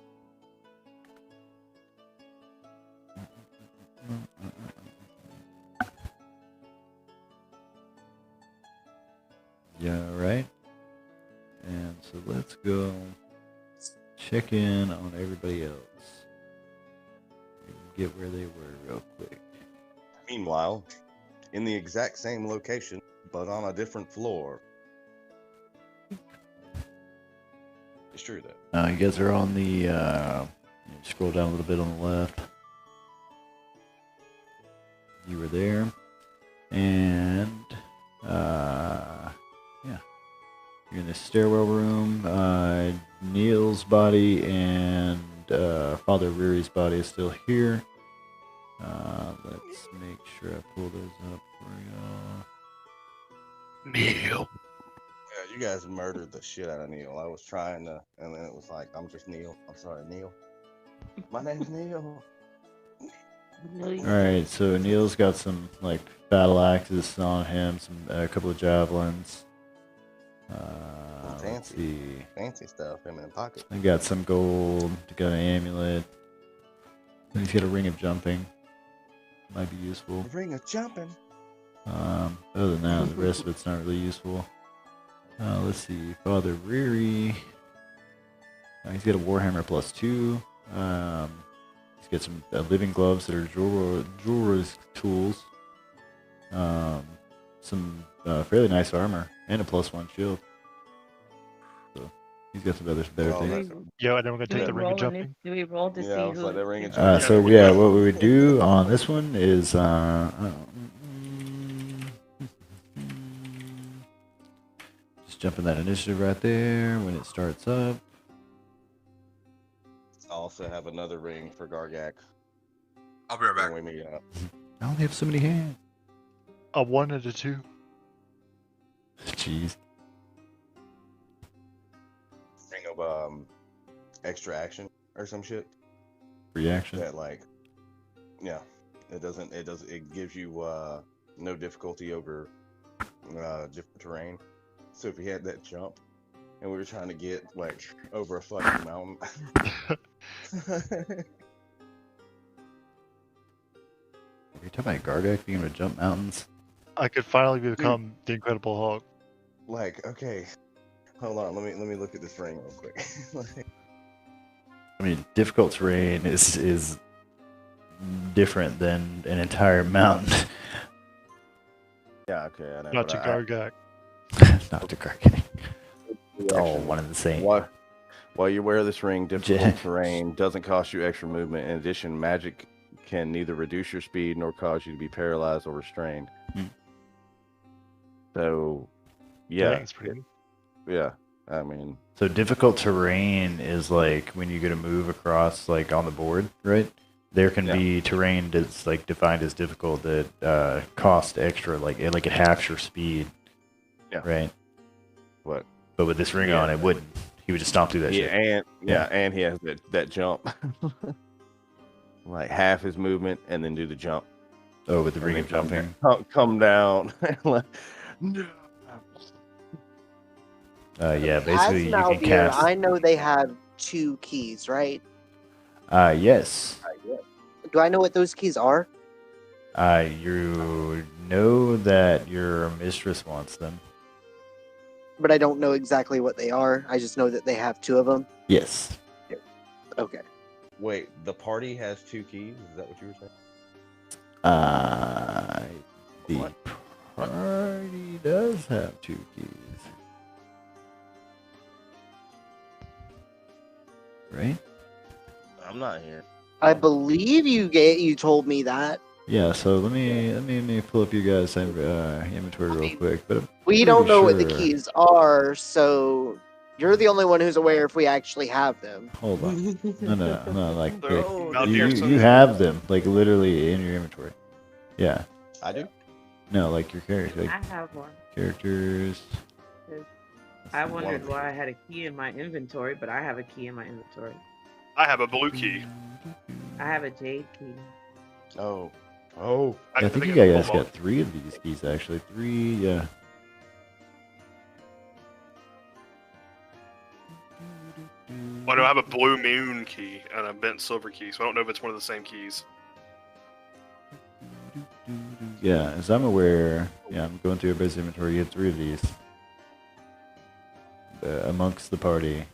[SPEAKER 1] Yeah, right. And so let's go check in on everybody else. And get where they were real quick.
[SPEAKER 3] Meanwhile, in the exact same location, but on a different floor. It's true that.
[SPEAKER 1] You guys are on the, scroll down a little bit on the left. You were there. And, yeah. You're in the stairwell room. Neil's body and Father Reary's body is still here. Let's make sure I pull those up for y'all. Neil.
[SPEAKER 3] Yeah, you guys murdered the shit out of Neil. I was trying to, and then it was like, I'm just Neil. I'm sorry, Neil. My name's Neil.
[SPEAKER 1] Alright, so Neil's got some, battle axes on him, a couple of javelins. Let's see.
[SPEAKER 3] Fancy stuff in my pocket.
[SPEAKER 1] He got some gold, he got an amulet. He's got a ring of jumping. Might be useful.
[SPEAKER 3] Ring of jumping.
[SPEAKER 1] Other than that, the rest of it's not really useful. Let's see. Father Reary. He's got a Warhammer +2. He's got some living gloves that are jewelers tools. some fairly nice armor and a +1 shield. So he's got some better
[SPEAKER 3] Oh,
[SPEAKER 1] things.
[SPEAKER 7] Yeah, and then we're gonna
[SPEAKER 6] Do
[SPEAKER 7] take
[SPEAKER 6] we
[SPEAKER 7] the ring of
[SPEAKER 6] roll
[SPEAKER 7] jumping.
[SPEAKER 6] do we roll to
[SPEAKER 3] Yeah,
[SPEAKER 6] see
[SPEAKER 3] I was
[SPEAKER 6] who?
[SPEAKER 3] like, that ring of
[SPEAKER 6] who-
[SPEAKER 3] jumping.
[SPEAKER 1] So yeah, what we would do on this one is just jumping that initiative right there when it starts up.
[SPEAKER 3] I also have another ring for Gargak.
[SPEAKER 4] I'll be right back.
[SPEAKER 3] When we meet up.
[SPEAKER 1] I only have so many hands.
[SPEAKER 7] A 1 and a 2.
[SPEAKER 1] Jeez.
[SPEAKER 3] Ring of extra action or some shit.
[SPEAKER 1] Reaction.
[SPEAKER 3] That like, yeah, it gives you no difficulty over different terrain. So if you had that jump and we were trying to get like over a fucking mountain.
[SPEAKER 1] Are you talking about Gargak being able to jump mountains?
[SPEAKER 7] I could finally become the Incredible Hulk.
[SPEAKER 3] Like, okay, hold on, let me look at this ring real quick. Like,
[SPEAKER 1] I mean, difficult terrain is different than an entire mountain.
[SPEAKER 3] yeah, okay, I know.
[SPEAKER 7] Not to
[SPEAKER 3] but
[SPEAKER 7] Gargak.
[SPEAKER 1] Not to Gargak. It's all
[SPEAKER 3] Reaction.
[SPEAKER 1] one and the same.
[SPEAKER 3] While you wear this ring, difficult terrain doesn't cost you extra movement. In addition, magic can neither reduce your speed nor cause you to be paralyzed or restrained. So, yeah,
[SPEAKER 7] Dang, it's pretty good.
[SPEAKER 3] yeah. I mean,
[SPEAKER 1] So difficult terrain is like when you get a move across like on the board, right? There can be terrain that's like defined as difficult that cost extra, like it halves your speed.
[SPEAKER 3] Yeah.
[SPEAKER 1] Right.
[SPEAKER 3] what?
[SPEAKER 1] But with this ring on, it wouldn't. He would just stomp through that shit.
[SPEAKER 3] And he has that jump, like half his movement, and then do the jump.
[SPEAKER 1] Oh, with the
[SPEAKER 3] And
[SPEAKER 1] ring
[SPEAKER 3] then
[SPEAKER 1] of jumping.
[SPEAKER 3] come down. No.
[SPEAKER 1] Yeah,
[SPEAKER 5] As
[SPEAKER 1] basically you can
[SPEAKER 5] Malvier,
[SPEAKER 1] cast.
[SPEAKER 5] I know they have 2 keys, right?
[SPEAKER 1] Yes.
[SPEAKER 5] Do I know what those keys are?
[SPEAKER 1] You know that your mistress wants them.
[SPEAKER 5] But I don't know exactly what they are. I just know that they have 2 of them.
[SPEAKER 1] Yes.
[SPEAKER 5] Okay.
[SPEAKER 3] Wait, the party has 2 keys? Is that what you were saying?
[SPEAKER 1] The
[SPEAKER 3] What?
[SPEAKER 1] party does have 2 keys. Right?
[SPEAKER 3] I'm not here.
[SPEAKER 5] I believe you told me that.
[SPEAKER 1] Yeah, so let me pull up you guys' inventory real quick. But
[SPEAKER 5] We don't know what the
[SPEAKER 1] sure.
[SPEAKER 5] keys are, so you're the only one who's aware if we actually have them.
[SPEAKER 1] hold on. No, like
[SPEAKER 2] Valdir
[SPEAKER 1] you
[SPEAKER 2] says-
[SPEAKER 1] have them like literally in your inventory. Yeah.
[SPEAKER 3] I do.
[SPEAKER 1] No, like your character,
[SPEAKER 6] I
[SPEAKER 1] like
[SPEAKER 6] have one.
[SPEAKER 1] characters.
[SPEAKER 6] I wondered why I had a key in my inventory, but I have a key in my inventory.
[SPEAKER 2] I have a blue key.
[SPEAKER 6] I have a jade key.
[SPEAKER 3] Oh.
[SPEAKER 1] I think you
[SPEAKER 2] it's
[SPEAKER 1] guys
[SPEAKER 2] cobalt.
[SPEAKER 1] got 3 of these keys actually. 3, yeah.
[SPEAKER 2] Well, no, I have a blue moon key and a bent silver key, so I don't know if it's one of the same keys.
[SPEAKER 1] Yeah, as I'm aware, yeah, I'm going through everybody's inventory. You had 3 of these amongst the party.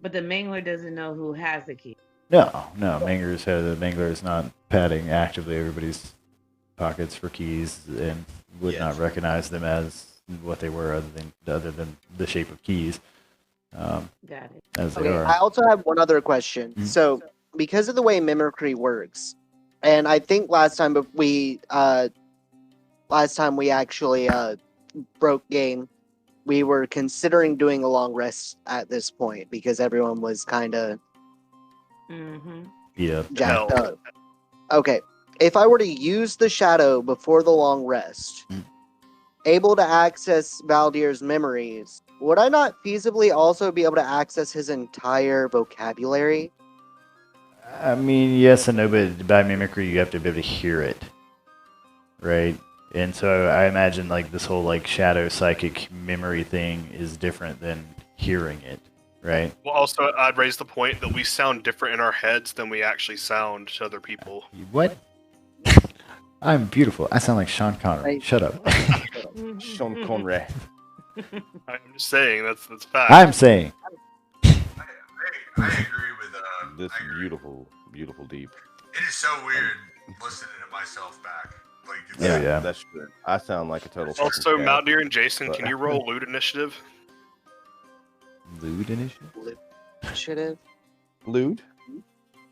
[SPEAKER 6] But the mangler doesn't know who has the key.
[SPEAKER 1] No, Mangler is not patting actively everybody's pockets for keys and would not recognize them as what they were other than the shape of keys.
[SPEAKER 6] Got it.
[SPEAKER 1] As they
[SPEAKER 5] Okay,
[SPEAKER 1] are.
[SPEAKER 5] I also have one other question.
[SPEAKER 1] Mhm.
[SPEAKER 5] So, because of the way mimicry works, and I think last time we actually broke game, we were considering doing a long rest at this point because everyone was kind of
[SPEAKER 6] Mm-hmm.
[SPEAKER 1] Yeah.
[SPEAKER 5] jacked
[SPEAKER 2] Hell.
[SPEAKER 5] up. Okay, if I were to use the shadow before the long rest,
[SPEAKER 1] Mm.
[SPEAKER 5] able to access Valdir's memories, would I not feasibly also be able to access his entire vocabulary?
[SPEAKER 1] I mean, yes and no, but by mimicry, you have to be able to hear it, right? And so I imagine like this whole like shadow psychic memory thing is different than hearing it, right?
[SPEAKER 2] Well, also, I'd raise the point that we sound different in our heads than we actually sound to other people.
[SPEAKER 1] What? I'm beautiful. I sound like Sean Connery.
[SPEAKER 5] Right.
[SPEAKER 1] Shut up.
[SPEAKER 3] Sean Conrad.
[SPEAKER 2] I'm just saying that's fact.
[SPEAKER 1] I'm saying.
[SPEAKER 4] I agree with
[SPEAKER 3] This
[SPEAKER 4] I agree.
[SPEAKER 3] beautiful deep.
[SPEAKER 4] It is so weird listening to myself back. Like, it's,
[SPEAKER 1] Oh, yeah.
[SPEAKER 3] that's true. I sound like a total. fucking
[SPEAKER 2] Also,
[SPEAKER 3] cad.
[SPEAKER 2] Mount Deer and Jason,
[SPEAKER 3] But-
[SPEAKER 2] can you roll loot initiative?
[SPEAKER 1] Loot initiative?
[SPEAKER 5] Initiative.
[SPEAKER 3] Lewd?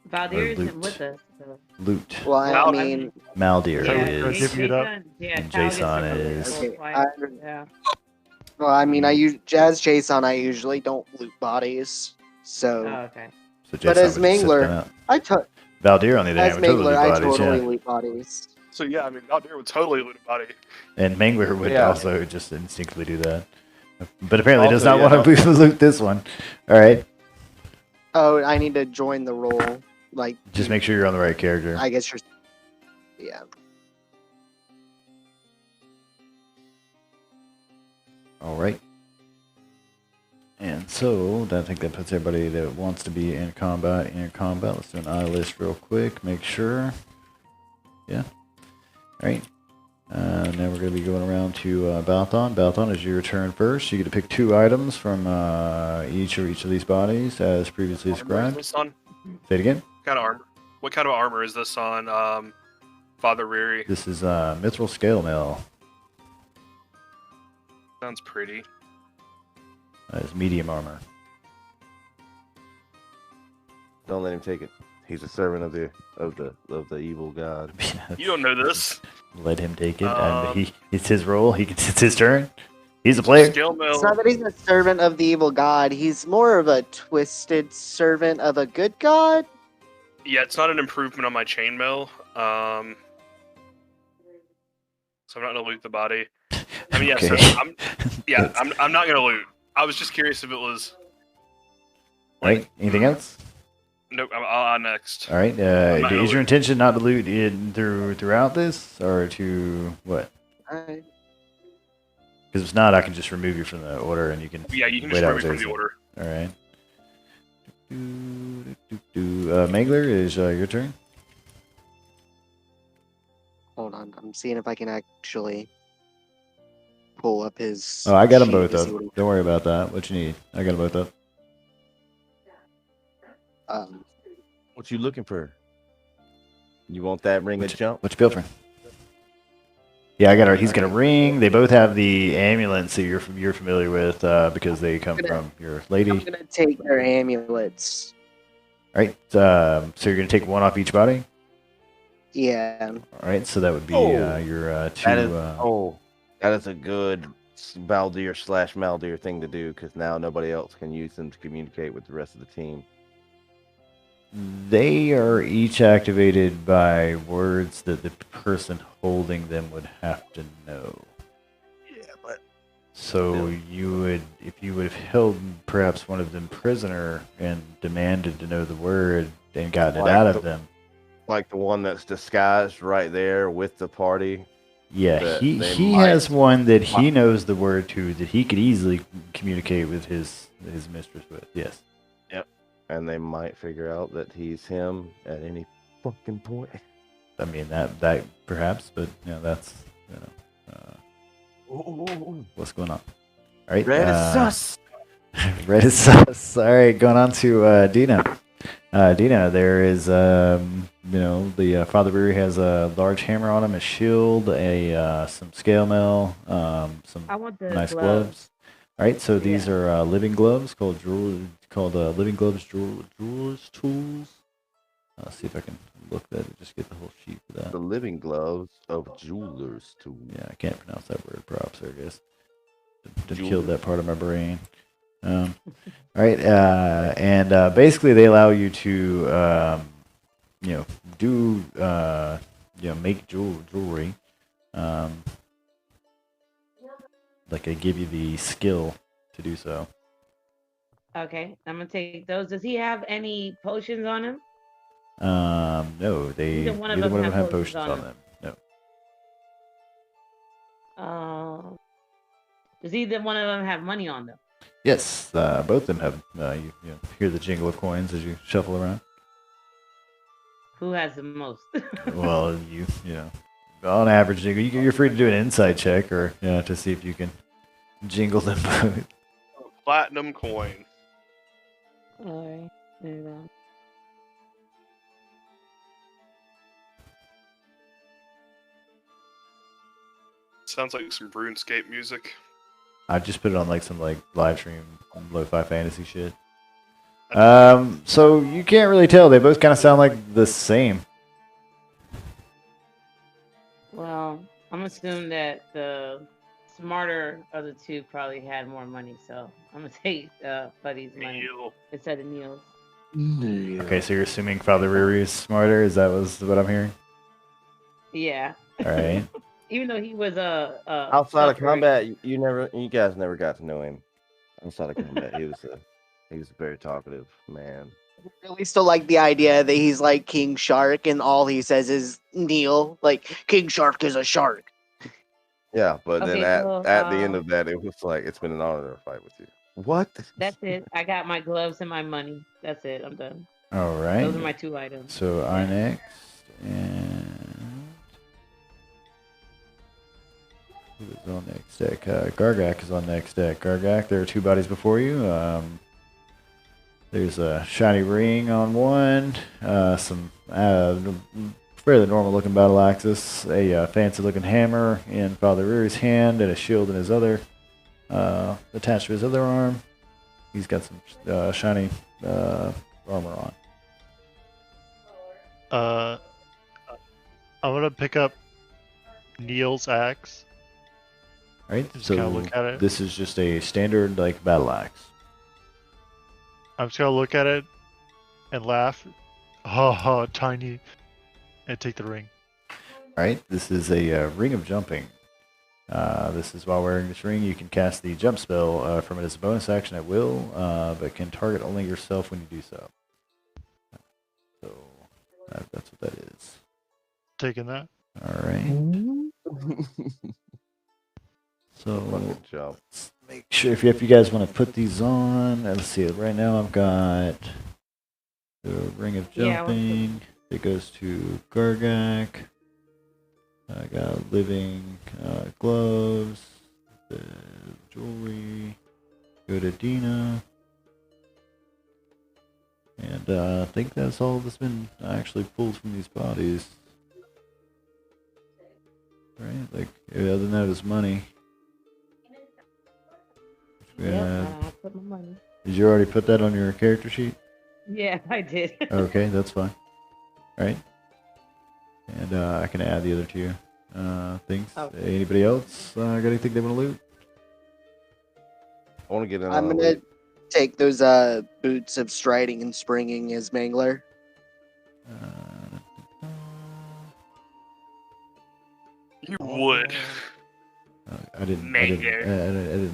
[SPEAKER 6] Valdir
[SPEAKER 1] Loot.
[SPEAKER 6] isn't with us. So.
[SPEAKER 1] Loot.
[SPEAKER 5] Well, I
[SPEAKER 2] Mal-
[SPEAKER 5] mean,
[SPEAKER 1] Maldir
[SPEAKER 7] Yeah,
[SPEAKER 1] is.
[SPEAKER 7] give it up.
[SPEAKER 6] Yeah,
[SPEAKER 1] And
[SPEAKER 6] Cal gets to
[SPEAKER 1] Jason
[SPEAKER 6] roll
[SPEAKER 1] is-
[SPEAKER 6] roll
[SPEAKER 5] Okay,
[SPEAKER 6] twice.
[SPEAKER 5] I-
[SPEAKER 6] Yeah.
[SPEAKER 5] well, I mean, as Jason, I usually don't loot bodies. So,
[SPEAKER 6] Oh, okay.
[SPEAKER 1] So
[SPEAKER 5] But
[SPEAKER 1] Jason
[SPEAKER 5] as
[SPEAKER 1] would just sit
[SPEAKER 5] Mangler-
[SPEAKER 1] that out.
[SPEAKER 5] I took
[SPEAKER 1] Valdir, on the other
[SPEAKER 5] as
[SPEAKER 1] hand, would totally
[SPEAKER 5] Mangler,
[SPEAKER 1] loot
[SPEAKER 5] I
[SPEAKER 1] bodies,
[SPEAKER 5] totally
[SPEAKER 1] yeah.
[SPEAKER 5] loot bodies.
[SPEAKER 2] So yeah, I mean, Mount Deer would totally loot a body.
[SPEAKER 1] And Mangler would
[SPEAKER 3] Yeah.
[SPEAKER 1] also just instinctively do that. But apparently does
[SPEAKER 3] Also,
[SPEAKER 1] not
[SPEAKER 3] yeah,
[SPEAKER 1] want to loot this one. All right.
[SPEAKER 5] Oh, I need to join the roll. Like,
[SPEAKER 1] Just make sure you're on the right character.
[SPEAKER 5] I guess you're. Yeah.
[SPEAKER 1] All right. And so I think that puts everybody that wants to be in combat in combat. Let's do an eye list real quick. Make sure. Yeah. All right. Now we're going to be going around to Balthon. Balthon, is your turn first. You get to pick 2 items from each of these bodies, as previously
[SPEAKER 2] Armor is
[SPEAKER 1] described.
[SPEAKER 2] this on?
[SPEAKER 1] Say it again.
[SPEAKER 2] What kind of armor? What kind of armor is this on Father Reary?
[SPEAKER 1] This is Mithril Scale Mill.
[SPEAKER 2] Sounds pretty.
[SPEAKER 1] It's medium armor.
[SPEAKER 3] Don't let him take it. He's a servant of the evil god.
[SPEAKER 2] You don't know this.
[SPEAKER 1] Let him take it.
[SPEAKER 2] Um,
[SPEAKER 1] It's his role. It's his turn. He's a player.
[SPEAKER 2] Scale
[SPEAKER 5] It's
[SPEAKER 2] mill.
[SPEAKER 5] not that he's a servant of the evil god. He's more of a twisted servant of a good god.
[SPEAKER 2] Yeah, it's not an improvement on my chainmail. So I'm not gonna loot the body. I mean, yeah.
[SPEAKER 1] Okay.
[SPEAKER 2] So I'm not gonna loot. I was just curious if it was.
[SPEAKER 1] Right. Anything else?
[SPEAKER 2] Nope. I'm next.
[SPEAKER 1] All right.
[SPEAKER 2] not gonna
[SPEAKER 1] Is your
[SPEAKER 2] loot.
[SPEAKER 1] intention not to loot in throughout this, or to what?
[SPEAKER 5] Alright.
[SPEAKER 1] Because if not, I can just remove you from the order, and you can.
[SPEAKER 2] Yeah, you can
[SPEAKER 1] wait
[SPEAKER 2] just
[SPEAKER 1] out
[SPEAKER 2] remove me from the
[SPEAKER 1] Jason.
[SPEAKER 2] order.
[SPEAKER 1] All right. Mangler, is your turn.
[SPEAKER 5] Hold on. I'm seeing if I can actually pull up his.
[SPEAKER 1] Oh, I got them
[SPEAKER 5] sheet
[SPEAKER 1] both
[SPEAKER 5] to
[SPEAKER 1] up.
[SPEAKER 5] see what
[SPEAKER 1] Don't worry about that. What you need? I got them both up.
[SPEAKER 3] What you looking for? You want that ring of jump?
[SPEAKER 1] What's your build for? Yeah, I got it. He's got a ring. They both have the amulets that you're familiar with because they come from your lady.
[SPEAKER 5] I'm gonna take their amulets.
[SPEAKER 1] All right. So you're gonna take 1 off each body.
[SPEAKER 5] Yeah.
[SPEAKER 1] All right. So that would be
[SPEAKER 3] Oh.
[SPEAKER 1] your 2.
[SPEAKER 3] That is that is a good Valdir / Maldir thing to do because now nobody else can use them to communicate with the rest of the team.
[SPEAKER 1] They are each activated by words that the person holding them would have to know.
[SPEAKER 3] Yeah, but
[SPEAKER 1] So you would, if you would have held perhaps one of them prisoner and demanded to know the word and gotten it
[SPEAKER 3] Like
[SPEAKER 1] out of
[SPEAKER 3] the-
[SPEAKER 1] them.
[SPEAKER 3] like the one that's disguised right there with the party.
[SPEAKER 1] Yeah,
[SPEAKER 3] that
[SPEAKER 1] he
[SPEAKER 3] they
[SPEAKER 1] has
[SPEAKER 3] might-
[SPEAKER 1] one that he knows the word to that he could easily communicate with his mistress with. Yes.
[SPEAKER 3] And they might figure out that he's him at any fucking point.
[SPEAKER 1] I mean that perhaps, but that's what's going on. All right.
[SPEAKER 3] Red is sus.
[SPEAKER 1] Red is sus. All right, going on to Dina. Dina, there is the Father Brewery has a large hammer on him, a shield, some scale mail, some
[SPEAKER 6] I want the
[SPEAKER 1] nice
[SPEAKER 6] gloves.
[SPEAKER 1] gloves. All right, so these are living gloves called living gloves jewelers tools. See if I can look that and just get the whole sheet for that.
[SPEAKER 3] The living gloves of jewelers too.
[SPEAKER 1] Yeah, I can't pronounce that word. Props, I guess. Did killed that part of my brain. All right, and basically they allow you to, do, make jewelry. Like they give you the skill to do so.
[SPEAKER 6] Okay, I'm gonna take those. Does he have any potions on him?
[SPEAKER 1] No,
[SPEAKER 6] Neither one of
[SPEAKER 1] neither
[SPEAKER 6] them
[SPEAKER 1] one of them
[SPEAKER 6] have
[SPEAKER 1] have potions
[SPEAKER 6] potions
[SPEAKER 1] on
[SPEAKER 6] on
[SPEAKER 1] them. No.
[SPEAKER 6] Does either one of them have money on them?
[SPEAKER 1] Yes, both of them have. You hear the jingle of coins as you shuffle around.
[SPEAKER 6] Who has the most?
[SPEAKER 1] Well, on average, you're free to do an insight check or to see if you can jingle them both.
[SPEAKER 2] Platinum coin.
[SPEAKER 6] All right, there you go.
[SPEAKER 2] Sounds like some RuneScape music.
[SPEAKER 1] I just put it on like some like live stream lo-fi fantasy shit. So you can't really tell. They both kind of sound like the same.
[SPEAKER 6] Well, I'm assuming that the smarter of the two probably had more money, so I'm gonna take Buddy's money
[SPEAKER 2] Neil.
[SPEAKER 6] instead of Neil's.
[SPEAKER 1] Okay, so you're assuming Father Riri is smarter? Is that what I'm hearing?
[SPEAKER 6] Yeah.
[SPEAKER 1] All right.
[SPEAKER 6] Even though he was
[SPEAKER 3] Outside of
[SPEAKER 6] suffering.
[SPEAKER 3] combat, you guys never got to know him. Outside of combat, he was a very talkative man.
[SPEAKER 5] I really still like the idea that he's like King Shark and all he says is Neil. Like King Shark is a shark.
[SPEAKER 3] Yeah, but
[SPEAKER 6] Okay,
[SPEAKER 3] then
[SPEAKER 6] so,
[SPEAKER 3] at the end of that, it was like it's been an honor to fight with you. What?
[SPEAKER 6] That's it. I got my gloves and my money. That's it. I'm done.
[SPEAKER 1] All right.
[SPEAKER 6] Those are my 2 items.
[SPEAKER 1] So I next, and who is on next deck? Gargak is on next deck. Gargak, there are 2 bodies before you. There's a shiny ring on one, some fairly normal-looking battle axes, a fancy-looking hammer in Father Ruri's hand, and a shield in his other, attached to his other arm. He's got some shiny armor on.
[SPEAKER 7] I'm gonna pick up Neil's axe.
[SPEAKER 1] Right,
[SPEAKER 7] Just
[SPEAKER 1] so
[SPEAKER 7] kinda look at it.
[SPEAKER 1] this is just a standard like battle axe.
[SPEAKER 7] I'm just gonna look at it and laugh. Ha ha, tiny. And take the ring.
[SPEAKER 1] Right, this is a ring of jumping. This is while wearing this ring, you can cast the jump spell from it as a bonus action at will, but can target only yourself when you do so. So that's what that is.
[SPEAKER 7] Taking that.
[SPEAKER 1] All right. So
[SPEAKER 3] Fucking job.
[SPEAKER 1] let's make sure if you guys want to put these on. Let's see. Right now I've got the ring of jumping. It goes to Gargak. I got living gloves, the jewelry. Go to Dina. And I think that's all that's been actually pulled from these bodies. Right? Like, other than that is money.
[SPEAKER 6] Yeah, I put my money.
[SPEAKER 1] Did you already put that on your character sheet?
[SPEAKER 6] Yeah, I did.
[SPEAKER 1] Okay, that's fine. Right? And I can add the other 2 things.
[SPEAKER 6] Okay.
[SPEAKER 1] Anybody else got anything they want to loot?
[SPEAKER 3] I want to get in.
[SPEAKER 5] I'm gonna take those boots of striding and springing as Mangler.
[SPEAKER 2] You would.
[SPEAKER 1] I didn't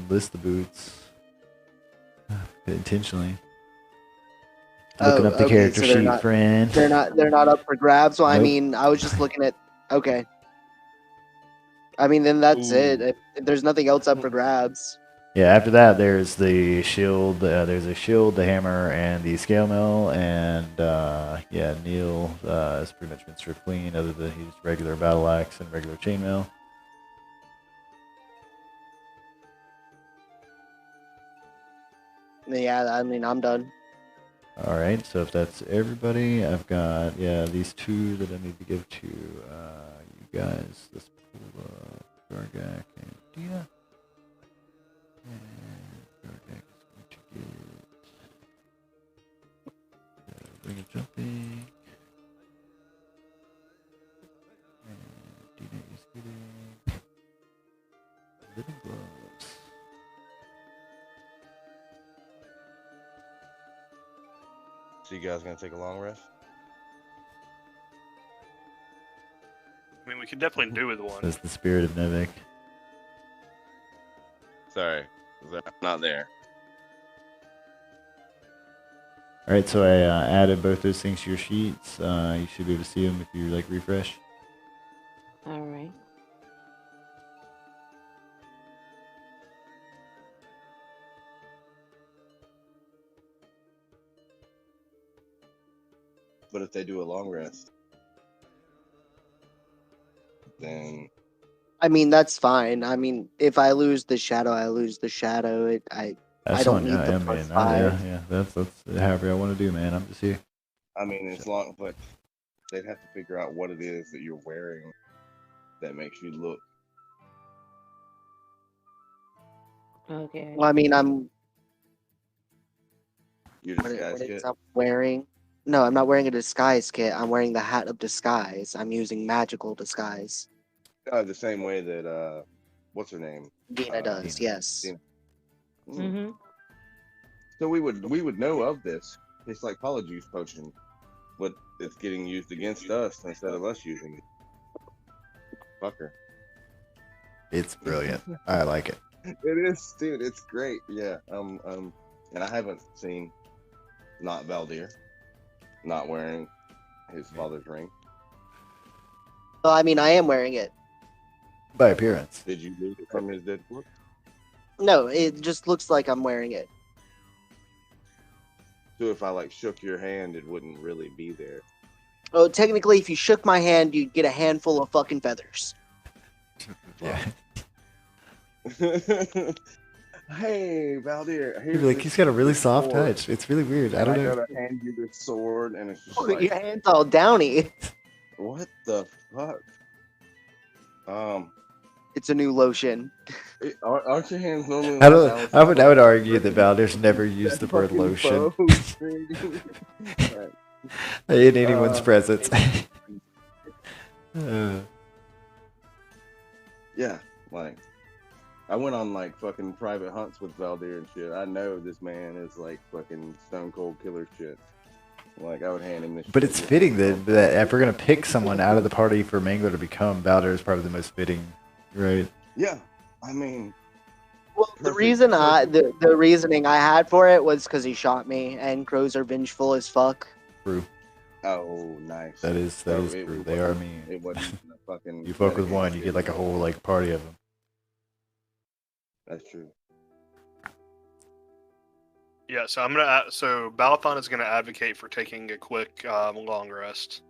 [SPEAKER 1] list the boots intentionally. Looking up the character
[SPEAKER 5] so
[SPEAKER 1] sheet, friend.
[SPEAKER 5] They're not up for grabs. Well, I
[SPEAKER 1] Nope.
[SPEAKER 5] mean, I was just looking at. Okay. I mean, then that's it. If there's nothing else up for grabs.
[SPEAKER 1] Yeah, after that, there's the shield. There's a shield, the hammer, and the scale mill. And yeah, Neil has pretty much been stripped clean, other than he's regular battle axe and regular chainmail.
[SPEAKER 5] Yeah, I mean, I'm done.
[SPEAKER 1] All right, so if that's everybody, I've got these 2 that I need to give to you guys. Let's pull Gargak and Dina. And Gargak is going to get the ring of jumping. And Dina is getting living gloves.
[SPEAKER 3] So you guys gonna take a long rest?
[SPEAKER 2] I mean, we could definitely do with one.
[SPEAKER 1] That's the spirit of Nevik.
[SPEAKER 3] Sorry, I'm not there.
[SPEAKER 1] All right, so I added both those things to your sheets. You should be able to see them if you like refresh.
[SPEAKER 6] All right.
[SPEAKER 3] But if they do a long rest, then
[SPEAKER 5] I mean, that's fine. I mean, if I lose the shadow, I lose the shadow.
[SPEAKER 1] That's
[SPEAKER 5] don't
[SPEAKER 1] on
[SPEAKER 5] need
[SPEAKER 1] you,
[SPEAKER 5] the
[SPEAKER 1] man.
[SPEAKER 5] +5.
[SPEAKER 1] Yeah. That's however I want to do, man. I'm just here.
[SPEAKER 3] I mean, it's long, but they'd have to figure out what it is that you're wearing that makes you look
[SPEAKER 6] Okay.
[SPEAKER 5] Well, I mean, I'm
[SPEAKER 3] Your
[SPEAKER 5] what
[SPEAKER 3] disguise
[SPEAKER 5] is
[SPEAKER 3] kit.
[SPEAKER 5] I'm wearing? No, I'm not wearing a disguise kit. I'm wearing the hat of disguise. I'm using magical disguise.
[SPEAKER 3] The same way that what's her name?
[SPEAKER 5] Dina does,
[SPEAKER 1] Dina.
[SPEAKER 5] yes.
[SPEAKER 3] Dina.
[SPEAKER 6] Mm-hmm.
[SPEAKER 3] So we would know of this. It's like polyjuice potion, but it's getting used against us instead of us using it. Fucker.
[SPEAKER 1] It's brilliant. I like it.
[SPEAKER 3] It is, dude. It's great. Yeah. And I haven't seen not Valdir not wearing his father's ring.
[SPEAKER 5] Well, I mean, I am wearing it.
[SPEAKER 1] By appearance.
[SPEAKER 3] Did you lose it from his dead corpse?
[SPEAKER 5] No, it just looks like I'm wearing it.
[SPEAKER 3] So if I like shook your hand, it wouldn't really be there.
[SPEAKER 5] Oh, technically, if you shook my hand, you'd get a handful of fucking feathers.
[SPEAKER 1] Yeah.
[SPEAKER 3] Hey, Valdir.
[SPEAKER 1] You'd be like, he's got a really soft touch. It's really weird. I don't know.
[SPEAKER 3] gotta hand you this sword, and it's just
[SPEAKER 5] Oh,
[SPEAKER 3] like,
[SPEAKER 5] your hand's all downy.
[SPEAKER 3] what the fuck?
[SPEAKER 5] It's a new lotion.
[SPEAKER 3] Aren't your hands normally?
[SPEAKER 1] I
[SPEAKER 3] like
[SPEAKER 1] don't.
[SPEAKER 3] Alice
[SPEAKER 1] I would
[SPEAKER 3] Cooper?
[SPEAKER 1] argue that Valdir's never used the word
[SPEAKER 3] Fucking
[SPEAKER 1] lotion
[SPEAKER 3] pose thing. Right.
[SPEAKER 1] in anyone's presence.
[SPEAKER 3] Yeah, like I went on like fucking private hunts with Valdir and shit. I know this man is like fucking stone cold killer shit. Like I would hand him this.
[SPEAKER 1] But
[SPEAKER 3] shit
[SPEAKER 1] it's
[SPEAKER 3] just
[SPEAKER 1] fitting
[SPEAKER 3] like,
[SPEAKER 1] that if we're gonna pick someone out of the party for Mangler to become, Valdir is probably the most fitting, right?
[SPEAKER 3] Yeah, I mean,
[SPEAKER 5] Well, the
[SPEAKER 3] Perfect.
[SPEAKER 5] reason the reasoning I had for it was because he shot me, and crows are vengeful as fuck.
[SPEAKER 1] True.
[SPEAKER 3] oh, nice.
[SPEAKER 1] That is
[SPEAKER 3] So
[SPEAKER 1] true.
[SPEAKER 3] it
[SPEAKER 1] They are
[SPEAKER 3] wasn't-
[SPEAKER 1] mean.
[SPEAKER 3] It wasn't even a fucking.
[SPEAKER 1] You fuck with
[SPEAKER 3] dedicated
[SPEAKER 1] one, you get like a
[SPEAKER 3] shit.
[SPEAKER 1] whole like party of them.
[SPEAKER 3] That's true.
[SPEAKER 2] Yeah, so I'm gonna. So Balathon is gonna advocate for taking a quick long rest.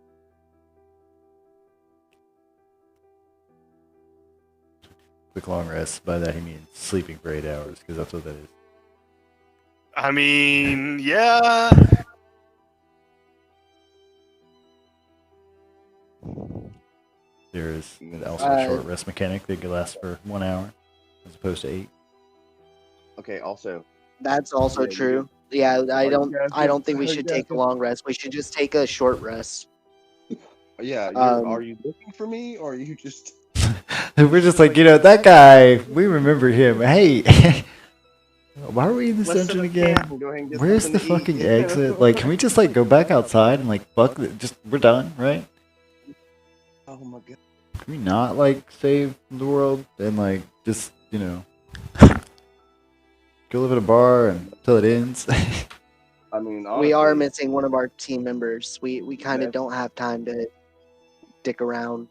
[SPEAKER 1] Quick long rest. By that he means sleeping for 8 hours, because that's what that is.
[SPEAKER 2] I mean, yeah.
[SPEAKER 1] There is also a
[SPEAKER 5] Uh,
[SPEAKER 1] short rest mechanic that could last for 1 hour, as opposed to 8.
[SPEAKER 3] Okay. Also,
[SPEAKER 5] That's also
[SPEAKER 3] Yeah, you
[SPEAKER 5] true. Yeah,
[SPEAKER 3] Are you guys
[SPEAKER 5] I don't think we
[SPEAKER 3] are you
[SPEAKER 5] should
[SPEAKER 3] guys
[SPEAKER 5] take a long rest. We should just take a short rest.
[SPEAKER 3] yeah.
[SPEAKER 5] Um,
[SPEAKER 3] Are you looking for me, or are you just?
[SPEAKER 1] We're just like, that guy, we remember him. Hey, why are we in this
[SPEAKER 3] Let's
[SPEAKER 1] dungeon
[SPEAKER 3] set up
[SPEAKER 1] again?
[SPEAKER 3] camp and go ahead and get
[SPEAKER 1] Where's the
[SPEAKER 3] something to eat,
[SPEAKER 1] fucking
[SPEAKER 3] you know?
[SPEAKER 1] exit? Like, can we just like go back outside and like fuck it? Just we're done, right?
[SPEAKER 3] Oh my god.
[SPEAKER 1] Can we not like save the world and like just go live at a bar until it ends?
[SPEAKER 3] I mean,
[SPEAKER 5] We are
[SPEAKER 3] honestly,
[SPEAKER 5] missing one of our team members. We kind of
[SPEAKER 3] That's-
[SPEAKER 5] don't have time to dick around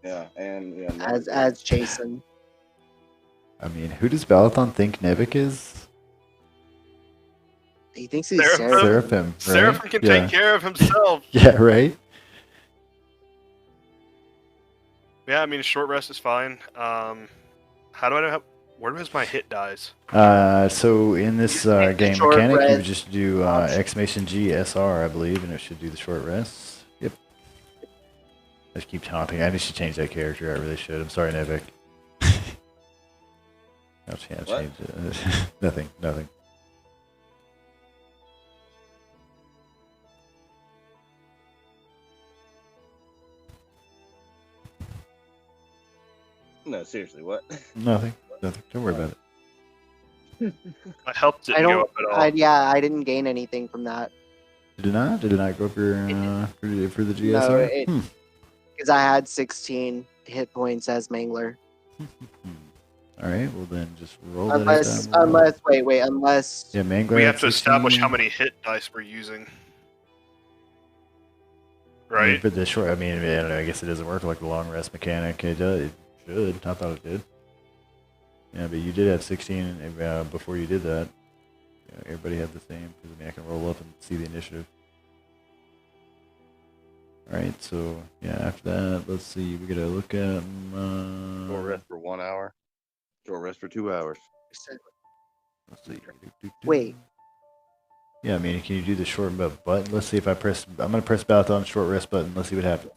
[SPEAKER 3] Yeah, and yeah,
[SPEAKER 5] as Jason.
[SPEAKER 1] I mean, who does Balathon think Nevik is?
[SPEAKER 5] He thinks he's
[SPEAKER 2] Seraphim.
[SPEAKER 5] Seraphim.
[SPEAKER 1] Seraphim, right?
[SPEAKER 2] Seraphim can
[SPEAKER 1] yeah.
[SPEAKER 2] take care of himself.
[SPEAKER 1] Yeah, right.
[SPEAKER 2] Yeah, I mean, short rest is fine. How do I know? Where does my hit dies?
[SPEAKER 1] So in this
[SPEAKER 5] take the
[SPEAKER 1] game
[SPEAKER 5] short
[SPEAKER 1] mechanic, you
[SPEAKER 5] rest
[SPEAKER 1] would just do exclamation G SR, I believe, and it should do the short rest. Yep. I just keep taunting. I need to change that character. I really should. I'm sorry, Nevik. I'll change
[SPEAKER 3] What?
[SPEAKER 1] it. Nothing.
[SPEAKER 3] No, seriously, what?
[SPEAKER 1] Nothing. Don't worry about it.
[SPEAKER 2] My health didn't
[SPEAKER 5] I
[SPEAKER 2] go
[SPEAKER 5] don't.
[SPEAKER 2] up at all.
[SPEAKER 5] I didn't gain anything from that
[SPEAKER 1] Did it not? Did it not go up your for the GSR?
[SPEAKER 5] No, it- because I had 16 hit points as Mangler.
[SPEAKER 1] All right. Well, then just roll that.
[SPEAKER 5] Unless
[SPEAKER 1] down.
[SPEAKER 5] unless
[SPEAKER 1] Yeah, Mangler.
[SPEAKER 2] We
[SPEAKER 1] had
[SPEAKER 2] have to establish
[SPEAKER 1] 16.
[SPEAKER 2] how many hit dice we're using.
[SPEAKER 1] I mean,
[SPEAKER 2] Right?
[SPEAKER 1] for the short, I mean, I don't know. I guess it doesn't work like the long rest mechanic. It does. It should. I thought it did. Yeah, but you did have 16 before you did that. Yeah, everybody had the same. Because I mean, I can roll up and see the initiative. All right. So yeah, after that, let's see. We gotta look at.
[SPEAKER 3] Short rest for 1 hour. Short rest for 2 hours.
[SPEAKER 1] Let's see.
[SPEAKER 5] Wait.
[SPEAKER 1] Yeah, I mean, can you do the short button? Let's see if I press. I'm gonna press Balathon short rest button. Let's see what happens.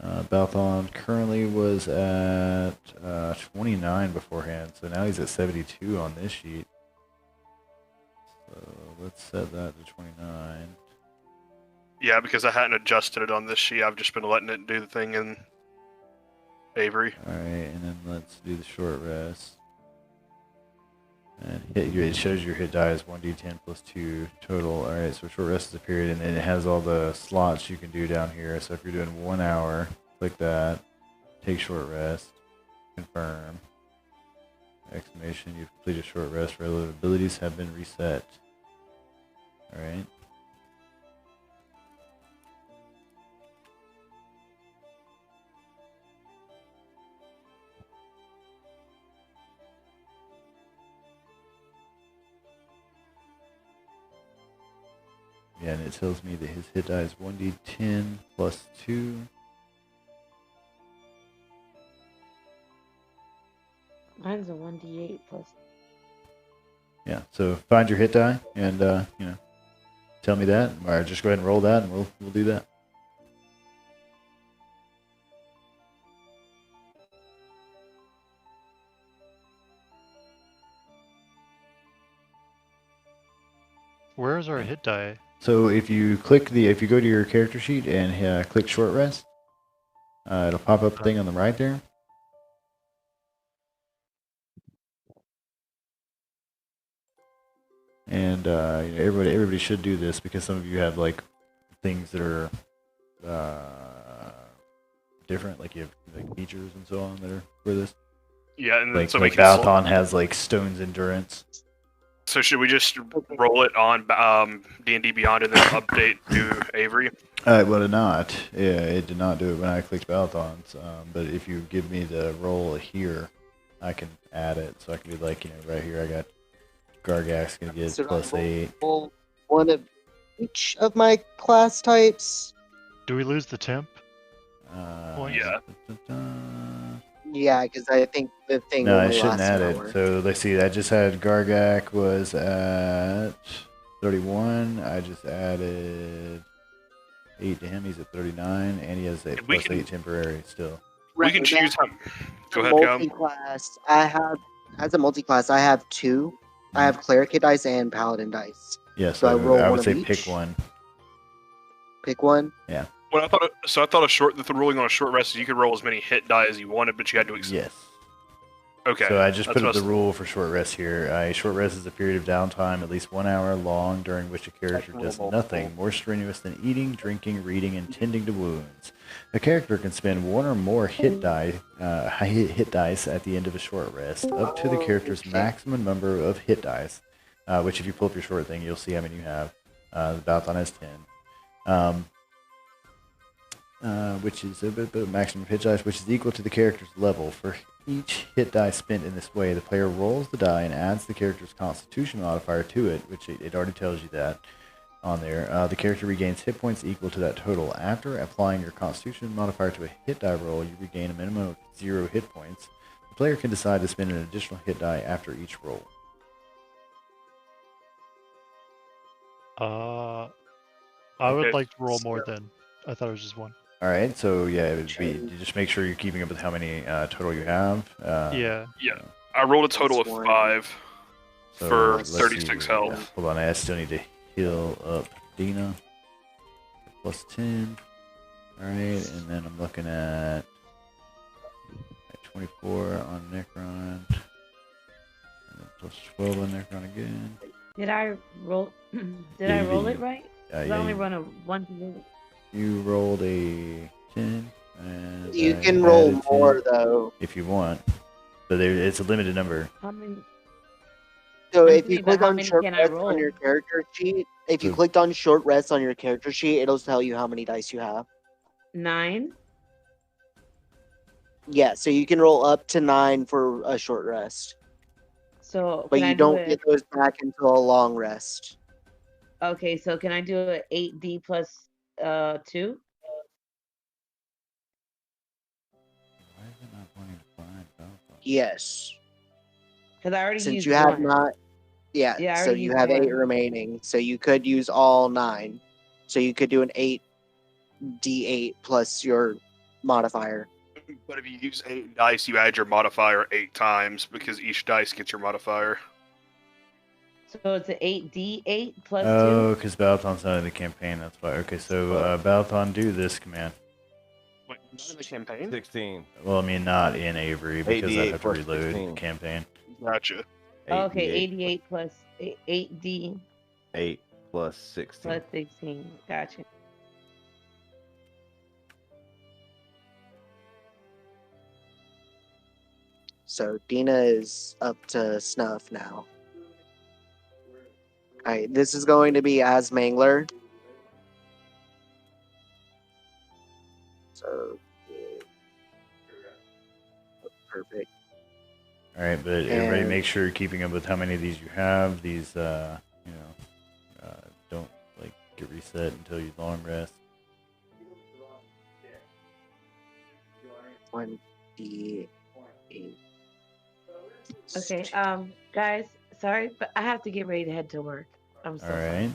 [SPEAKER 1] Balthon currently was at 29 beforehand, so now he's at 72 on this sheet. So let's set that to 29.
[SPEAKER 2] Yeah, because I hadn't adjusted it on this sheet. I've just been letting it do the thing in Avery.
[SPEAKER 1] All right, and then let's do the short rest. And it shows your hit die is 1d10 plus 2 total. All right, so short rest is a period, and then it has all the slots you can do down here. So if you're doing 1 hour, click that, take short rest, confirm. Exclamation, you've completed short rest. Relative abilities have been reset. All right. Yeah, and it tells me that his hit die is 1d10 plus 2.
[SPEAKER 6] Mine's a 1d8 plus.
[SPEAKER 1] Yeah, so find your hit die and, tell me that. Or just go ahead and roll that and we'll do that.
[SPEAKER 7] Where is our hit die?
[SPEAKER 1] So if you go to your character sheet and click short rest, it'll pop up a thing on the right there. And everybody should do this because some of you have like things that are different, like you have like features and so on that are for this.
[SPEAKER 2] Yeah, and
[SPEAKER 1] Like
[SPEAKER 2] so we
[SPEAKER 1] like
[SPEAKER 2] can
[SPEAKER 1] Balthon has like stone's endurance.
[SPEAKER 2] So should we just roll it on D&D Beyond and then update to Avery?
[SPEAKER 1] Well, not. Yeah, it did not do it when I clicked Balthon's. But if you give me the roll here, I can add it. So I can be like, right here I got Gargax gonna get
[SPEAKER 5] So
[SPEAKER 1] plus
[SPEAKER 5] I
[SPEAKER 1] 8.
[SPEAKER 5] roll one of each of my class types.
[SPEAKER 7] Do we lose the temp?
[SPEAKER 2] Yeah.
[SPEAKER 5] Yeah, because I think the thing
[SPEAKER 1] No, I
[SPEAKER 5] only
[SPEAKER 1] shouldn't
[SPEAKER 5] lasts
[SPEAKER 1] add
[SPEAKER 5] an
[SPEAKER 1] it.
[SPEAKER 5] hour.
[SPEAKER 1] So let's see. I just had Gargak was at 31. I just added 8 to him. He's at 39, and he has a
[SPEAKER 2] We
[SPEAKER 1] plus
[SPEAKER 2] can-
[SPEAKER 1] 8 temporary still.
[SPEAKER 2] We can
[SPEAKER 5] Right,
[SPEAKER 2] choose how. Go ahead, Cam.
[SPEAKER 5] multi-class. As a multi-class, I have 2. I have cleric hit dice and paladin dice.
[SPEAKER 1] Yeah,
[SPEAKER 5] So I
[SPEAKER 1] so
[SPEAKER 5] roll
[SPEAKER 1] I
[SPEAKER 5] one
[SPEAKER 1] would
[SPEAKER 5] of
[SPEAKER 1] say
[SPEAKER 5] each?
[SPEAKER 1] pick one.
[SPEAKER 5] Pick one.
[SPEAKER 2] Well, I thought the ruling on a short rest is you could roll as many hit die as you wanted, but you had to.
[SPEAKER 1] Yes.
[SPEAKER 2] Okay.
[SPEAKER 1] So I just
[SPEAKER 2] that's
[SPEAKER 1] put up
[SPEAKER 2] what
[SPEAKER 1] the rule for short rest here. A short rest is a period of downtime, at least 1 hour long, during which a character does nothing more strenuous than eating, drinking, reading, and tending to wounds. A character can spend 1 or more hit dice at the end of a short rest, up to the character's maximum number of hit dice. Which, if you pull up your short thing, you'll see how many you have. The Balthon has 10. Which is a maximum hit dice, which is equal to the character's level. For each hit die spent in this way, the player rolls the die and adds the character's Constitution modifier to it, which it already tells you that on there. The character regains hit points equal to that total. After applying your Constitution modifier to a hit die roll, you regain a minimum of 0 hit points. The player can decide to spend an additional hit die after each roll.
[SPEAKER 7] I would
[SPEAKER 2] Okay.
[SPEAKER 7] like to roll more than. I thought it was just 1.
[SPEAKER 1] All right, so yeah, it would be, you just make sure you're keeping up with how many total you have.
[SPEAKER 7] Yeah.
[SPEAKER 2] I rolled a total of 5
[SPEAKER 1] So
[SPEAKER 2] for
[SPEAKER 1] let's
[SPEAKER 2] 36
[SPEAKER 1] see.
[SPEAKER 2] health.
[SPEAKER 1] Hold on, I still need to heal up Dina. Plus 10. Alright, and then I'm looking at 24 on Necron. And then plus 12 on Necron again.
[SPEAKER 6] Did I roll? Did I roll it right? 'Cause I only run a 1d8.
[SPEAKER 1] You rolled a 10. And
[SPEAKER 5] You
[SPEAKER 1] I
[SPEAKER 5] can roll
[SPEAKER 1] added 10
[SPEAKER 5] more though.
[SPEAKER 1] if you want. But it's a limited number.
[SPEAKER 6] How many?
[SPEAKER 5] So
[SPEAKER 6] I'm
[SPEAKER 5] if you
[SPEAKER 6] saying, but
[SPEAKER 5] click
[SPEAKER 6] how
[SPEAKER 5] on
[SPEAKER 6] many
[SPEAKER 5] short
[SPEAKER 6] can I
[SPEAKER 5] rest
[SPEAKER 6] roll?
[SPEAKER 5] on your character sheet, if you
[SPEAKER 1] So-
[SPEAKER 5] clicked on short rest on your character sheet, it'll tell you how many dice you have.
[SPEAKER 6] 9.
[SPEAKER 5] Yeah, so you can roll up to 9 for a short rest,
[SPEAKER 6] So
[SPEAKER 5] but
[SPEAKER 6] can I
[SPEAKER 5] you
[SPEAKER 6] do
[SPEAKER 5] don't
[SPEAKER 6] it?
[SPEAKER 5] get those back until a long rest.
[SPEAKER 6] Okay, so can I do it 8d plus 2?
[SPEAKER 1] Why is it not wanting to find Balthon?
[SPEAKER 5] Yes,
[SPEAKER 6] Because I already
[SPEAKER 5] since
[SPEAKER 6] used
[SPEAKER 5] you have
[SPEAKER 6] 1.
[SPEAKER 5] not. Yeah,
[SPEAKER 6] Yeah, I
[SPEAKER 5] so
[SPEAKER 6] already
[SPEAKER 5] you
[SPEAKER 6] used
[SPEAKER 5] have 8
[SPEAKER 6] one.
[SPEAKER 5] remaining, so you could use all 9. So you could do an 8d8 plus your modifier.
[SPEAKER 2] But if you use 8 dice, you add your modifier 8 times because each dice gets your modifier.
[SPEAKER 6] So it's an 8d8 plus
[SPEAKER 1] Oh, because Balathon's not in the campaign. That's why. Okay, so Balathon, do this command.
[SPEAKER 2] Wait, not in the campaign?
[SPEAKER 3] 16.
[SPEAKER 1] Well, I mean, not in Avery because I
[SPEAKER 3] 8d8
[SPEAKER 1] have to
[SPEAKER 3] plus
[SPEAKER 1] reload
[SPEAKER 3] 16.
[SPEAKER 1] the campaign.
[SPEAKER 2] Gotcha.
[SPEAKER 3] 8d8
[SPEAKER 6] Okay, 88 plus 8d
[SPEAKER 3] 8 plus 16.
[SPEAKER 6] plus 16. Gotcha.
[SPEAKER 5] So Dina is up to snuff now. Alright, this is going to be as Mangler. So perfect.
[SPEAKER 1] All right, but everybody
[SPEAKER 5] And-
[SPEAKER 1] make sure you're keeping up with how many of these you have. These, don't like get reset until you long rest.
[SPEAKER 5] 1d8.
[SPEAKER 6] Okay, guys, sorry, but I have to get ready to head to work. I'm so
[SPEAKER 1] All right.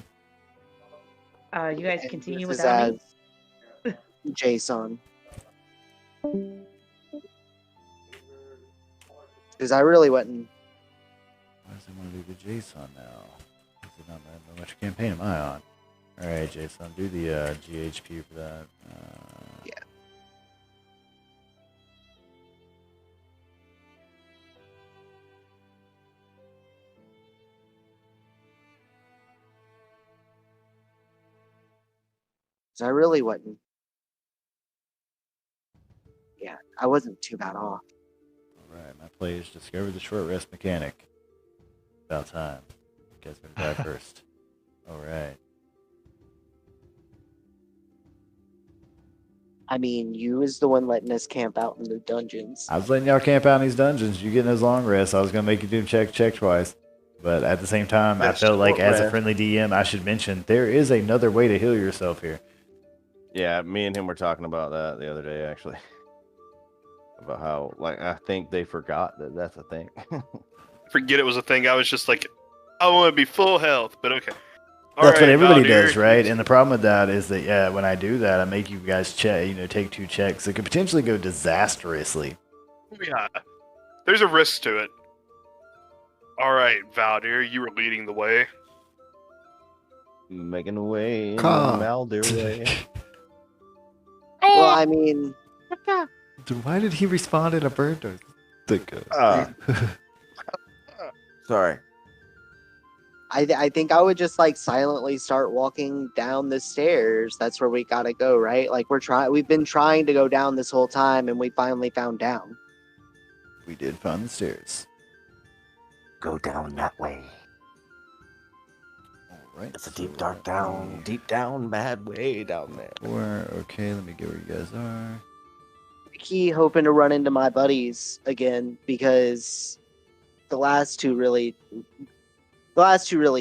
[SPEAKER 6] sorry. You guys
[SPEAKER 5] And
[SPEAKER 6] continue
[SPEAKER 5] this is
[SPEAKER 6] without me?
[SPEAKER 5] as Jason. Because I really wouldn't.
[SPEAKER 1] Why does it want to do the JSON now? Is it not how much campaign am I on? All right, Jason, do the GHP for that.
[SPEAKER 5] Yeah. Because I really wouldn't. Yeah, I wasn't too bad off.
[SPEAKER 1] All right, my players discovered the short rest mechanic. About time. You guys better die first. All right.
[SPEAKER 5] I mean, you is the one letting us camp out in the dungeons.
[SPEAKER 1] I was letting y'all camp out in these dungeons. You getting those long rests. I was gonna make you do check twice, but at the same time, I
[SPEAKER 3] That's
[SPEAKER 1] felt like
[SPEAKER 3] short
[SPEAKER 1] as a
[SPEAKER 3] rest.
[SPEAKER 1] friendly DM, I should mention there is another way to heal yourself here.
[SPEAKER 3] Yeah, me and him were talking about that the other day, actually. About how, like, I think they forgot that that's a thing.
[SPEAKER 2] Forget it was a thing. I was just like, I want to be full health, but okay.
[SPEAKER 1] That's what everybody
[SPEAKER 2] Valdir,
[SPEAKER 1] does, right? And the problem with that is that yeah, when I do that, I make you guys take 2 checks. It could potentially go disastrously.
[SPEAKER 2] Yeah, there's a risk to it. All right, Valdir, you were leading the way.
[SPEAKER 3] Making the way in
[SPEAKER 1] Come.
[SPEAKER 3] Maldir way.
[SPEAKER 5] Well, I mean,
[SPEAKER 1] Dude, why did he respond in a bird noise?
[SPEAKER 3] Sorry.
[SPEAKER 5] I think I would just like silently start walking down the stairs. That's where we gotta go, right? Like we've been trying to go down this whole time, and we finally found down.
[SPEAKER 1] We did find the stairs.
[SPEAKER 9] Go down that way.
[SPEAKER 1] All right.
[SPEAKER 9] It's a deep, dark down, deep down, bad way down there.
[SPEAKER 1] Okay, let me get where you guys are.
[SPEAKER 5] Key hoping to run into my buddies again because the last two really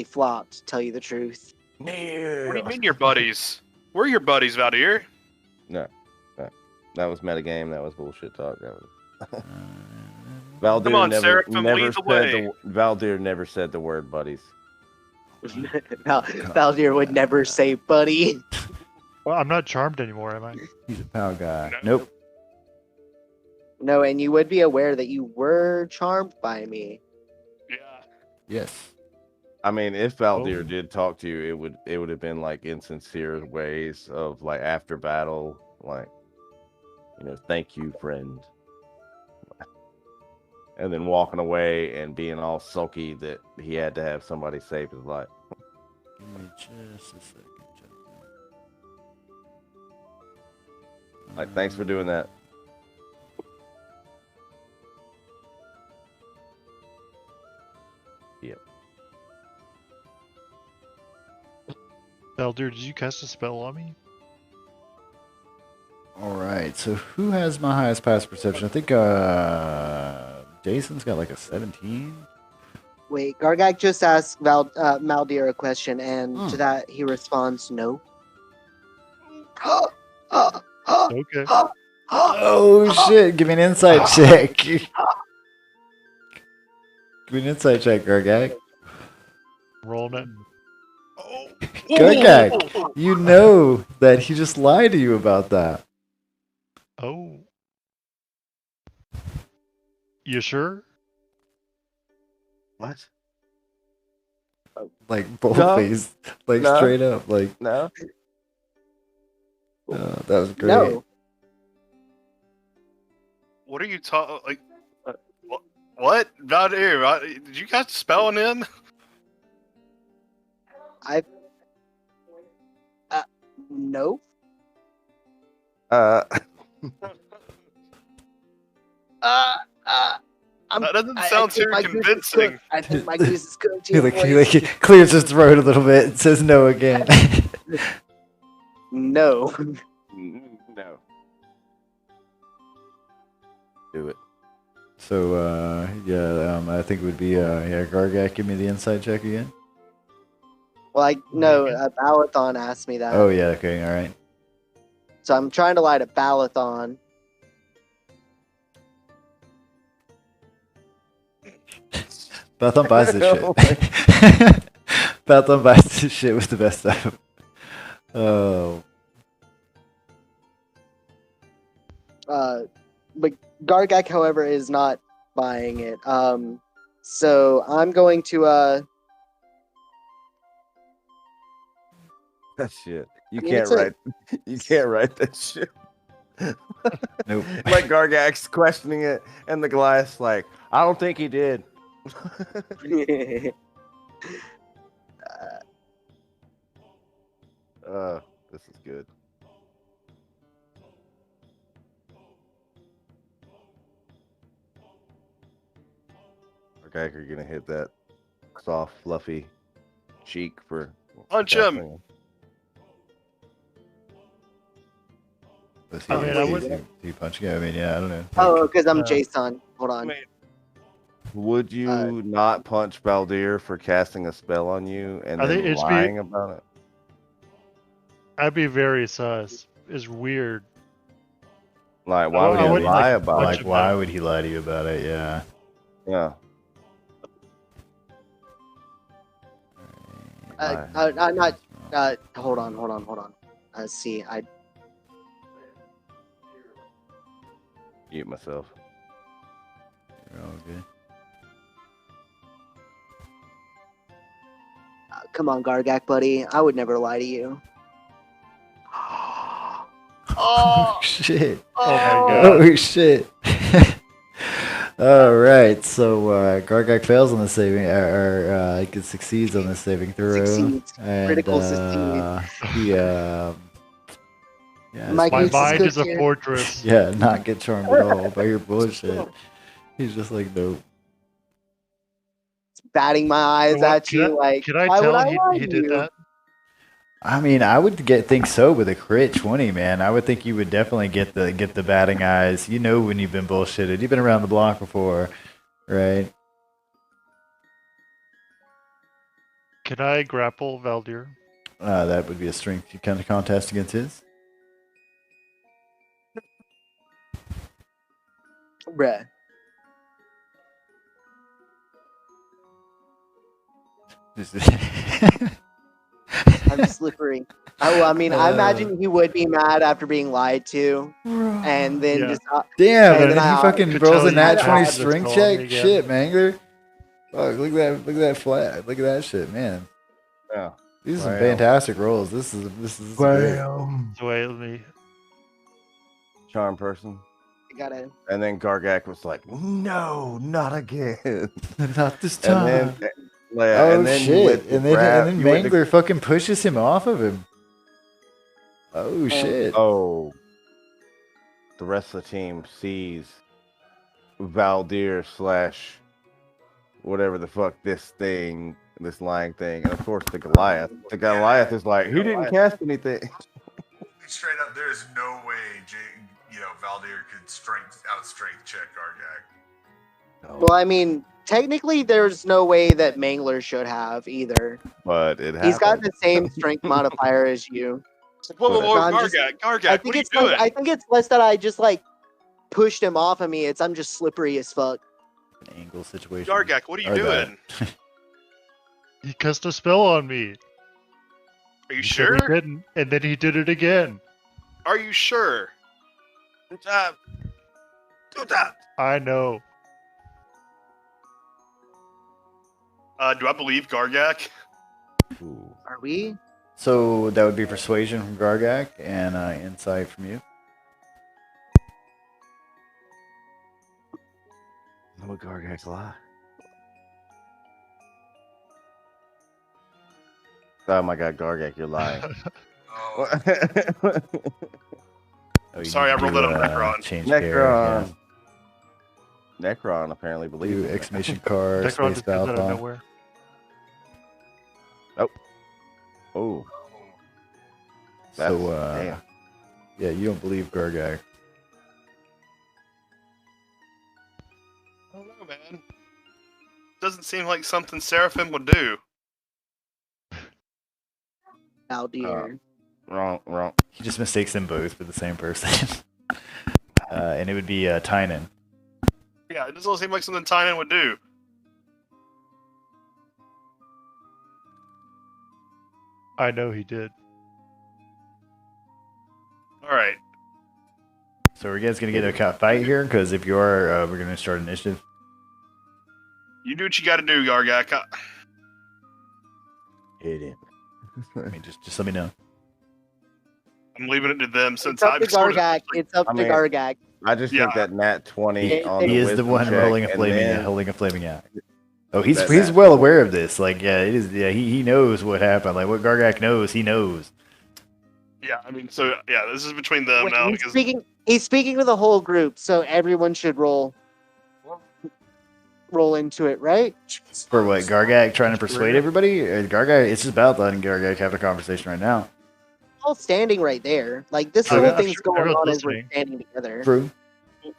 [SPEAKER 5] flopped. To tell you the truth.
[SPEAKER 2] What do you mean your buddies? We're your buddies, Valdir.
[SPEAKER 3] No. That was metagame. That was bullshit talk. That was... Valdir
[SPEAKER 2] Come on,
[SPEAKER 3] never,
[SPEAKER 2] Seraphim,
[SPEAKER 3] never
[SPEAKER 2] lead the
[SPEAKER 3] said
[SPEAKER 2] way.
[SPEAKER 3] Valdir never said the word buddies.
[SPEAKER 5] Valdir would never say buddy.
[SPEAKER 7] Well, I'm not charmed anymore, am I?
[SPEAKER 1] He's a pal guy.
[SPEAKER 2] No.
[SPEAKER 1] Nope.
[SPEAKER 5] No, and you would be aware that you were charmed by me.
[SPEAKER 2] Yeah.
[SPEAKER 1] Yes.
[SPEAKER 3] I mean, if Valdir did talk to you, it would have been like insincere ways of like after battle, like thank you, friend, and then walking away and being all sulky that he had to have somebody save his life.
[SPEAKER 1] Give me just a second.
[SPEAKER 3] Like, thanks for doing that. Yep.
[SPEAKER 7] Elder, did you cast a spell on me?
[SPEAKER 1] All right. So who has my highest passive perception? I think Jason's got like a 17.
[SPEAKER 5] Wait, Gargak just asked Maldir a question, and
[SPEAKER 1] Hmm.
[SPEAKER 5] to that he responds, "No."
[SPEAKER 7] Okay.
[SPEAKER 1] Oh shit! Give me an insight check. Give me an insight check, Gargak.
[SPEAKER 7] Rolling it.
[SPEAKER 1] Gargak, you know that he just lied to you about that.
[SPEAKER 7] Oh. You sure?
[SPEAKER 3] What?
[SPEAKER 1] Like bold
[SPEAKER 3] No.
[SPEAKER 1] face, like
[SPEAKER 3] No.
[SPEAKER 1] straight up, like
[SPEAKER 3] No.
[SPEAKER 1] that was great.
[SPEAKER 5] No.
[SPEAKER 2] What are you talking? Like, what? Valdir? Did you guys spell him?
[SPEAKER 5] No.
[SPEAKER 3] Uh,
[SPEAKER 2] That doesn't sound too convincing.
[SPEAKER 5] I think my goose is cooked.
[SPEAKER 1] He clears his throat a little bit and says no again.
[SPEAKER 5] No.
[SPEAKER 3] no. Do it.
[SPEAKER 1] So I think it would be Gargak. Give me the insight check again.
[SPEAKER 5] Well, no. Balathon asked me that.
[SPEAKER 1] Oh yeah, okay, all right.
[SPEAKER 5] So I'm trying to lie to Balathon.
[SPEAKER 1] Balathon buys this shit. Balathon buys this shit with the best stuff. Oh.
[SPEAKER 5] But Gargak, however, is not buying it. So I'm going to
[SPEAKER 3] That shit. You
[SPEAKER 5] mean,
[SPEAKER 3] can't
[SPEAKER 5] it's a-
[SPEAKER 3] write. You can't write that shit.
[SPEAKER 1] Nope.
[SPEAKER 3] Like Gargak's questioning it, and the Goliath's like, I don't think he did. This is good. Gargak, are you gonna hit that soft, fluffy cheek for
[SPEAKER 2] Punch him.
[SPEAKER 3] casting?
[SPEAKER 1] Let's see.
[SPEAKER 7] I mean, I would-
[SPEAKER 1] Do you punch? Yeah, I mean, yeah, I don't know.
[SPEAKER 5] Oh, because I'm
[SPEAKER 7] Uh,
[SPEAKER 5] Jason. Hold on.
[SPEAKER 3] Would you not punch Valdir for casting a spell on you and
[SPEAKER 7] I think
[SPEAKER 3] then
[SPEAKER 7] it's
[SPEAKER 3] lying about it?
[SPEAKER 7] I'd be very sus. It's weird.
[SPEAKER 3] Like, why would
[SPEAKER 7] I
[SPEAKER 3] he
[SPEAKER 7] wouldn't,
[SPEAKER 3] lie
[SPEAKER 7] like,
[SPEAKER 3] about
[SPEAKER 7] punch
[SPEAKER 3] it?
[SPEAKER 1] Like, why would he lie to you about it? Yeah.
[SPEAKER 3] Yeah.
[SPEAKER 5] I'm not. Hold on. See,
[SPEAKER 3] Mute myself.
[SPEAKER 1] You're all good.
[SPEAKER 5] come on, Gargak, buddy. I would never lie to you.
[SPEAKER 1] Oh shit!
[SPEAKER 7] Oh my god.
[SPEAKER 1] Oh shit! All right, so Gargak fails on the saving, or he succeeds on the saving throw.
[SPEAKER 5] Succeeds.
[SPEAKER 1] And,
[SPEAKER 5] Critical succeed.
[SPEAKER 1] He
[SPEAKER 5] My
[SPEAKER 7] My
[SPEAKER 5] goose is
[SPEAKER 7] mind is a
[SPEAKER 5] cooked here.
[SPEAKER 7] fortress.
[SPEAKER 1] yeah, not get charmed at all by your bullshit. He's just like, nope.
[SPEAKER 5] Batting my eyes
[SPEAKER 7] What-
[SPEAKER 5] at you, like,
[SPEAKER 7] Can I
[SPEAKER 5] why would
[SPEAKER 7] tell
[SPEAKER 5] I lie
[SPEAKER 7] he
[SPEAKER 5] to
[SPEAKER 7] did
[SPEAKER 5] you?
[SPEAKER 7] that?
[SPEAKER 1] I mean, I would think so with a crit 20, man. I would think you would definitely get the batting eyes. You know when you've been bullshitted. You've been around the block before, right?
[SPEAKER 7] Can I grapple Valdir?
[SPEAKER 1] That would be a strength you kind of contest against his.
[SPEAKER 5] Bruh. I'm slippery. I mean, I imagine he would be mad after being lied to, and then
[SPEAKER 7] Yeah.
[SPEAKER 5] just
[SPEAKER 1] Damn,
[SPEAKER 5] And
[SPEAKER 1] and
[SPEAKER 5] then
[SPEAKER 1] then he
[SPEAKER 5] I
[SPEAKER 1] fucking
[SPEAKER 7] could
[SPEAKER 1] rolls
[SPEAKER 7] tell
[SPEAKER 1] a
[SPEAKER 7] you
[SPEAKER 1] nat
[SPEAKER 7] how
[SPEAKER 1] 20
[SPEAKER 7] to
[SPEAKER 1] string
[SPEAKER 7] call
[SPEAKER 1] check.
[SPEAKER 7] me again.
[SPEAKER 1] Shit, Mangler. Fuck, look at that flat. Look at that shit, man.
[SPEAKER 3] Yeah.
[SPEAKER 1] These are some
[SPEAKER 3] Wow.
[SPEAKER 1] fantastic rolls. This is great.
[SPEAKER 7] So wait, let me.
[SPEAKER 3] Charm person.
[SPEAKER 5] you gotta.
[SPEAKER 3] And then Gargak was like, no, not again.
[SPEAKER 1] Not this
[SPEAKER 3] And
[SPEAKER 1] time.
[SPEAKER 3] then, yeah,
[SPEAKER 1] Oh
[SPEAKER 3] and then you
[SPEAKER 1] shit!
[SPEAKER 3] went to
[SPEAKER 1] And then
[SPEAKER 3] grab- you went to-
[SPEAKER 1] Mangler fucking pushes him off of him. Oh shit!
[SPEAKER 3] Oh. The rest of the team sees Valdir / whatever the fuck this lying thing. And of course the Goliath. The Goliath is like, he didn't cast anything.
[SPEAKER 4] Straight up, there is no way, Valdir could outstrength check Gargak.
[SPEAKER 5] Well, I mean, technically, there's no way that Mangler should have either.
[SPEAKER 3] But it happened.
[SPEAKER 5] He's got the same strength modifier as you.
[SPEAKER 2] Whoa,
[SPEAKER 5] I'm just-
[SPEAKER 2] Gargak,
[SPEAKER 5] I
[SPEAKER 2] what
[SPEAKER 5] think
[SPEAKER 2] are you
[SPEAKER 5] it's
[SPEAKER 2] doing?
[SPEAKER 5] I think it's less that I just like pushed him off of me. I'm just slippery as fuck.
[SPEAKER 1] Angle situation.
[SPEAKER 2] Gargak, what are you
[SPEAKER 1] Or that.
[SPEAKER 2] doing?
[SPEAKER 7] He cast a spell on me.
[SPEAKER 2] Are you
[SPEAKER 7] He said
[SPEAKER 2] sure?
[SPEAKER 7] He didn't, and then he did it again.
[SPEAKER 2] Are you sure?
[SPEAKER 3] Good job. Good job.
[SPEAKER 7] I know.
[SPEAKER 2] Do I believe Gargak?
[SPEAKER 3] Ooh.
[SPEAKER 5] Are we?
[SPEAKER 1] So that would be persuasion from Gargak and insight from you.
[SPEAKER 3] No Gargak's lie. Oh my God, Gargak, you're lying.
[SPEAKER 4] Oh,
[SPEAKER 1] Oh, you
[SPEAKER 2] Sorry,
[SPEAKER 1] need
[SPEAKER 2] I rolled
[SPEAKER 1] to
[SPEAKER 2] that on
[SPEAKER 1] do,
[SPEAKER 2] Necron.
[SPEAKER 1] Change care,
[SPEAKER 3] Necron. Necron apparently
[SPEAKER 1] yeah.
[SPEAKER 3] believes.
[SPEAKER 1] Do
[SPEAKER 3] in that.
[SPEAKER 1] exclamation card,
[SPEAKER 7] Necron
[SPEAKER 1] space
[SPEAKER 7] just comes out of
[SPEAKER 1] Balthon.
[SPEAKER 7] nowhere.
[SPEAKER 3] Oh,
[SPEAKER 1] So,
[SPEAKER 3] damn.
[SPEAKER 1] yeah, you don't believe Gargak.
[SPEAKER 2] I don't know, man. Doesn't seem like something Seraphim would do.
[SPEAKER 5] Valdir.
[SPEAKER 3] Wrong.
[SPEAKER 1] He just mistakes them both for the same person. And it would be Tynan.
[SPEAKER 2] Yeah, it doesn't seem like something Tynan would do.
[SPEAKER 7] I know he did.
[SPEAKER 2] All right.
[SPEAKER 1] So are you guys going to get a fight here? Because if you are, we're going to start initiative.
[SPEAKER 2] You do what you got to do, Gargak.
[SPEAKER 3] Hit him.
[SPEAKER 1] I mean, just let me know.
[SPEAKER 2] I'm leaving it to them since
[SPEAKER 5] It's up
[SPEAKER 2] I've
[SPEAKER 5] to
[SPEAKER 2] sort of-
[SPEAKER 5] Gargak. It's up
[SPEAKER 3] I
[SPEAKER 5] to
[SPEAKER 3] mean,
[SPEAKER 5] Gargak.
[SPEAKER 3] I just think that Nat 20
[SPEAKER 5] He-
[SPEAKER 3] on
[SPEAKER 5] he
[SPEAKER 3] the
[SPEAKER 1] He is the
[SPEAKER 3] wisdom
[SPEAKER 1] one
[SPEAKER 3] check,
[SPEAKER 1] holding a
[SPEAKER 3] and
[SPEAKER 1] flaming
[SPEAKER 3] then-
[SPEAKER 1] holding a flaming axe. Oh, he's
[SPEAKER 3] That-
[SPEAKER 1] he's
[SPEAKER 3] that-
[SPEAKER 1] well aware of this. Like, yeah, it is. Yeah, he knows what happened. Like, what Gargak knows, he knows.
[SPEAKER 2] Yeah, I mean, so yeah, this is between them
[SPEAKER 5] Wait,
[SPEAKER 2] now
[SPEAKER 5] he's
[SPEAKER 2] because
[SPEAKER 5] He's speaking to the whole group, so everyone should roll into it, right?
[SPEAKER 1] For what, Gargak trying to persuade everybody? Gargak, it's just Balthon and Gargak having a conversation right now.
[SPEAKER 5] All standing right there. Like this
[SPEAKER 7] Oh,
[SPEAKER 5] whole
[SPEAKER 7] yeah,
[SPEAKER 5] thing's
[SPEAKER 7] sure.
[SPEAKER 5] going
[SPEAKER 7] Everyone's
[SPEAKER 5] on as we're
[SPEAKER 7] listening.
[SPEAKER 5] standing together.
[SPEAKER 1] True.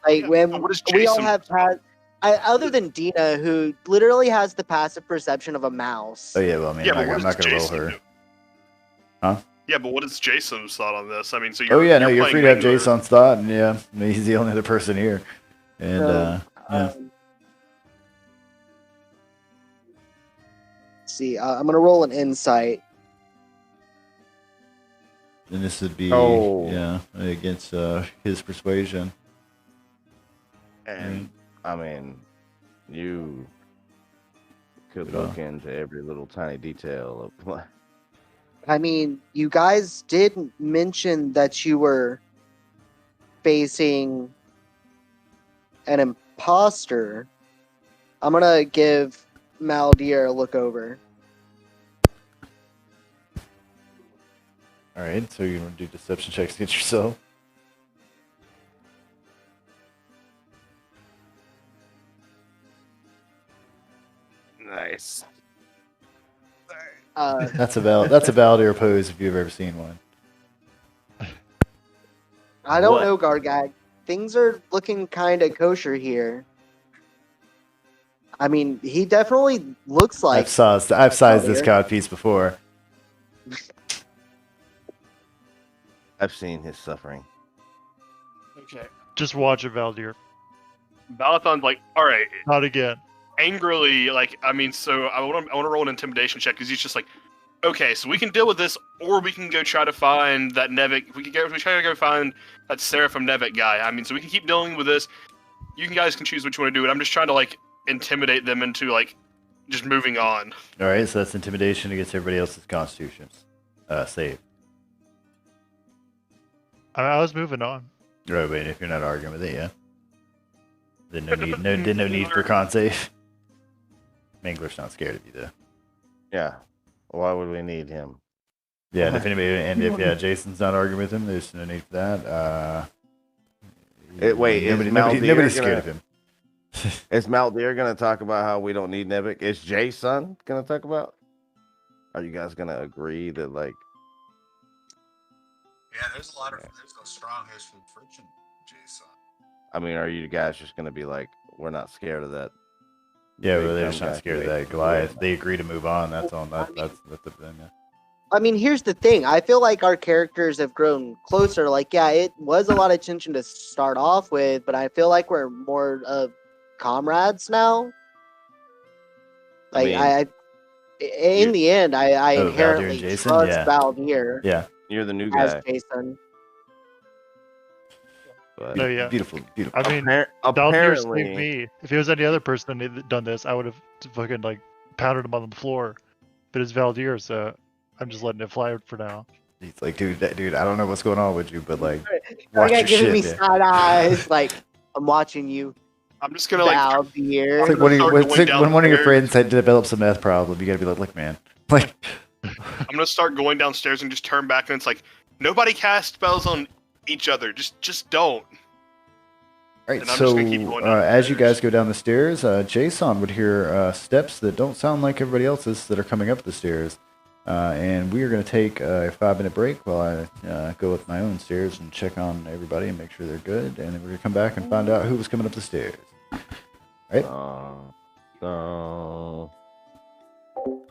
[SPEAKER 5] Like when
[SPEAKER 2] what is
[SPEAKER 5] we all
[SPEAKER 2] Jason-
[SPEAKER 5] have other than Dina, who literally has the passive perception of a mouse.
[SPEAKER 1] Oh yeah, well, I mean,
[SPEAKER 2] Yeah,
[SPEAKER 1] I'm
[SPEAKER 2] but
[SPEAKER 1] not
[SPEAKER 2] what
[SPEAKER 1] going to
[SPEAKER 2] does
[SPEAKER 1] roll
[SPEAKER 2] Jason
[SPEAKER 1] her.
[SPEAKER 2] do?
[SPEAKER 1] Huh?
[SPEAKER 2] Yeah, but what is Jason's thought on this? I mean, so
[SPEAKER 1] Oh yeah, no, you're
[SPEAKER 2] playing
[SPEAKER 1] free to have
[SPEAKER 2] Mangler.
[SPEAKER 1] Jason's thought, and yeah, I mean, he's the only other person here. And
[SPEAKER 5] So,
[SPEAKER 1] yeah.
[SPEAKER 5] let's see, I'm gonna roll an insight.
[SPEAKER 1] And this would be
[SPEAKER 3] Oh.
[SPEAKER 1] against his persuasion.
[SPEAKER 3] And I mean, you could look into every little tiny detail of.
[SPEAKER 5] I mean, you guys did mention that you were facing an imposter. I'm gonna give Maldir a look over.
[SPEAKER 1] All right, so you're gonna do deception checks against yourself.
[SPEAKER 3] Nice.
[SPEAKER 5] That's
[SPEAKER 1] a Valdir pose if you've ever seen one.
[SPEAKER 5] I don't
[SPEAKER 1] What?
[SPEAKER 5] know, Gargag. Things are looking kind of kosher here. I mean, he definitely looks like.
[SPEAKER 1] I've sized this
[SPEAKER 5] Valdir.
[SPEAKER 1] cod piece before.
[SPEAKER 3] I've seen his suffering.
[SPEAKER 2] Okay.
[SPEAKER 7] Just watch it, Valdir.
[SPEAKER 2] Balathon's like, all right,
[SPEAKER 7] Not again.
[SPEAKER 2] angrily, like, I mean, so I want to roll an intimidation check because he's just like, okay, so we can deal with this, or we can go try to find that Nevik. We try to go find that Seraphim Nevik guy. I mean, so we can keep dealing with this. You guys can choose what you want to do, and I'm just trying to like intimidate them into like just moving on.
[SPEAKER 1] All right, so that's intimidation against everybody else's constitutions. Save.
[SPEAKER 7] I was moving on.
[SPEAKER 1] Right, but if you're not arguing with it, yeah. Then no need for con save. Mangler's not scared of you though.
[SPEAKER 3] Yeah. Why would we need him?
[SPEAKER 1] Yeah, and if Jason's not arguing with him, there's no need for that.
[SPEAKER 3] Wait, is
[SPEAKER 1] nobody's
[SPEAKER 3] Maldir
[SPEAKER 1] scared of him.
[SPEAKER 3] Is Maldir gonna talk about how we don't need Nevik? Is Jason gonna talk about? Are you guys gonna agree that like?
[SPEAKER 4] Yeah, there's a strong history of friction, Jason.
[SPEAKER 3] I mean, are you guys just gonna be like, we're not scared of that?
[SPEAKER 1] Yeah,
[SPEAKER 3] big
[SPEAKER 1] well, they're
[SPEAKER 3] dumb
[SPEAKER 1] just
[SPEAKER 3] guy
[SPEAKER 1] not scared of
[SPEAKER 3] today?
[SPEAKER 1] that Goliath. They agree to move on. That's all. That's the thing. Yeah.
[SPEAKER 5] I mean, here's the thing. I feel like our characters have grown closer. Like, yeah, it was a lot of tension to start off with, but I feel like we're more of comrades now. Like, in the end, I
[SPEAKER 1] Oh, Valdir and
[SPEAKER 5] inherently
[SPEAKER 1] Jason?
[SPEAKER 5] trust
[SPEAKER 1] Yeah.
[SPEAKER 5] Valdir
[SPEAKER 1] Yeah.
[SPEAKER 3] You're the new
[SPEAKER 5] as
[SPEAKER 3] guy.
[SPEAKER 5] Jason.
[SPEAKER 9] But
[SPEAKER 7] No, yeah.
[SPEAKER 1] Beautiful, beautiful.
[SPEAKER 7] I mean, Valdir
[SPEAKER 9] apparently,
[SPEAKER 7] saved me. If it was any other person that had done this, I would have fucking like pounded him on the floor. But it's Valdir, so I'm just letting it fly for now.
[SPEAKER 1] He's like, dude, I don't know what's going on with you, but like, watch
[SPEAKER 5] Gargak
[SPEAKER 1] your
[SPEAKER 5] giving me
[SPEAKER 1] shit, man.
[SPEAKER 5] side eyes, like I'm watching you.
[SPEAKER 2] I'm just gonna like.
[SPEAKER 5] Valdir.
[SPEAKER 1] It's like when one of your friends had developed a meth problem, you gotta be like, look, man, like,
[SPEAKER 2] I'm gonna start going downstairs and just turn back, and it's like nobody cast spells on each other. Just don't.
[SPEAKER 1] all right.
[SPEAKER 2] And I'm
[SPEAKER 1] So
[SPEAKER 2] just gonna keep going
[SPEAKER 1] as you
[SPEAKER 2] downstairs.
[SPEAKER 1] guys go down the stairs, Jason would hear steps that don't sound like everybody else's that are coming up the stairs. And we are going to take a 5-minute break while I go with my own stairs and check on everybody and make sure they're good. And then we're going to come back and find out who was coming up the stairs. Right?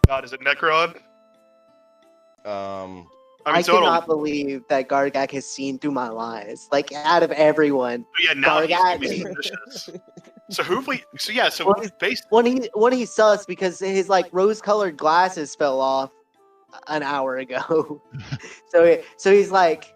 [SPEAKER 2] God, is it Necron?
[SPEAKER 5] I
[SPEAKER 2] so
[SPEAKER 5] cannot believe that Gargak has seen through my lies. Like out of everyone,
[SPEAKER 2] yeah, now he's gonna be
[SPEAKER 5] Gargak.
[SPEAKER 2] suspicious. So who have we? So yeah, so basically,
[SPEAKER 5] when he's sus because his like rose-colored glasses fell off an hour ago. so he's like,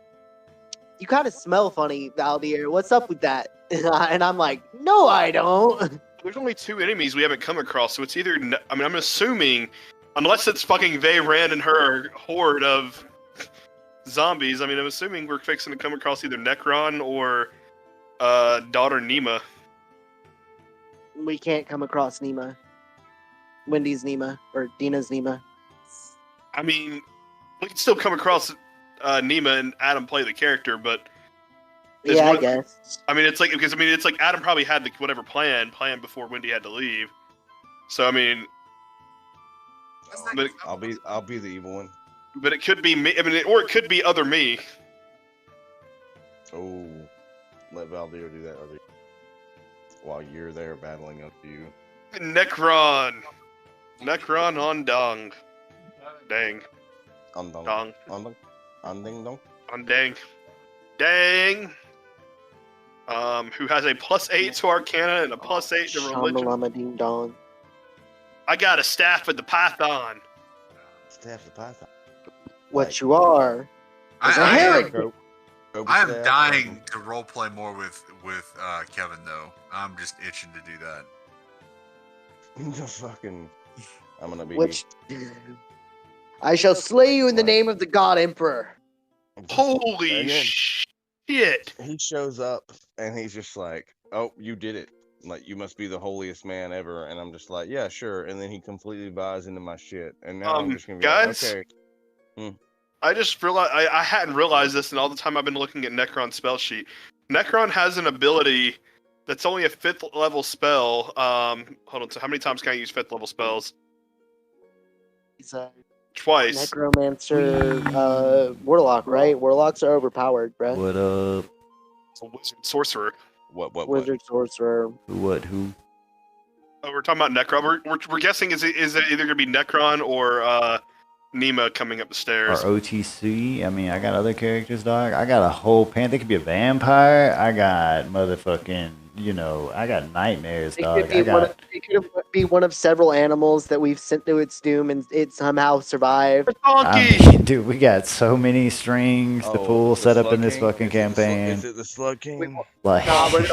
[SPEAKER 5] you kind of smell funny, Valdir. What's up with that? And I'm like, no, I don't.
[SPEAKER 2] there's only 2 enemies we haven't come across, so it's either. I mean, I'm assuming, unless it's fucking Veyran and her horde of zombies. I mean, I'm assuming we're fixing to come across either Necron or daughter Nima.
[SPEAKER 5] We can't come across Nima. Wendy's Nima or Dina's Nima.
[SPEAKER 2] I mean, we can still come across Nima and Adam play the character, but
[SPEAKER 5] Yeah, I guess.
[SPEAKER 2] I mean, it's like because it's like Adam probably had the whatever plan before Wendy had to leave. So I mean, but
[SPEAKER 3] I'll be the evil one.
[SPEAKER 2] But it could be me. I mean, or it could be other me.
[SPEAKER 3] Oh, let Valdir do that other while you're there battling up to you.
[SPEAKER 2] Necron on Dong. Dang.
[SPEAKER 3] On dong.
[SPEAKER 2] Dong.
[SPEAKER 3] On ding dong.
[SPEAKER 2] On Dang. Dang. Who has a +8 to Arcana and a +8 to Religion.
[SPEAKER 5] Shamalama ding dong.
[SPEAKER 2] I got a staff with the Python.
[SPEAKER 3] Staff the python.
[SPEAKER 5] What you are is a heretic.
[SPEAKER 4] I am dying to roleplay more with Kevin though. I'm just itching to do that.
[SPEAKER 3] The fucking. I'm gonna be.
[SPEAKER 5] Which I shall slay you in the name of the God Emperor.
[SPEAKER 2] Holy
[SPEAKER 3] And then
[SPEAKER 2] shit!
[SPEAKER 3] He shows up and he's just like, "Oh, you did it! Like you must be the holiest man ever." And I'm just like, "Yeah, sure." And then he completely buys into my shit. And now I'm just gonna be
[SPEAKER 2] guys?
[SPEAKER 3] like, "Okay."
[SPEAKER 2] I just realized I hadn't realized this, and all the time I've been looking at Necron's spell sheet. Necron has an ability that's only a 5th level spell. Hold on. So how many times can I use 5th level spells?
[SPEAKER 5] He's a
[SPEAKER 2] Twice.
[SPEAKER 5] necromancer, warlock, right? Warlocks are overpowered, bro.
[SPEAKER 1] What up?
[SPEAKER 2] It's a wizard sorcerer.
[SPEAKER 3] What?
[SPEAKER 5] Wizard, sorcerer.
[SPEAKER 1] Who?
[SPEAKER 2] Oh, we're talking about Necron. We're guessing is it either gonna be Necron or Nima coming up the
[SPEAKER 1] Or
[SPEAKER 2] stairs.
[SPEAKER 1] OTC? I mean, I got other characters, dog. I got a whole pan. They could be a vampire. I got motherfucking, I got nightmares, dog.
[SPEAKER 5] It could be one of several animals that we've sent to its doom and it somehow survived.
[SPEAKER 1] I mean, dude, we got so many strings to pull set up in this fucking campaign.
[SPEAKER 3] Is it the Slug King?
[SPEAKER 1] Like,
[SPEAKER 5] Nah, we're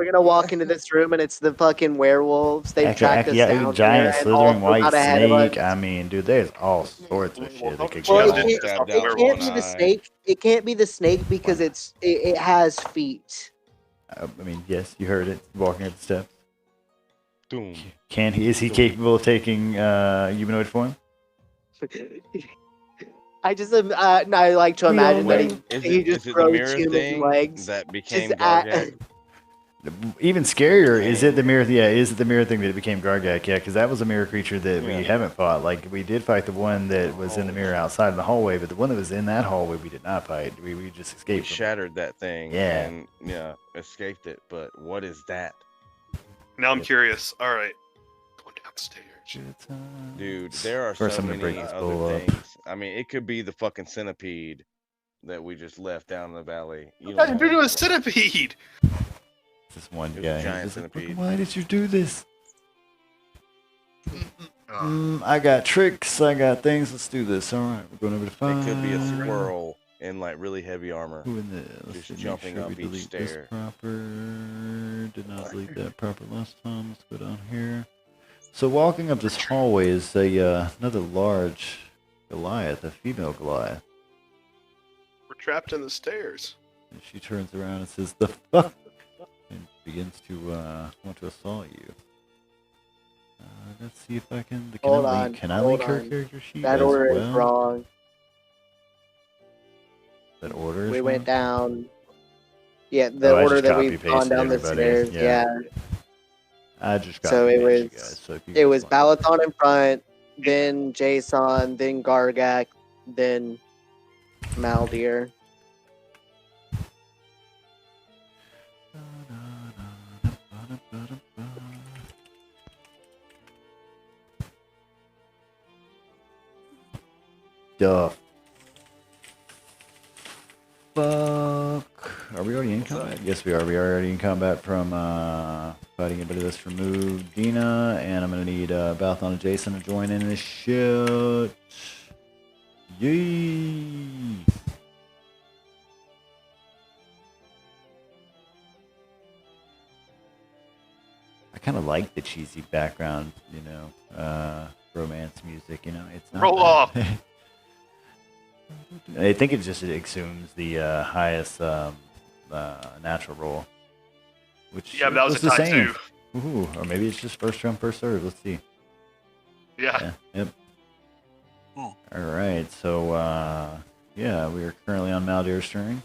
[SPEAKER 5] gonna walk into this room and it's the fucking werewolves. They've tracked us down.
[SPEAKER 1] giant
[SPEAKER 5] here and all
[SPEAKER 1] slithering white
[SPEAKER 5] out ahead of us.
[SPEAKER 1] snake. I mean, dude, there's all sorts of shit that could
[SPEAKER 5] Well,
[SPEAKER 1] go
[SPEAKER 2] Yeah,
[SPEAKER 1] on.
[SPEAKER 5] it can't be the snake. It can't be the snake because it has feet.
[SPEAKER 1] I mean, yes, you heard it. Walking up the steps.
[SPEAKER 3] Doom.
[SPEAKER 1] Is he capable of taking humanoid form?
[SPEAKER 5] I just I like to imagine that he
[SPEAKER 3] Is
[SPEAKER 5] just
[SPEAKER 3] it the
[SPEAKER 5] grows
[SPEAKER 3] mirror
[SPEAKER 5] human
[SPEAKER 3] thing
[SPEAKER 5] legs.
[SPEAKER 3] that became
[SPEAKER 5] Just at-
[SPEAKER 3] Gargak?
[SPEAKER 1] Even scarier, is it the mirror? Yeah, is it the mirror thing that it became Gargak? Yeah, because that was a mirror creature that we haven't fought. Like, we did fight the one that was in the mirror outside in the hallway, but the one that was in that hallway we did not fight. We just
[SPEAKER 3] We
[SPEAKER 1] escaped from.
[SPEAKER 3] shattered that thing.
[SPEAKER 1] Yeah.
[SPEAKER 3] And escaped it. But what is that?
[SPEAKER 2] Now I'm curious. All right, going downstairs.
[SPEAKER 3] Dude, there are
[SPEAKER 1] First,
[SPEAKER 3] so
[SPEAKER 1] I'm gonna break
[SPEAKER 3] many
[SPEAKER 1] this
[SPEAKER 3] other
[SPEAKER 1] bowl up.
[SPEAKER 3] things. I mean, it could be the fucking centipede that we just left down in the valley. You
[SPEAKER 2] What
[SPEAKER 3] know,
[SPEAKER 2] did you do to a centipede?
[SPEAKER 1] This one
[SPEAKER 3] It was a
[SPEAKER 1] guy.
[SPEAKER 3] giant
[SPEAKER 1] He's like,
[SPEAKER 3] centipede.
[SPEAKER 1] why did you do this?
[SPEAKER 4] Oh,
[SPEAKER 1] I got tricks. I got things. Let's do this. All right, we're going over to 5.
[SPEAKER 3] It could be a squirrel in like really heavy armor.
[SPEAKER 1] Who in the? Let's
[SPEAKER 3] Just
[SPEAKER 1] see, make
[SPEAKER 3] jumping
[SPEAKER 1] sure
[SPEAKER 3] up
[SPEAKER 1] we
[SPEAKER 3] each
[SPEAKER 1] delete this
[SPEAKER 3] stair.
[SPEAKER 1] proper. Did not delete that proper last time. Let's go down here. So walking up this hallway is another large Goliath, a female Goliath.
[SPEAKER 2] We're trapped in the stairs.
[SPEAKER 1] And she turns around and says, "The fuck," and begins to want to assault you. Let's see if I can.
[SPEAKER 5] Hold on,
[SPEAKER 1] Can I
[SPEAKER 5] hold
[SPEAKER 1] link her
[SPEAKER 5] on.
[SPEAKER 1] character sheet
[SPEAKER 5] That
[SPEAKER 1] as
[SPEAKER 5] order
[SPEAKER 1] well?
[SPEAKER 5] is wrong.
[SPEAKER 1] That order is
[SPEAKER 5] We
[SPEAKER 1] wrong?
[SPEAKER 5] went down. Yeah, the
[SPEAKER 1] Oh, I
[SPEAKER 5] order
[SPEAKER 1] just
[SPEAKER 5] that we've gone
[SPEAKER 1] copy-pasted
[SPEAKER 5] down the
[SPEAKER 1] everybody,
[SPEAKER 5] stairs.
[SPEAKER 1] yeah.
[SPEAKER 5] Yeah.
[SPEAKER 1] I just got
[SPEAKER 5] So it
[SPEAKER 1] you
[SPEAKER 5] was
[SPEAKER 1] guys. So if you
[SPEAKER 5] it
[SPEAKER 1] guys
[SPEAKER 5] was
[SPEAKER 1] want-
[SPEAKER 5] Balathon in front, then Jason, then Gargak, then Maldir.
[SPEAKER 1] The fuck? Are we already in combat? Yes, we are. We are already in combat from fighting anybody that's removed. Dina, and I'm gonna need Balathon and Jason to join in this shit. Yee! I kind of like the cheesy background, you know, romance music. You know, it's not
[SPEAKER 2] Roll
[SPEAKER 1] bad.
[SPEAKER 2] off.
[SPEAKER 1] I think it just assumes the highest natural roll, which
[SPEAKER 2] Yeah, but that was a
[SPEAKER 1] the
[SPEAKER 2] tie
[SPEAKER 1] same.
[SPEAKER 2] too.
[SPEAKER 1] Ooh, or maybe it's just first come, first serve. Let's see.
[SPEAKER 2] Yeah.
[SPEAKER 1] Yep.
[SPEAKER 4] Hmm.
[SPEAKER 1] All right. So, yeah, we are currently on Maldir's turn.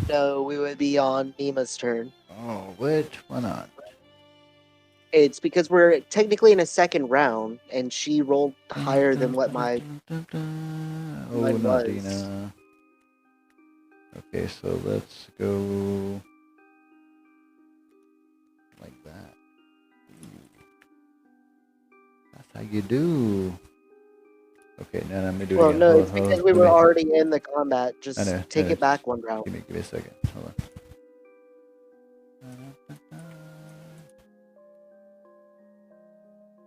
[SPEAKER 5] No, we would be on Nima's turn.
[SPEAKER 1] Oh, what? Why not?
[SPEAKER 5] It's because we're technically in a second round, and she rolled higher than what my
[SPEAKER 1] Oh,
[SPEAKER 5] mine
[SPEAKER 1] not
[SPEAKER 5] was.
[SPEAKER 1] Dina. Okay, so let's go like that. That's how you do. Okay, now I'm gonna do it
[SPEAKER 5] Well,
[SPEAKER 1] again.
[SPEAKER 5] no,
[SPEAKER 1] Hold
[SPEAKER 5] it's
[SPEAKER 1] on, hold
[SPEAKER 5] because
[SPEAKER 1] on.
[SPEAKER 5] we
[SPEAKER 1] Let
[SPEAKER 5] were
[SPEAKER 1] me-
[SPEAKER 5] already in the combat. Just
[SPEAKER 1] I know,
[SPEAKER 5] take
[SPEAKER 1] I know.
[SPEAKER 5] it back one round.
[SPEAKER 1] Give me a second. Hold on.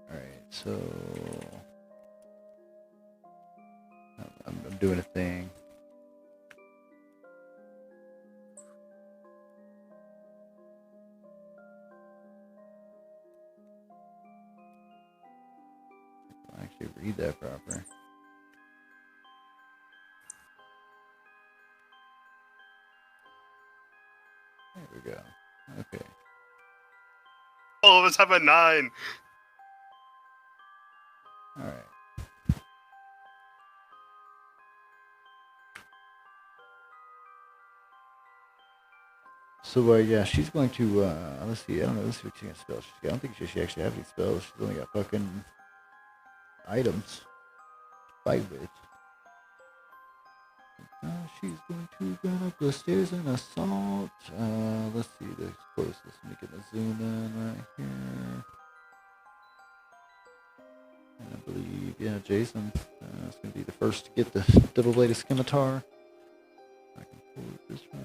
[SPEAKER 1] Alright, so I'm doing a thing. I'll actually read that proper. There we go. Okay.
[SPEAKER 2] All of us have a 9.
[SPEAKER 1] Alright. So, yeah, she's going to, let's see, I don't know, let's see what she can spell. I don't think she actually has any spells. She's only got fucking items to fight with. She's going to run up the stairs and assault. Let's see the closest. Let me get a zoom in right here. And I believe, yeah, Jason is going to be the first to get the double-bladed scimitar. I can pull it this way.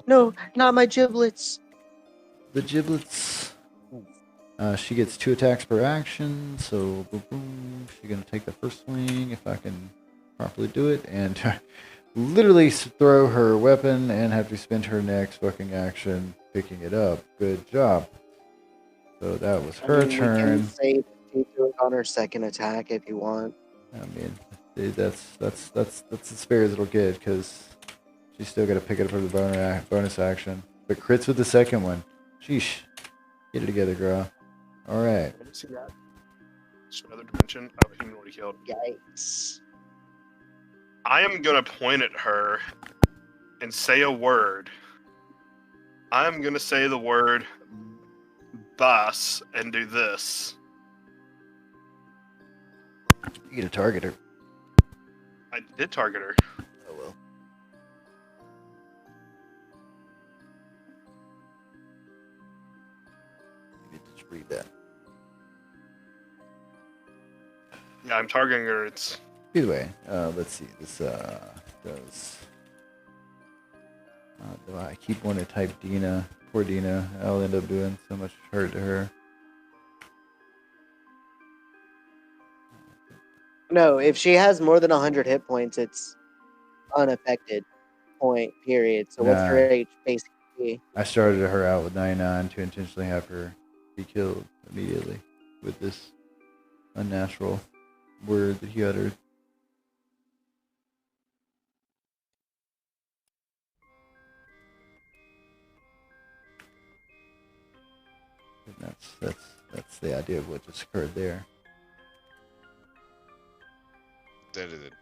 [SPEAKER 5] No, not my giblets.
[SPEAKER 1] The giblets. She gets 2 attacks per action, so boom, boom. She's gonna take the first swing if I can properly do it, and literally throw her weapon and have to spend her next fucking action picking it up. Good job. So that was her
[SPEAKER 5] I mean,
[SPEAKER 1] turn.
[SPEAKER 5] We can say to do it on her second attack if you want.
[SPEAKER 1] I mean, that's as fair as it'll get because she's still got to pick it up for the bonus action. But crits with the second one. Sheesh. Get it together, girl. All right.
[SPEAKER 2] Let me see that. Just another dimension of a human already killed.
[SPEAKER 5] Yikes.
[SPEAKER 2] I am gonna point at her and say a word. I'm gonna say the word bus and do this.
[SPEAKER 1] You get to target her.
[SPEAKER 2] I did target her.
[SPEAKER 1] Oh well. Maybe just read that.
[SPEAKER 2] Yeah, I'm targeting her. It's
[SPEAKER 1] Either way, let's see. This does. Do I keep wanting to type Dina? Poor Dina. I'll end up doing so much hurt to her.
[SPEAKER 5] No, if she has more than 100 hit points, it's unaffected. Point. Period. So what's her
[SPEAKER 1] Nah.
[SPEAKER 5] age basically?
[SPEAKER 1] I started her out with 99 to intentionally have her be killed immediately with this unnatural word that he uttered. And that's the idea of what just occurred there.
[SPEAKER 10] That is it.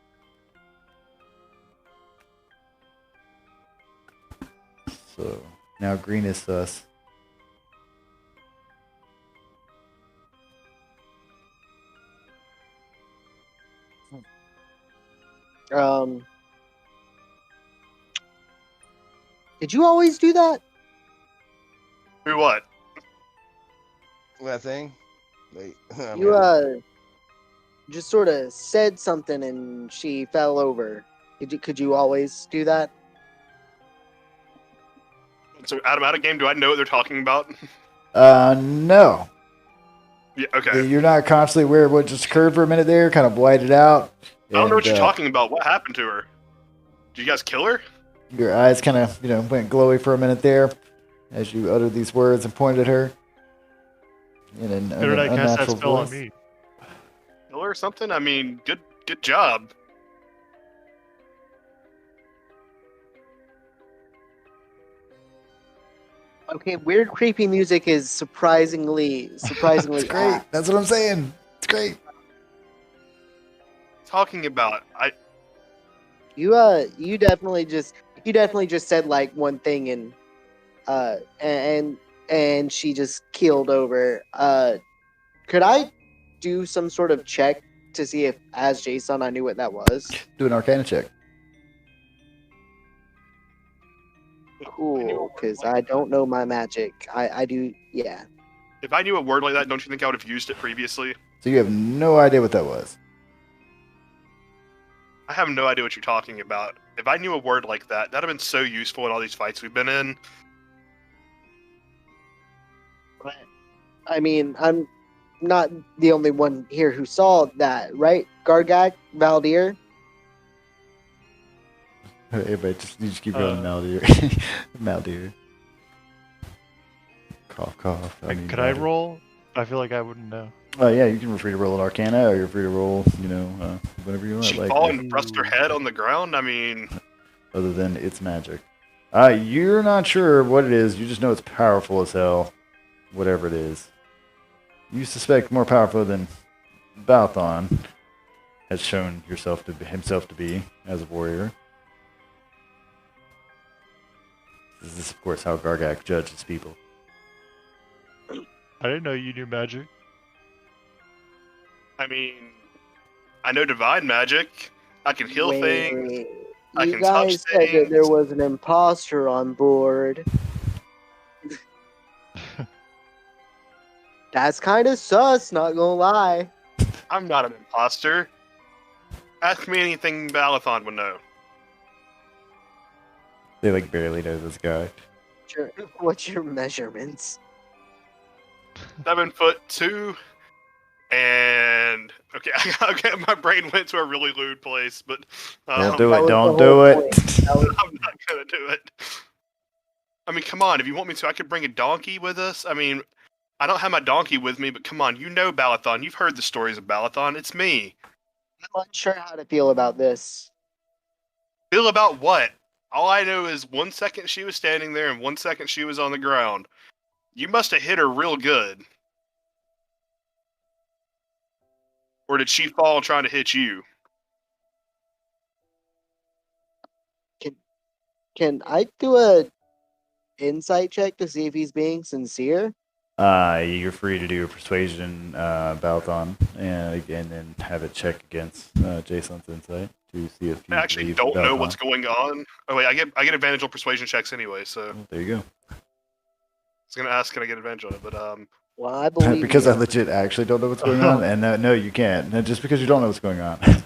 [SPEAKER 1] So now green is sus.
[SPEAKER 5] Did you always do that?
[SPEAKER 2] Do what?
[SPEAKER 3] That thing.
[SPEAKER 5] You just sort of said something and she fell over. Could you always do that?
[SPEAKER 2] So Adam, out of game, do I know what they're talking about?
[SPEAKER 1] No.
[SPEAKER 2] Yeah, okay.
[SPEAKER 1] You're not constantly aware of what just occurred for a minute there, kind of whited out.
[SPEAKER 2] I don't know what you're talking about. What happened to her? Did you guys kill her?
[SPEAKER 1] Your eyes kind of, went glowy for a minute there as you uttered these words and pointed at her in an
[SPEAKER 7] How did I cast that
[SPEAKER 1] unnatural
[SPEAKER 7] spell on
[SPEAKER 1] voice.
[SPEAKER 7] me?
[SPEAKER 2] Kill her or something? I mean, good job.
[SPEAKER 5] Okay, weird creepy music is surprisingly
[SPEAKER 1] It's great.
[SPEAKER 5] apt.
[SPEAKER 1] That's what I'm saying. It's great.
[SPEAKER 2] Talking about
[SPEAKER 5] You definitely just said like one thing and she just keeled over. Could I do some sort of check to see if as Jason I knew what that was?
[SPEAKER 1] Do an Arcana check.
[SPEAKER 5] Cool, because I don't know my magic. I do, yeah.
[SPEAKER 2] If I knew a word like that, don't you think I would have used it previously?
[SPEAKER 1] So you have no idea what that was.
[SPEAKER 2] I have no idea what you're talking about. If I knew a word like that, that'd have been so useful in all these fights we've been in.
[SPEAKER 5] I mean, I'm not the only one here who saw that, right? Gargak, Valdir?
[SPEAKER 1] Everybody, you just keep going, Maldir. Maldir. Cough, cough.
[SPEAKER 7] Could I roll? I feel like I wouldn't know.
[SPEAKER 1] Oh yeah, you can feel free to roll an Arcana, or you're free to roll, whatever you want.
[SPEAKER 2] She fall and rest her head on the ground. I mean,
[SPEAKER 1] other than it's magic. You're not sure what it is. You just know it's powerful as hell. Whatever it is, you suspect more powerful than Balthon has shown himself to be as a warrior. This is, of course, how Gargak judges people.
[SPEAKER 7] I didn't know you knew magic.
[SPEAKER 2] I mean, I know divine magic. I can heal things. I
[SPEAKER 5] You
[SPEAKER 2] can touch
[SPEAKER 5] guys said that
[SPEAKER 2] things.
[SPEAKER 5] there was an imposter on board. That's kind of sus, not gonna lie.
[SPEAKER 2] I'm not an imposter. Ask me anything Balathon would know.
[SPEAKER 1] They barely know this guy.
[SPEAKER 5] What's your measurements?
[SPEAKER 2] 7'2", and okay, my brain went to a really lewd place, but
[SPEAKER 1] Don't do it. Don't do it.
[SPEAKER 2] I'm not gonna do it. I mean, come on. If you want me to, I could bring a donkey with us. I mean, I don't have my donkey with me, but come on, you know Balathon. You've heard the stories of Balathon. It's me.
[SPEAKER 5] I'm unsure how to feel about this.
[SPEAKER 2] Feel about what? All I know is 1 second she was standing there and 1 second she was on the ground. You must have hit her real good. Or did she fall trying to hit you?
[SPEAKER 5] Can I do a insight check to see if he's being sincere?
[SPEAKER 1] You're free to do a persuasion, Balthon, and then have it check against Jason's insight to see if you
[SPEAKER 2] I actually
[SPEAKER 1] believe
[SPEAKER 2] don't know
[SPEAKER 1] Balthon.
[SPEAKER 2] what's going on. Oh wait, I get advantage on persuasion checks anyway, so
[SPEAKER 1] Well, there you go.
[SPEAKER 2] I was gonna ask, can I get advantage on it? But
[SPEAKER 5] Well, I believe
[SPEAKER 1] Because
[SPEAKER 5] you.
[SPEAKER 1] I legit actually don't know what's going on, and no, you can't. No, just because you don't know what's going on. And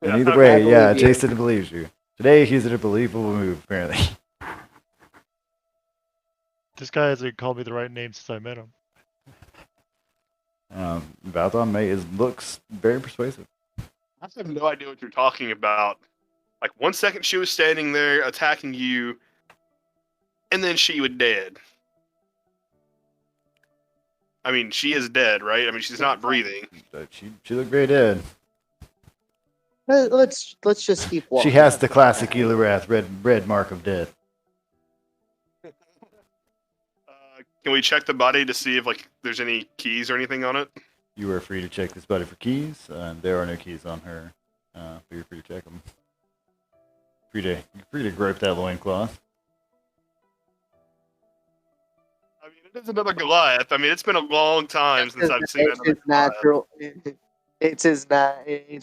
[SPEAKER 1] either
[SPEAKER 2] okay.
[SPEAKER 1] way,
[SPEAKER 5] I
[SPEAKER 1] yeah,
[SPEAKER 5] believe you.
[SPEAKER 1] Jason believes you. Today, he's in a believable move, apparently.
[SPEAKER 7] This guy hasn't called me the right name since I met him.
[SPEAKER 1] Balthon looks very persuasive.
[SPEAKER 2] I have no idea what you're talking about. Like 1 second she was standing there attacking you, and then she was dead. I mean, she is dead, right? I mean, she's not breathing.
[SPEAKER 1] But she looked very dead.
[SPEAKER 5] Let's just keep walking.
[SPEAKER 1] She has the classic Elorath red mark of death.
[SPEAKER 2] Can we check the body to see if like there's any keys or anything on it?
[SPEAKER 1] You are free to check this body for keys. There are no keys on her, but you're free to check them. You're free to grope that loincloth.
[SPEAKER 2] I mean, it is another Goliath. I mean, it's been a long time since I've seen another
[SPEAKER 5] natural. It's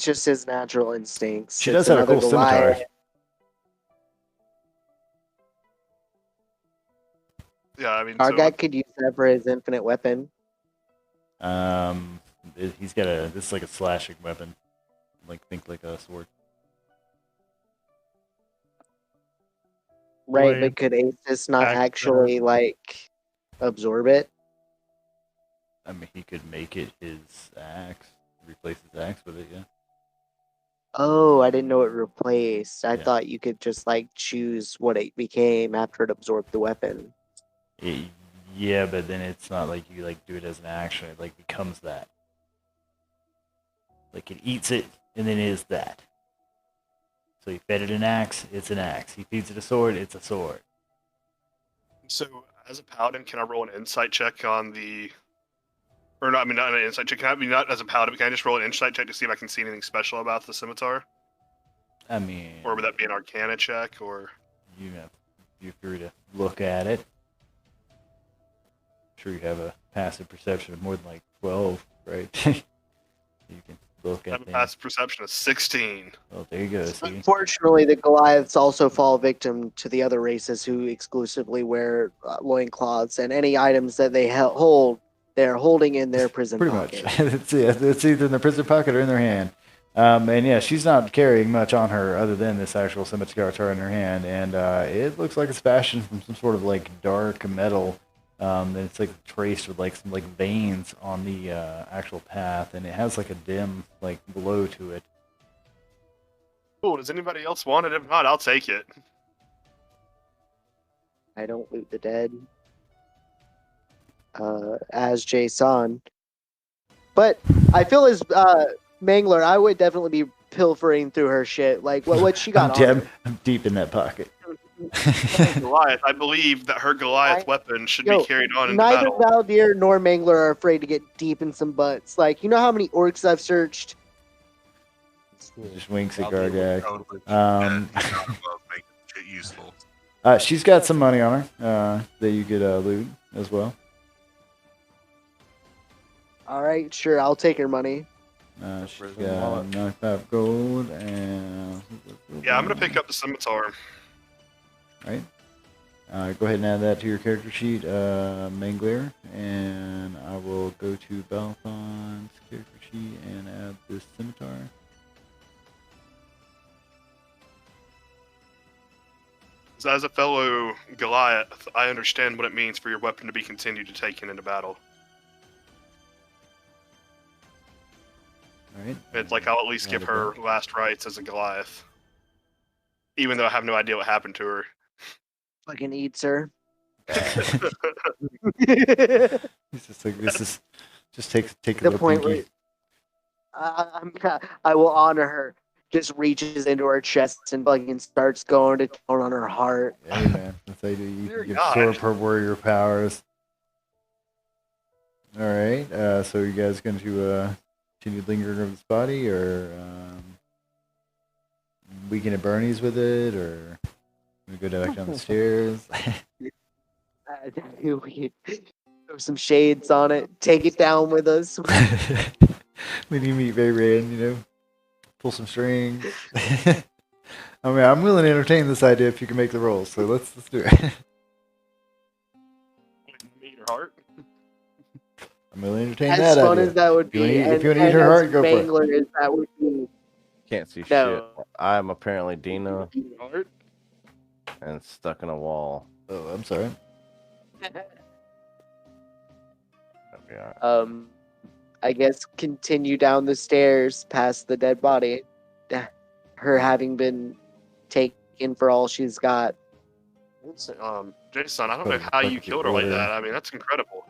[SPEAKER 5] just his natural instincts.
[SPEAKER 1] She does have a cool scimitar.
[SPEAKER 2] Yeah, I mean,
[SPEAKER 5] Argat could use that for his infinite weapon.
[SPEAKER 1] He's got this is like a slashing weapon. Think like a sword.
[SPEAKER 5] Right,
[SPEAKER 7] Blade.
[SPEAKER 5] but could Asus not
[SPEAKER 7] Axe,
[SPEAKER 5] actually absorb it?
[SPEAKER 1] I mean, he could make it his axe, replace his axe with it. Yeah.
[SPEAKER 5] Oh, I didn't know it replaced. I
[SPEAKER 1] Yeah.
[SPEAKER 5] thought you could just choose what it became after it absorbed the weapon.
[SPEAKER 1] Yeah, but then it's not like you do it as an action. It becomes that. It eats it and then is that. So he fed it an axe, it's an axe. He feeds it a sword, it's a sword.
[SPEAKER 2] So, as a paladin, can I roll an insight check on the? Or not? I mean, not an insight check. Can I be not as a paladin? But can I just roll an insight check to see if I can see anything special about the scimitar?
[SPEAKER 1] I mean,
[SPEAKER 2] Or would that be an Arcana check? Or
[SPEAKER 1] you're free to look at it. I'm sure you have a passive perception of more than 12, right? You can look
[SPEAKER 2] I
[SPEAKER 1] at
[SPEAKER 2] have a
[SPEAKER 1] things.
[SPEAKER 2] passive perception of 16.
[SPEAKER 1] Well, there you go. See,
[SPEAKER 5] Unfortunately, the Goliaths also fall victim to the other races who exclusively wear loincloths, and any items that they hold, they're holding in their prison
[SPEAKER 1] pretty
[SPEAKER 5] pocket.
[SPEAKER 1] much. It's either in their prison pocket or in their hand. And yeah, she's not carrying much on her other than this actual scimitar in her hand, and it looks like it's fashioned from some sort of dark metal. And it's traced with some veins on the actual path, and it has a dim glow to it.
[SPEAKER 2] Cool. Does anybody else want it? If not, I'll take it.
[SPEAKER 5] I don't loot the dead. As Jason. But I feel as Mangler, I would definitely be pilfering through her shit. What she got on her.
[SPEAKER 1] I'm deep in that pocket.
[SPEAKER 2] Goliath, I believe that her Goliath weapon should be carried on in the
[SPEAKER 5] Neither
[SPEAKER 2] battle.
[SPEAKER 5] Valdir nor Mangler are afraid to get deep in some butts. You know how many orcs I've searched?
[SPEAKER 1] Just winks at
[SPEAKER 4] Totally
[SPEAKER 1] Gargag.
[SPEAKER 4] make shit useful.
[SPEAKER 1] She's got some money on her that you could loot as well.
[SPEAKER 5] All right, sure, I'll take her money.
[SPEAKER 1] She's got 95 gold and...
[SPEAKER 2] Yeah, I'm gonna pick up the scimitar.
[SPEAKER 1] Right. Go ahead and add that to your character sheet, Mangler, and I will go to Balthon's character sheet and add this scimitar.
[SPEAKER 2] So as a fellow Goliath, I understand what it means for your weapon to be continued to taken into battle.
[SPEAKER 1] All right.
[SPEAKER 2] It's I'll at least give her last rites as a Goliath, even though I have no idea what happened to her.
[SPEAKER 5] Fucking eats her.
[SPEAKER 1] He's just just take a
[SPEAKER 5] The
[SPEAKER 1] little
[SPEAKER 5] point
[SPEAKER 1] pinky.
[SPEAKER 5] where I will honor her. Just reaches into her chest and fucking starts going to town on her heart.
[SPEAKER 1] Hey man, that's how you do. You
[SPEAKER 2] Dear
[SPEAKER 1] can
[SPEAKER 2] God.
[SPEAKER 1] absorb her warrior powers. All right. So you guys going to continue lingering over this body, or weaken at Bernie's with it, or we go back down the stairs?
[SPEAKER 5] We throw some shades on it. Take it down with us.
[SPEAKER 1] When you meet Vayran, pull some strings. I mean, I'm willing to entertain this idea if you can make the rolls. So let's do it.
[SPEAKER 2] Eat her heart.
[SPEAKER 1] I'm willing to entertain
[SPEAKER 5] As
[SPEAKER 1] that
[SPEAKER 5] fun
[SPEAKER 1] idea.
[SPEAKER 5] as that would
[SPEAKER 1] If you wanna
[SPEAKER 5] be,
[SPEAKER 1] eat- if you wanna
[SPEAKER 5] and
[SPEAKER 1] eat her
[SPEAKER 5] as
[SPEAKER 1] heart, go for it.
[SPEAKER 5] Mangler as that would be.
[SPEAKER 3] Can't see
[SPEAKER 5] No.
[SPEAKER 3] shit. I'm apparently Dina
[SPEAKER 2] Eat her heart.
[SPEAKER 3] and stuck in a wall.
[SPEAKER 1] Oh, I'm sorry.
[SPEAKER 3] That'd be alright.
[SPEAKER 5] I guess continue down the stairs past the dead body. her having been taken for all she's got.
[SPEAKER 2] Jason, I don't know how you killed her like that. I mean, that's incredible.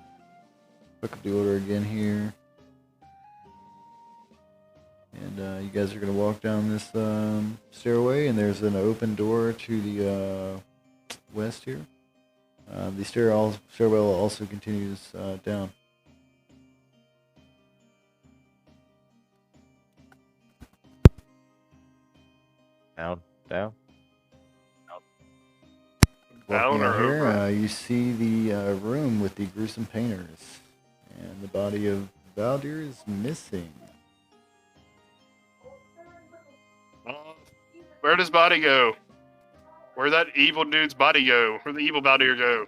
[SPEAKER 1] Look up the order again here. And you guys are going to walk down this stairway, and there's an open door to the west here. The stairwell also continues down.
[SPEAKER 9] Down.
[SPEAKER 1] Walking
[SPEAKER 2] Down
[SPEAKER 1] out
[SPEAKER 2] or
[SPEAKER 1] here,
[SPEAKER 2] over?
[SPEAKER 1] you see the room with the gruesome painters, and the body of Valdir is missing.
[SPEAKER 2] Where does body go? Where'd that evil dude's body go? Where'd the evil Valdir go?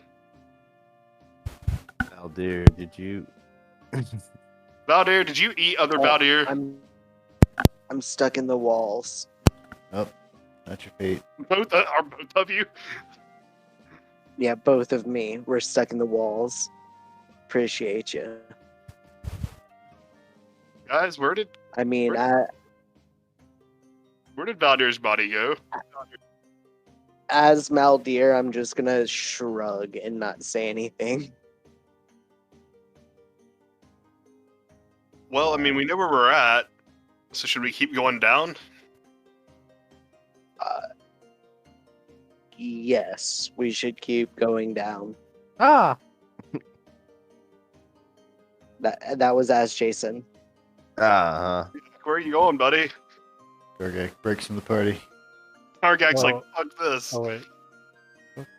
[SPEAKER 9] Valdir, did you?
[SPEAKER 2] Valdir, did you eat other Valdir?
[SPEAKER 5] I'm stuck in the walls.
[SPEAKER 1] Oh, that's your fate.
[SPEAKER 2] Both are both of you?
[SPEAKER 5] Yeah, both of me. We're stuck in the walls. Appreciate you.
[SPEAKER 2] Guys, where did Valdir's body go?
[SPEAKER 5] As Maldir, I'm just gonna shrug and not say anything.
[SPEAKER 2] Well, I mean, we know where we're at, so should we keep going down?
[SPEAKER 5] Yes, we should keep going down.
[SPEAKER 9] Ah.
[SPEAKER 5] That was as Jason.
[SPEAKER 9] Uh-huh.
[SPEAKER 2] Where are you going, buddy?
[SPEAKER 1] Gargak breaks from the party.
[SPEAKER 2] Argak's like, fuck this.
[SPEAKER 7] Oh wait.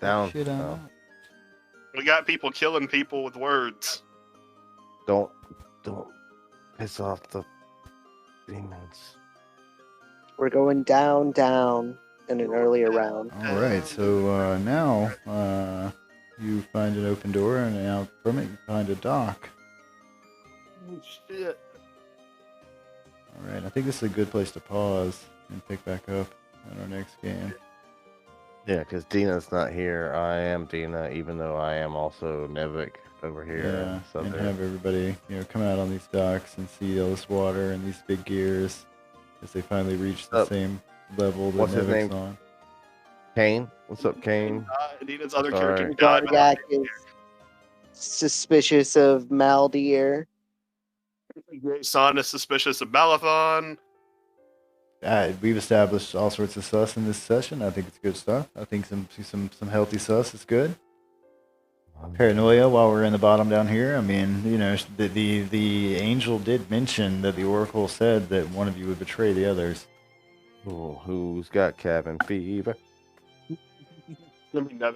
[SPEAKER 9] Down.
[SPEAKER 1] Shit
[SPEAKER 9] down.
[SPEAKER 1] out.
[SPEAKER 2] We got people killing people with words.
[SPEAKER 9] Don't piss off the demons.
[SPEAKER 5] We're going down in an earlier round.
[SPEAKER 1] All right, so now you find an open door, and out from it you find a dock.
[SPEAKER 2] Oh, shit.
[SPEAKER 1] All right, I think this is a good place to pause and pick back up in our next game.
[SPEAKER 9] Yeah, because Dina's not here. I am Dina, even though I am also Nevik over here.
[SPEAKER 1] Yeah, and have everybody, come out on these docks and see all this water and these big gears as they finally reach the same level that
[SPEAKER 9] What's his
[SPEAKER 1] Nevik's
[SPEAKER 9] name?
[SPEAKER 1] on.
[SPEAKER 9] Kane? What's up, Kane?
[SPEAKER 2] Nina's other
[SPEAKER 9] Sorry.
[SPEAKER 2] character died.
[SPEAKER 5] Gargak is suspicious of Maldir.
[SPEAKER 2] Son is suspicious of Balathon.
[SPEAKER 1] We've established all sorts of sus in this session. I think it's good stuff. I think some healthy sus is good. Paranoia while we're in the bottom down here. I mean, the angel did mention that the oracle said that one of you would betray the others.
[SPEAKER 9] Oh, who's got cabin fever?
[SPEAKER 2] Nevik.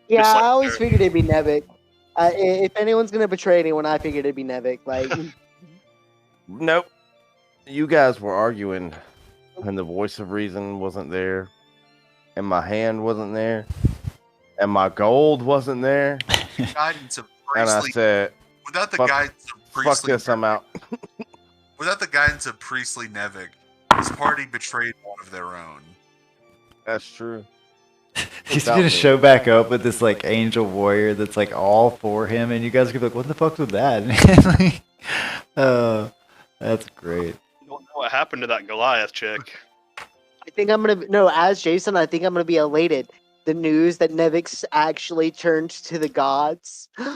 [SPEAKER 5] Yeah,
[SPEAKER 2] Just like
[SPEAKER 5] I always
[SPEAKER 2] her.
[SPEAKER 5] figured it'd be Nevik. If anyone's gonna betray anyone, I figured it'd be Nevik. Like,
[SPEAKER 9] Nope. You guys were arguing, and the voice of reason wasn't there, and my hand wasn't there, and my gold wasn't there,
[SPEAKER 4] Guidance of
[SPEAKER 9] and I
[SPEAKER 4] priestly.
[SPEAKER 9] said,
[SPEAKER 4] Without the
[SPEAKER 9] fuck-
[SPEAKER 4] guidance of
[SPEAKER 9] "Fuck
[SPEAKER 4] priestly.
[SPEAKER 9] this, I'm out."
[SPEAKER 4] Without the guidance of priestly Nevik, this party betrayed one of their own.
[SPEAKER 9] That's true.
[SPEAKER 1] He's
[SPEAKER 9] Without
[SPEAKER 1] gonna
[SPEAKER 9] me.
[SPEAKER 1] show back up with this like angel warrior that's like all for him, and you guys are gonna be like, "What the fuck's with that?" That's great.
[SPEAKER 2] I don't know what happened to that Goliath chick.
[SPEAKER 5] I think I'm gonna as Jason. I think I'm gonna be elated. The news that Nevik's actually turned to the gods.
[SPEAKER 2] And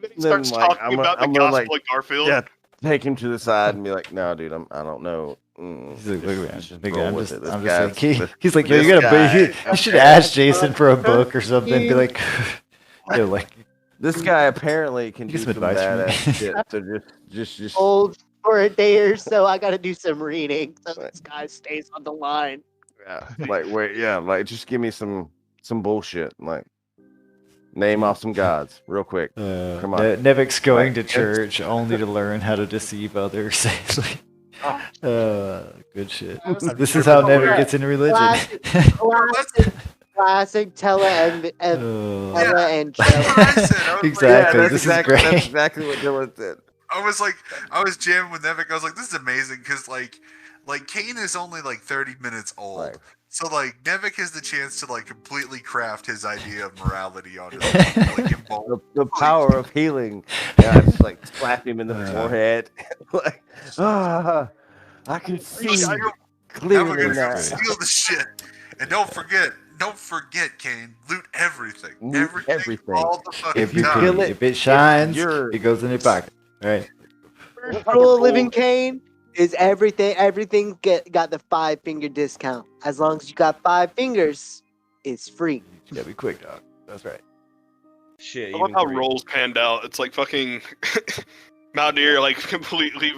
[SPEAKER 2] then he
[SPEAKER 9] Then,
[SPEAKER 2] starts
[SPEAKER 9] like,
[SPEAKER 2] talking about the
[SPEAKER 9] I'm gonna,
[SPEAKER 2] gospel of Garfield.
[SPEAKER 9] Yeah, take him to the side and be like, "No, dude, I don't know."
[SPEAKER 1] He's like, "Look at me,
[SPEAKER 9] Just
[SPEAKER 1] big
[SPEAKER 9] roll
[SPEAKER 1] guy, I'm
[SPEAKER 9] with
[SPEAKER 1] just
[SPEAKER 9] it. This
[SPEAKER 1] like,
[SPEAKER 9] guy's-
[SPEAKER 1] he's like, yo,
[SPEAKER 9] this
[SPEAKER 1] you gotta,
[SPEAKER 9] guy,
[SPEAKER 1] you should ask Jason for a book or something. Be like, like,
[SPEAKER 9] This guy apparently can
[SPEAKER 1] Get
[SPEAKER 9] do
[SPEAKER 1] some
[SPEAKER 9] some
[SPEAKER 1] advice from me.
[SPEAKER 9] badass shit. So just
[SPEAKER 5] Old for a day or so. I gotta do some reading so this guy stays on the line.
[SPEAKER 9] yeah, like just give me some bullshit. Like name off some gods real quick. Come on.
[SPEAKER 1] Nevik's going to
[SPEAKER 9] Like,
[SPEAKER 1] church only to learn how to deceive others. It's like, good shit. This is how Nevik gets into religion.
[SPEAKER 5] Classic Tella and
[SPEAKER 1] Oh.
[SPEAKER 5] Tella and
[SPEAKER 4] That's what I
[SPEAKER 5] Joe.
[SPEAKER 4] said. I was
[SPEAKER 1] Exactly.
[SPEAKER 4] Like,
[SPEAKER 1] This is
[SPEAKER 9] exactly
[SPEAKER 1] great.
[SPEAKER 9] that's exactly what Dylan said.
[SPEAKER 4] I was jamming with Nevik. I was like, this is amazing because like Kane is only like 30 minutes old.
[SPEAKER 9] Right.
[SPEAKER 4] So like Nevik has the chance to like completely craft his idea of morality on his own, like
[SPEAKER 9] The power of healing. Yeah, just like slap him in the forehead. Like, I can see
[SPEAKER 4] Now we're
[SPEAKER 9] clearly
[SPEAKER 4] gonna
[SPEAKER 9] now.
[SPEAKER 4] steal the shit. And don't forget, Kane, loot everything.
[SPEAKER 9] Loot everything.
[SPEAKER 4] All the fucking
[SPEAKER 1] If you
[SPEAKER 4] time.
[SPEAKER 1] kill it, if it shines,
[SPEAKER 9] you're-
[SPEAKER 1] it goes in your pocket. All right.
[SPEAKER 5] First rule of living Kane is everything got the 5-finger discount. As long as you got 5 fingers, it's free.
[SPEAKER 1] You gotta be quick, dog. That's right.
[SPEAKER 3] Shit.
[SPEAKER 2] I love
[SPEAKER 3] even
[SPEAKER 2] how
[SPEAKER 3] three.
[SPEAKER 2] rolls panned out. It's like fucking Maldir like completely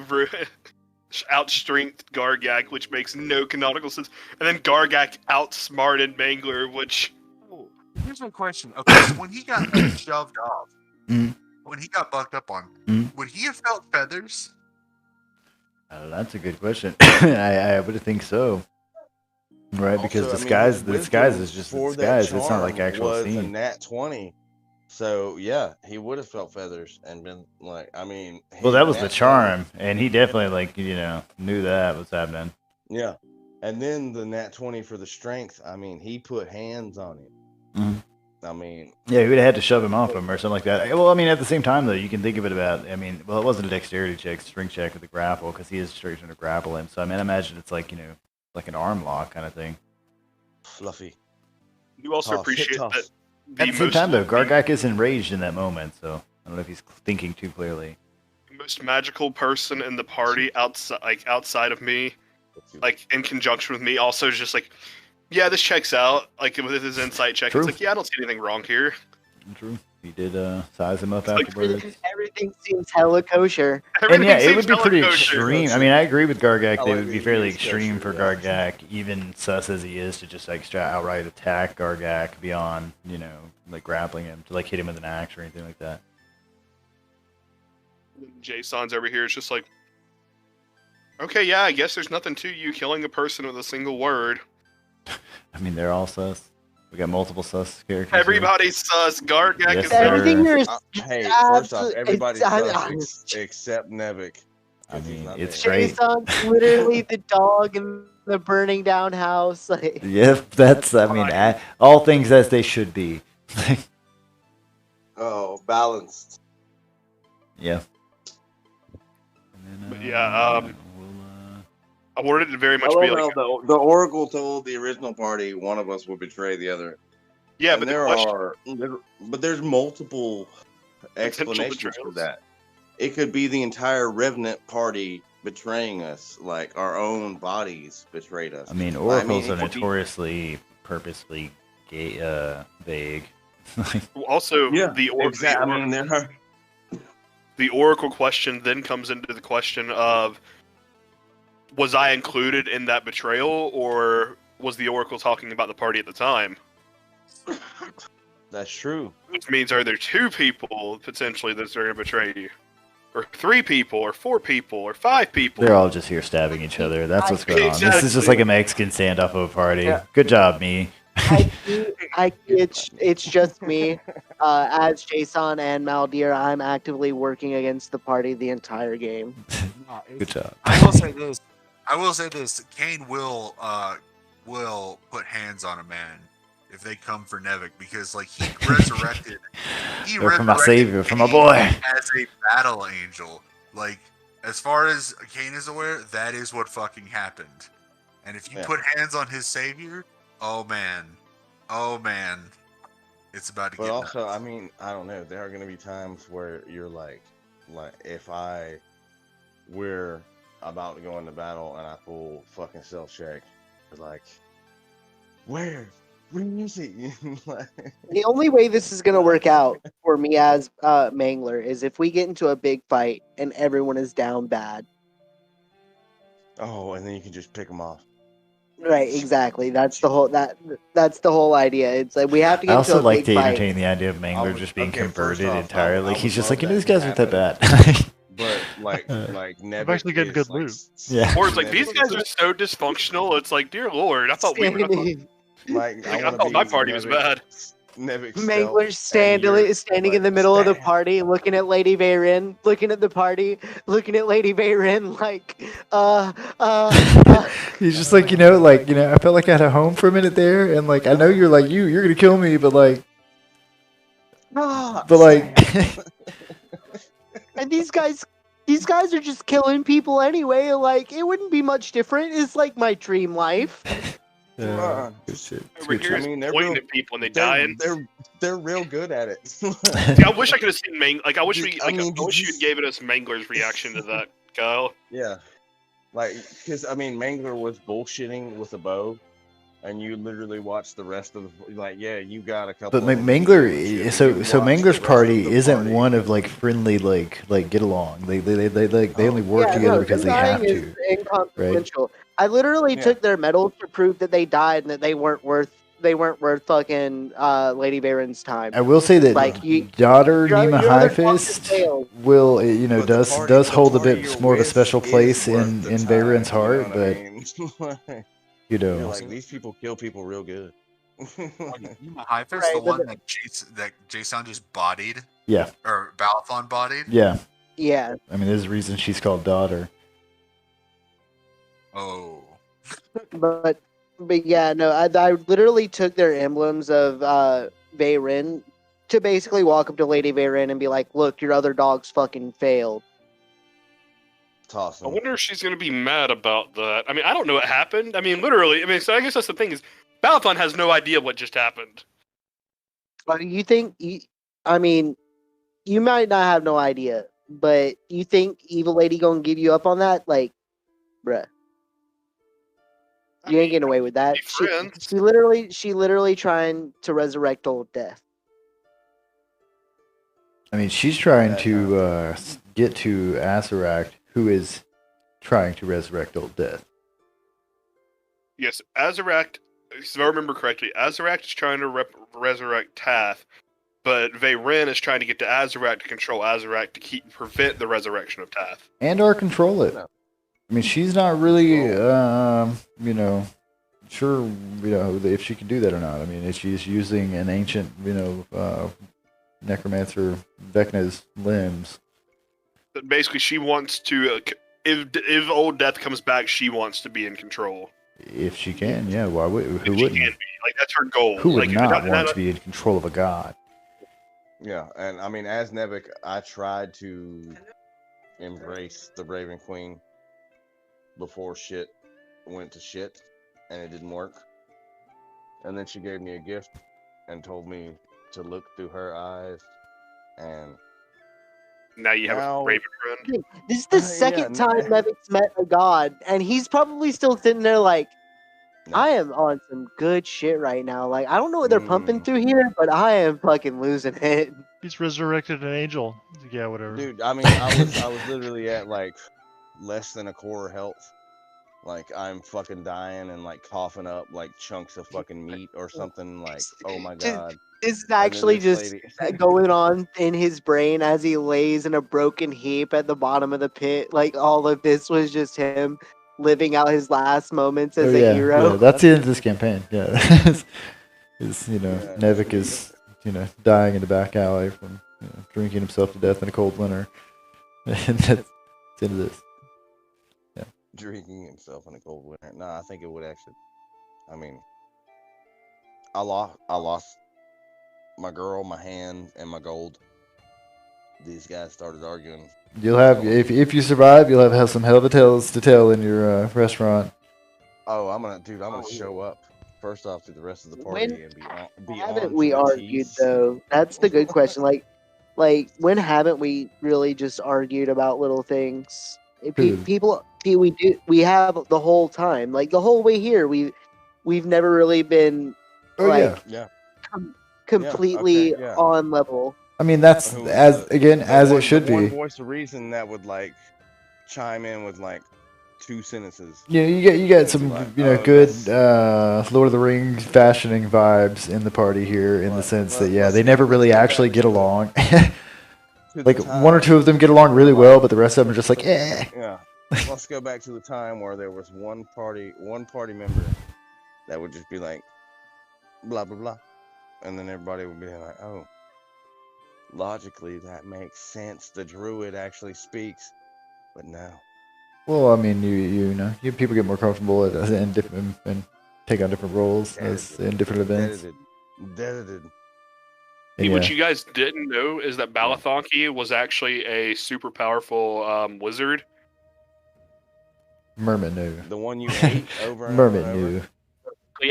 [SPEAKER 2] outstrengthed Gargak, which makes no canonical sense. And then Gargak outsmarted Mangler, which
[SPEAKER 4] Oh, here's my question. Okay, so when he got shoved off,
[SPEAKER 1] Mhm.
[SPEAKER 4] when he got bucked up on,
[SPEAKER 1] Mhm.
[SPEAKER 4] would he have felt feathers?
[SPEAKER 1] That's a good question. I would think so. Right, because
[SPEAKER 3] Also, I mean,
[SPEAKER 1] disguise,
[SPEAKER 3] his
[SPEAKER 1] the disguise
[SPEAKER 3] wisdom
[SPEAKER 1] is just a
[SPEAKER 3] for that
[SPEAKER 1] disguise. It's not like
[SPEAKER 3] charm
[SPEAKER 1] actual
[SPEAKER 3] was a
[SPEAKER 1] scene.
[SPEAKER 3] nat 20. So yeah, he would have felt feathers and been like, I mean.
[SPEAKER 1] Well,
[SPEAKER 3] his
[SPEAKER 1] that was
[SPEAKER 3] nat
[SPEAKER 1] the
[SPEAKER 3] 20
[SPEAKER 1] charm, and he definitely knew that was happening.
[SPEAKER 3] Yeah, and then the nat 20 for the strength. I mean, he put hands on him.
[SPEAKER 1] Mhm.
[SPEAKER 3] I mean,
[SPEAKER 1] Yeah, he would have had to shove him off him or something like that. Well, I mean, at the same time, though, you can think of it about. I mean, well, it wasn't a dexterity check, strength check with the grapple because he is straight trying to grapple him. So I mean, I imagine it's like like an arm lock kind of thing.
[SPEAKER 3] fluffy.
[SPEAKER 2] you also
[SPEAKER 3] Toss, hit
[SPEAKER 2] appreciate
[SPEAKER 3] toss.
[SPEAKER 2] that.
[SPEAKER 1] At the same time, though, Gargak is enraged in that moment, so I don't know if he's thinking too clearly.
[SPEAKER 2] The most magical person in the party outside of me, like in conjunction with me, also just like, yeah, this checks out. Like with his insight check,
[SPEAKER 1] True.
[SPEAKER 2] it's like, yeah, I don't see anything wrong here.
[SPEAKER 1] True. He did size him up
[SPEAKER 2] like
[SPEAKER 1] afterwards.
[SPEAKER 5] Everything seems hella kosher.
[SPEAKER 1] And yeah,
[SPEAKER 2] Everything
[SPEAKER 1] it would
[SPEAKER 2] seems
[SPEAKER 1] be pretty
[SPEAKER 2] hella kosher.
[SPEAKER 1] extreme. I mean, I agree with Gargak.
[SPEAKER 3] I
[SPEAKER 1] They
[SPEAKER 3] like
[SPEAKER 1] would be
[SPEAKER 3] the
[SPEAKER 1] fairly
[SPEAKER 3] use
[SPEAKER 1] extreme for
[SPEAKER 3] kosher, yeah.
[SPEAKER 1] Gargak, even sus as he is, to just like outright attack Gargak beyond, like grappling him, to like hit him with an axe or anything like that.
[SPEAKER 2] Jason's over here is just like, okay, yeah, I guess there's nothing to you killing a person with a single word.
[SPEAKER 1] I mean, they're all sus. We got multiple sus characters. here.
[SPEAKER 2] Everybody's sus. Gargak
[SPEAKER 1] Yes,
[SPEAKER 2] is
[SPEAKER 1] sir.
[SPEAKER 5] Everything here is
[SPEAKER 3] Hey, first off,
[SPEAKER 5] absolute-
[SPEAKER 3] everybody
[SPEAKER 5] it's-
[SPEAKER 3] sucks except Nevik.
[SPEAKER 1] I mean, it's
[SPEAKER 3] there.
[SPEAKER 1] great.
[SPEAKER 5] Jason's literally the dog in the burning down house. Like,
[SPEAKER 1] Yep, that's, I mean, all things as they should be.
[SPEAKER 8] Oh, balanced.
[SPEAKER 1] Yeah.
[SPEAKER 2] But yeah, I wanted it to very much
[SPEAKER 3] I
[SPEAKER 2] be
[SPEAKER 3] love
[SPEAKER 2] like,
[SPEAKER 3] how the Oracle told the original party one of us would betray the other.
[SPEAKER 2] yeah,
[SPEAKER 3] And
[SPEAKER 2] but the
[SPEAKER 3] there
[SPEAKER 2] question,
[SPEAKER 3] but there's multiple explanations for
[SPEAKER 2] betrayals.
[SPEAKER 3] that. It could be the entire Revenant party betraying us, like our own bodies betrayed us.
[SPEAKER 1] I mean,
[SPEAKER 3] I
[SPEAKER 1] oracles
[SPEAKER 3] mean,
[SPEAKER 1] are
[SPEAKER 3] it could be-
[SPEAKER 1] notoriously purposely vague.
[SPEAKER 2] also
[SPEAKER 3] Exactly. I mean, there are.
[SPEAKER 2] the Oracle question then comes into the question of, was I included in that betrayal, or was the Oracle talking about the party at the time?
[SPEAKER 3] That's true.
[SPEAKER 2] Which means, are there 2 people potentially that are going to betray you? Or 3 people, or 4 people, or 5 people?
[SPEAKER 1] They're all just here stabbing each other. That's what's going on. This is just
[SPEAKER 2] Exactly.
[SPEAKER 1] like a Mexican standoff of a party.
[SPEAKER 5] Yeah.
[SPEAKER 1] Good job, me.
[SPEAKER 5] it's just me. As Jason and Maldir, I'm actively working against the party the entire game.
[SPEAKER 1] Good job.
[SPEAKER 4] I will say this. Kane will put hands on a man if they come for Nevik, because like he resurrected.
[SPEAKER 1] They're for my savior, for my boy.
[SPEAKER 4] As a battle angel. Like, as far as Kane is aware, that is what fucking happened. And if you
[SPEAKER 3] Yeah.
[SPEAKER 4] put hands on his savior, oh man, it's about to
[SPEAKER 3] But
[SPEAKER 4] get
[SPEAKER 3] also,
[SPEAKER 4] nuts.
[SPEAKER 3] I mean, I don't know. There are going to be times where you're like if we're about to go into battle and I pull fucking self check, like, where is he? Like,
[SPEAKER 5] The only way this is gonna work out for me as Mangler is if we get into a big fight and everyone is down bad.
[SPEAKER 3] oh, and then you can just pick him off.
[SPEAKER 5] Right, exactly. That's the whole idea. It's like we have to
[SPEAKER 1] I
[SPEAKER 5] get into
[SPEAKER 1] also
[SPEAKER 5] a
[SPEAKER 1] like
[SPEAKER 5] big
[SPEAKER 1] to
[SPEAKER 5] fight.
[SPEAKER 1] entertain the idea of Mangler
[SPEAKER 3] would-
[SPEAKER 1] just being
[SPEAKER 3] okay, first
[SPEAKER 1] converted
[SPEAKER 3] off,
[SPEAKER 1] entirely.
[SPEAKER 3] I
[SPEAKER 1] He's
[SPEAKER 3] would
[SPEAKER 1] just
[SPEAKER 3] love
[SPEAKER 1] like,
[SPEAKER 3] that
[SPEAKER 1] these
[SPEAKER 3] to
[SPEAKER 1] guys aren't that
[SPEAKER 3] happen.
[SPEAKER 1] bad.
[SPEAKER 3] But like Nevik
[SPEAKER 7] actually getting
[SPEAKER 3] is,
[SPEAKER 7] good
[SPEAKER 3] like,
[SPEAKER 7] loot.
[SPEAKER 1] Yeah.
[SPEAKER 2] Or it's like, these
[SPEAKER 3] Nevik
[SPEAKER 2] guys
[SPEAKER 3] is-
[SPEAKER 2] are so dysfunctional, it's like, dear lord, I thought we were...
[SPEAKER 3] like
[SPEAKER 2] I thought my party was bad.
[SPEAKER 3] Nevik
[SPEAKER 5] Mangler's
[SPEAKER 3] stealth, and you're
[SPEAKER 5] standing in
[SPEAKER 3] like,
[SPEAKER 5] the middle of the
[SPEAKER 3] "Stab."
[SPEAKER 5] party, looking at Lady Veyrin, looking at the party, looking at Lady Veyrin, like,
[SPEAKER 1] He's just like, I felt like I had a home for a minute there, and like, I know you're like, you're gonna kill me, but like,
[SPEAKER 5] ah.
[SPEAKER 3] Stab.
[SPEAKER 5] And these guys are just killing people anyway. Like, it wouldn't be much different. It's like my dream life.
[SPEAKER 1] good shit. It's
[SPEAKER 2] Over
[SPEAKER 1] good
[SPEAKER 2] here
[SPEAKER 1] shit.
[SPEAKER 2] is
[SPEAKER 3] I mean, they're
[SPEAKER 2] pointing
[SPEAKER 3] real-
[SPEAKER 2] at people and they
[SPEAKER 3] They're,
[SPEAKER 2] dying.
[SPEAKER 3] they're real good at it.
[SPEAKER 2] See, I wish I could have seen I wish
[SPEAKER 3] Did-
[SPEAKER 2] we,
[SPEAKER 3] I
[SPEAKER 2] like,
[SPEAKER 3] mean,
[SPEAKER 2] I
[SPEAKER 3] did
[SPEAKER 2] wish
[SPEAKER 3] you
[SPEAKER 2] you'd given us Mangler's reaction to that, Kyle.
[SPEAKER 3] Yeah, like, because I mean, Mangler was bullshitting with a bow, and you literally watched the rest of the like, yeah, you got a couple.
[SPEAKER 1] But
[SPEAKER 3] of them and
[SPEAKER 1] Mangler,
[SPEAKER 3] you
[SPEAKER 1] so
[SPEAKER 3] watched
[SPEAKER 1] Mangler's
[SPEAKER 3] the rest of
[SPEAKER 1] party
[SPEAKER 3] the
[SPEAKER 1] isn't
[SPEAKER 3] party.
[SPEAKER 1] one of like friendly like get along. They only work
[SPEAKER 5] Yeah,
[SPEAKER 1] together
[SPEAKER 5] no,
[SPEAKER 1] because they
[SPEAKER 5] them
[SPEAKER 1] have
[SPEAKER 5] dying is
[SPEAKER 1] to.
[SPEAKER 5] inconsequential. I literally
[SPEAKER 3] Yeah.
[SPEAKER 5] took their medals to prove that they died and that they weren't worth fucking Lady Veyrin's time.
[SPEAKER 1] I will say that
[SPEAKER 5] Like,
[SPEAKER 1] daughter
[SPEAKER 5] your
[SPEAKER 1] Nima
[SPEAKER 5] other
[SPEAKER 1] High
[SPEAKER 5] doctor
[SPEAKER 1] Fist
[SPEAKER 5] failed.
[SPEAKER 1] will
[SPEAKER 3] But the
[SPEAKER 1] does
[SPEAKER 3] party
[SPEAKER 1] hold a
[SPEAKER 3] you're
[SPEAKER 1] bit more of a
[SPEAKER 3] with
[SPEAKER 1] special
[SPEAKER 3] is
[SPEAKER 1] place
[SPEAKER 3] worth
[SPEAKER 1] in
[SPEAKER 3] the
[SPEAKER 1] Veyron's
[SPEAKER 3] time, you know
[SPEAKER 1] heart,
[SPEAKER 3] what I
[SPEAKER 1] but
[SPEAKER 3] mean?
[SPEAKER 1] you
[SPEAKER 3] You're
[SPEAKER 1] know,
[SPEAKER 3] like, these people kill people real good.
[SPEAKER 4] High Fist,
[SPEAKER 5] Right,
[SPEAKER 4] the
[SPEAKER 5] but
[SPEAKER 4] one that Jason just bodied,
[SPEAKER 1] yeah,
[SPEAKER 4] or Balathon bodied.
[SPEAKER 1] yeah.
[SPEAKER 5] Yeah.
[SPEAKER 1] I mean, there's a reason she's called daughter.
[SPEAKER 4] Oh,
[SPEAKER 5] But yeah, no, I literally took their emblems of Veyrin to basically walk up to Lady Veyrin and be like, "Look, your other dogs fucking failed."
[SPEAKER 3] Toss
[SPEAKER 2] I
[SPEAKER 3] them.
[SPEAKER 2] wonder if she's gonna be mad about that. I mean, I don't know what happened. I mean, literally. I mean, so I guess that's the thing is, Balathon has no idea what just happened.
[SPEAKER 5] You think? I mean, you might not have no idea, but you think Evil Lady gonna give you up on that? Like, bruh,
[SPEAKER 2] I
[SPEAKER 5] you ain't
[SPEAKER 2] mean,
[SPEAKER 5] getting away with that.
[SPEAKER 2] be friends.
[SPEAKER 5] She literally trying to resurrect old death.
[SPEAKER 1] I mean, she's trying
[SPEAKER 3] Yeah,
[SPEAKER 1] to get to Azaract, who is trying to resurrect old death.
[SPEAKER 2] Yes, Azaract. If I remember correctly, Azaract is trying to resurrect Tath, but Veyrin is trying to get to Azaract to control Azaract to prevent the resurrection of Tath.
[SPEAKER 1] And/or control it.
[SPEAKER 3] No.
[SPEAKER 1] I mean, she's not really, sure, if she can do that or not. I mean, if she's using an ancient, necromancer Vecna's limbs.
[SPEAKER 2] But basically, she wants to. If old death comes back, she wants to be in control.
[SPEAKER 1] If she can, yeah. Why would? Who
[SPEAKER 2] If she
[SPEAKER 1] wouldn't?
[SPEAKER 2] can be, like, that's her goal.
[SPEAKER 1] Who would
[SPEAKER 2] like,
[SPEAKER 1] not want to be in control of a god?
[SPEAKER 3] Yeah, and I mean, as Nevik, I tried to embrace the Raven Queen before shit went to shit, and it didn't work. And then she gave me a gift and told me to look through her eyes, and
[SPEAKER 2] Now you have
[SPEAKER 3] Now-
[SPEAKER 2] a Raven friend.
[SPEAKER 5] This is the
[SPEAKER 3] Yeah,
[SPEAKER 5] second time
[SPEAKER 3] n-
[SPEAKER 5] Nevik's met a god, and he's probably still sitting there like,
[SPEAKER 3] No.
[SPEAKER 5] I am on some good shit right now. Like, I don't know what they're pumping
[SPEAKER 3] Mm.
[SPEAKER 5] through here, but I am fucking losing it.
[SPEAKER 7] He's resurrected an angel. Yeah, whatever.
[SPEAKER 3] dude, I mean, I was literally at like less than a quarter health. Like, I'm fucking dying and like coughing up like chunks of fucking meat or something. Like, oh my
[SPEAKER 5] Just-
[SPEAKER 3] god.
[SPEAKER 5] This is
[SPEAKER 3] And then
[SPEAKER 5] actually
[SPEAKER 3] this
[SPEAKER 5] just
[SPEAKER 3] lady-
[SPEAKER 5] going on in his brain as he lays in a broken heap at the bottom of the pit. Like, all of this was just him living out his last moments as a hero.
[SPEAKER 1] Yeah, that's the end of this campaign. Yeah, Nevik is dying in the back alley from drinking himself to death in a cold winter, and that's the end of this.
[SPEAKER 3] Drinking himself in a cold winter. No, I think it would actually. I mean, I lost my girl, my hand, and my gold. These guys started arguing.
[SPEAKER 1] You'll have if you survive, you'll have some hell of a tales to tell in your restaurant.
[SPEAKER 3] Oh, I'm gonna show up first off to the rest of the party and be on
[SPEAKER 5] Haven't
[SPEAKER 3] to
[SPEAKER 5] we
[SPEAKER 3] the
[SPEAKER 5] argued
[SPEAKER 3] teeth.
[SPEAKER 5] though? That's the good question. Like when haven't we really just argued about little things? We have the whole time, like the whole way here. We've never really been
[SPEAKER 1] Oh
[SPEAKER 5] like
[SPEAKER 3] Yeah.
[SPEAKER 5] completely
[SPEAKER 3] okay, yeah.
[SPEAKER 5] on level.
[SPEAKER 1] I mean that's
[SPEAKER 3] Who-
[SPEAKER 1] as
[SPEAKER 3] the
[SPEAKER 1] it should
[SPEAKER 3] one
[SPEAKER 1] be.
[SPEAKER 3] voice of reason that would like chime in with like 2 sentences.
[SPEAKER 1] Yeah, you get some
[SPEAKER 3] Like,
[SPEAKER 1] good
[SPEAKER 3] that's-
[SPEAKER 1] Lord of the Rings fashioning vibes in the party here, in the sense that
[SPEAKER 3] let's
[SPEAKER 1] they never
[SPEAKER 3] go
[SPEAKER 1] really
[SPEAKER 3] back
[SPEAKER 1] actually
[SPEAKER 3] to
[SPEAKER 1] get
[SPEAKER 3] the-
[SPEAKER 1] along.
[SPEAKER 3] To the
[SPEAKER 1] Like one or
[SPEAKER 3] time-
[SPEAKER 1] two of them get along really well, but the rest of them are just like, eh.
[SPEAKER 3] Yeah. Let's go back to the time where there was one party member that would just be like, blah blah blah, and then everybody would be like, "Oh, logically that makes sense. The druid actually speaks." But no.
[SPEAKER 1] Well, I mean, people get more comfortable in different and take on different roles in different events.
[SPEAKER 3] Edited.
[SPEAKER 1] And
[SPEAKER 2] What you guys didn't know is that Balathonki was actually a super powerful wizard.
[SPEAKER 1] Merman knew.
[SPEAKER 3] The one you ate over and
[SPEAKER 1] Merman
[SPEAKER 3] over and
[SPEAKER 1] knew.
[SPEAKER 3] over.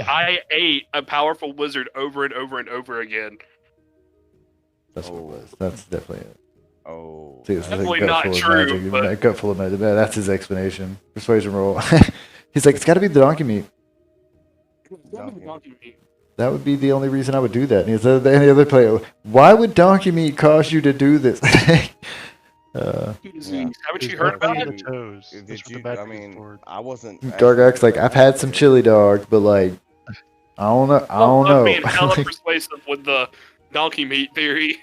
[SPEAKER 2] I ate a powerful wizard over and over and over again.
[SPEAKER 1] That's what it was. That's definitely it.
[SPEAKER 3] Oh.
[SPEAKER 1] See, it's
[SPEAKER 2] Definitely
[SPEAKER 1] gut
[SPEAKER 2] not
[SPEAKER 1] full of
[SPEAKER 2] true,
[SPEAKER 1] magic.
[SPEAKER 2] but-
[SPEAKER 1] Gut full of magic. That's his explanation. Persuasion roll. He's like, it's got to be the donkey meat. That would be the only reason I would do that. And he said, any other player, why would donkey meat cause you to do this?
[SPEAKER 2] Haven't you heard about it?
[SPEAKER 3] I mean, I wasn't.
[SPEAKER 1] Gargak's like, I've had some chili dogs, but like, I don't know. I don't know.
[SPEAKER 2] I'm being hella persuasive with the donkey meat theory.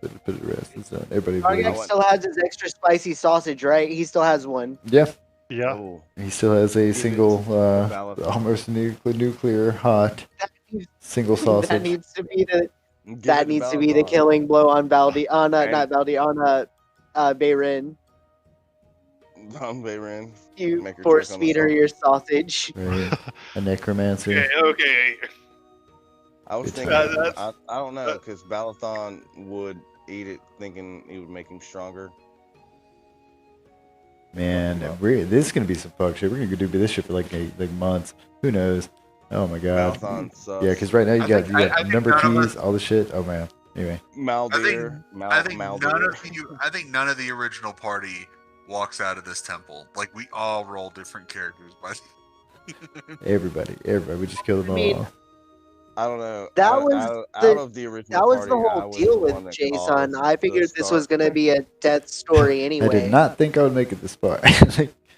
[SPEAKER 1] Put it to rest. It's done. Everybody.
[SPEAKER 5] Gargak still has his extra spicy sausage, right? He still has one.
[SPEAKER 1] Yeah.
[SPEAKER 7] Yeah.
[SPEAKER 3] Oh,
[SPEAKER 1] He still has a single, almost nuclear hot single sausage.
[SPEAKER 5] That needs to be the killing blow on Baldi on not Baldi on Bayrin.
[SPEAKER 3] On Bayrin.
[SPEAKER 5] You force feed her your sausage.
[SPEAKER 1] Right. A necromancer.
[SPEAKER 2] Okay.
[SPEAKER 3] I was
[SPEAKER 1] Good
[SPEAKER 3] thinking.
[SPEAKER 1] times.
[SPEAKER 3] I don't know, because Balathon would eat it, thinking it would make him stronger.
[SPEAKER 1] Man, this is gonna be some fuck shit. We're gonna do this shit for like months. Who knows? Oh my god.
[SPEAKER 3] Balathon sucks.
[SPEAKER 1] Yeah, because right now you got
[SPEAKER 4] I think
[SPEAKER 1] number
[SPEAKER 4] none of
[SPEAKER 1] keys, all the shit. Oh man. Anyway.
[SPEAKER 3] Maldir.
[SPEAKER 4] I think none of the original party walks out of this temple. Like, we all roll different characters, but
[SPEAKER 1] Everybody. We just killed them all.
[SPEAKER 3] I don't know.
[SPEAKER 5] That was
[SPEAKER 3] the original.
[SPEAKER 5] That was
[SPEAKER 3] party,
[SPEAKER 5] the
[SPEAKER 3] I
[SPEAKER 5] whole
[SPEAKER 3] was
[SPEAKER 5] deal
[SPEAKER 3] the
[SPEAKER 5] with
[SPEAKER 3] one that
[SPEAKER 5] Jason.
[SPEAKER 3] caused
[SPEAKER 5] I
[SPEAKER 3] the
[SPEAKER 5] figured this was
[SPEAKER 3] start.
[SPEAKER 5] gonna be a death story anyway.
[SPEAKER 1] I did not think I would make it this far.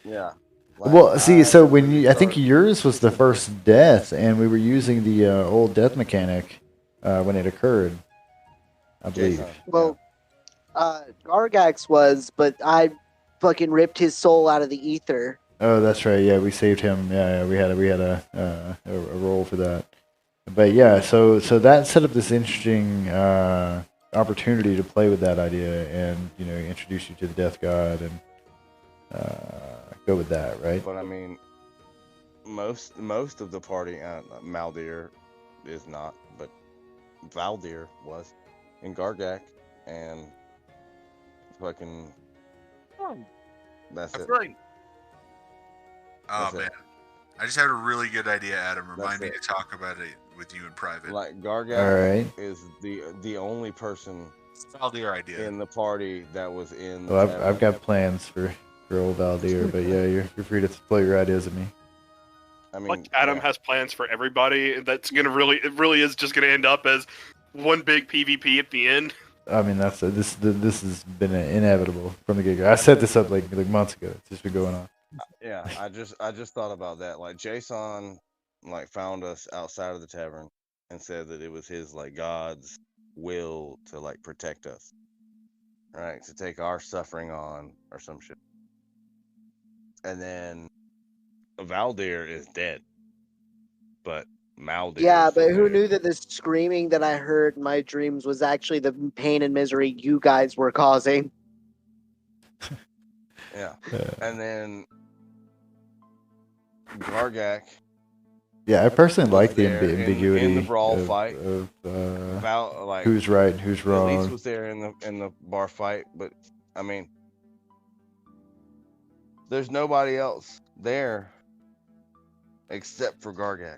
[SPEAKER 3] Yeah.
[SPEAKER 1] Well, see, so when I think yours was the first death, and we were using the old death mechanic when it occurred, I believe.
[SPEAKER 3] Jason.
[SPEAKER 5] Well, Gargax was, but I fucking ripped his soul out of the ether.
[SPEAKER 1] Oh, that's right. Yeah, we saved him. Yeah, we had a roll for that. But yeah, so that set up this interesting opportunity to play with that idea and introduce you to the Death God and go with that, right?
[SPEAKER 3] But I mean, most of the party, Maldir is not, but Valdir was, and Gargak, and fucking. That's it.
[SPEAKER 4] right. Oh
[SPEAKER 3] That's it.
[SPEAKER 4] man, I just had a really good idea, Adam. Remind
[SPEAKER 3] That's
[SPEAKER 4] me to talk about it with you in private.
[SPEAKER 3] Like Gargak
[SPEAKER 1] All right.
[SPEAKER 3] is the only person
[SPEAKER 4] Valdir idea.
[SPEAKER 3] in the party that was in. the
[SPEAKER 1] Well,
[SPEAKER 3] tavern.
[SPEAKER 1] I've got plans for old Valdir, but yeah, you're free to throw your ideas at me.
[SPEAKER 3] I mean,
[SPEAKER 2] Like Adam
[SPEAKER 3] yeah.
[SPEAKER 2] has plans for everybody. That's gonna it really is just gonna end up as one big PvP at the end.
[SPEAKER 1] I mean, this has been inevitable from the get-go. I set this up like months ago. It's just been going on.
[SPEAKER 3] Yeah, I just thought about that. Like Jason, found us outside of the tavern and said that it was his God's will to protect us, right? To take our suffering on or some shit. And then Valdir is dead, but Maldir.
[SPEAKER 5] Yeah,
[SPEAKER 3] is still
[SPEAKER 5] but who
[SPEAKER 3] there.
[SPEAKER 5] knew that the screaming that I heard in my dreams was actually the pain and misery you guys were causing?
[SPEAKER 3] Yeah, and then Gargak.
[SPEAKER 1] Yeah, I personally like the
[SPEAKER 3] there
[SPEAKER 1] ambiguity
[SPEAKER 3] in the brawl
[SPEAKER 1] of,
[SPEAKER 3] fight.
[SPEAKER 1] of
[SPEAKER 3] Val,
[SPEAKER 1] who's right and who's
[SPEAKER 3] At least
[SPEAKER 1] wrong.
[SPEAKER 3] was there in the bar fight, but I mean, there's nobody else there except for Gargak.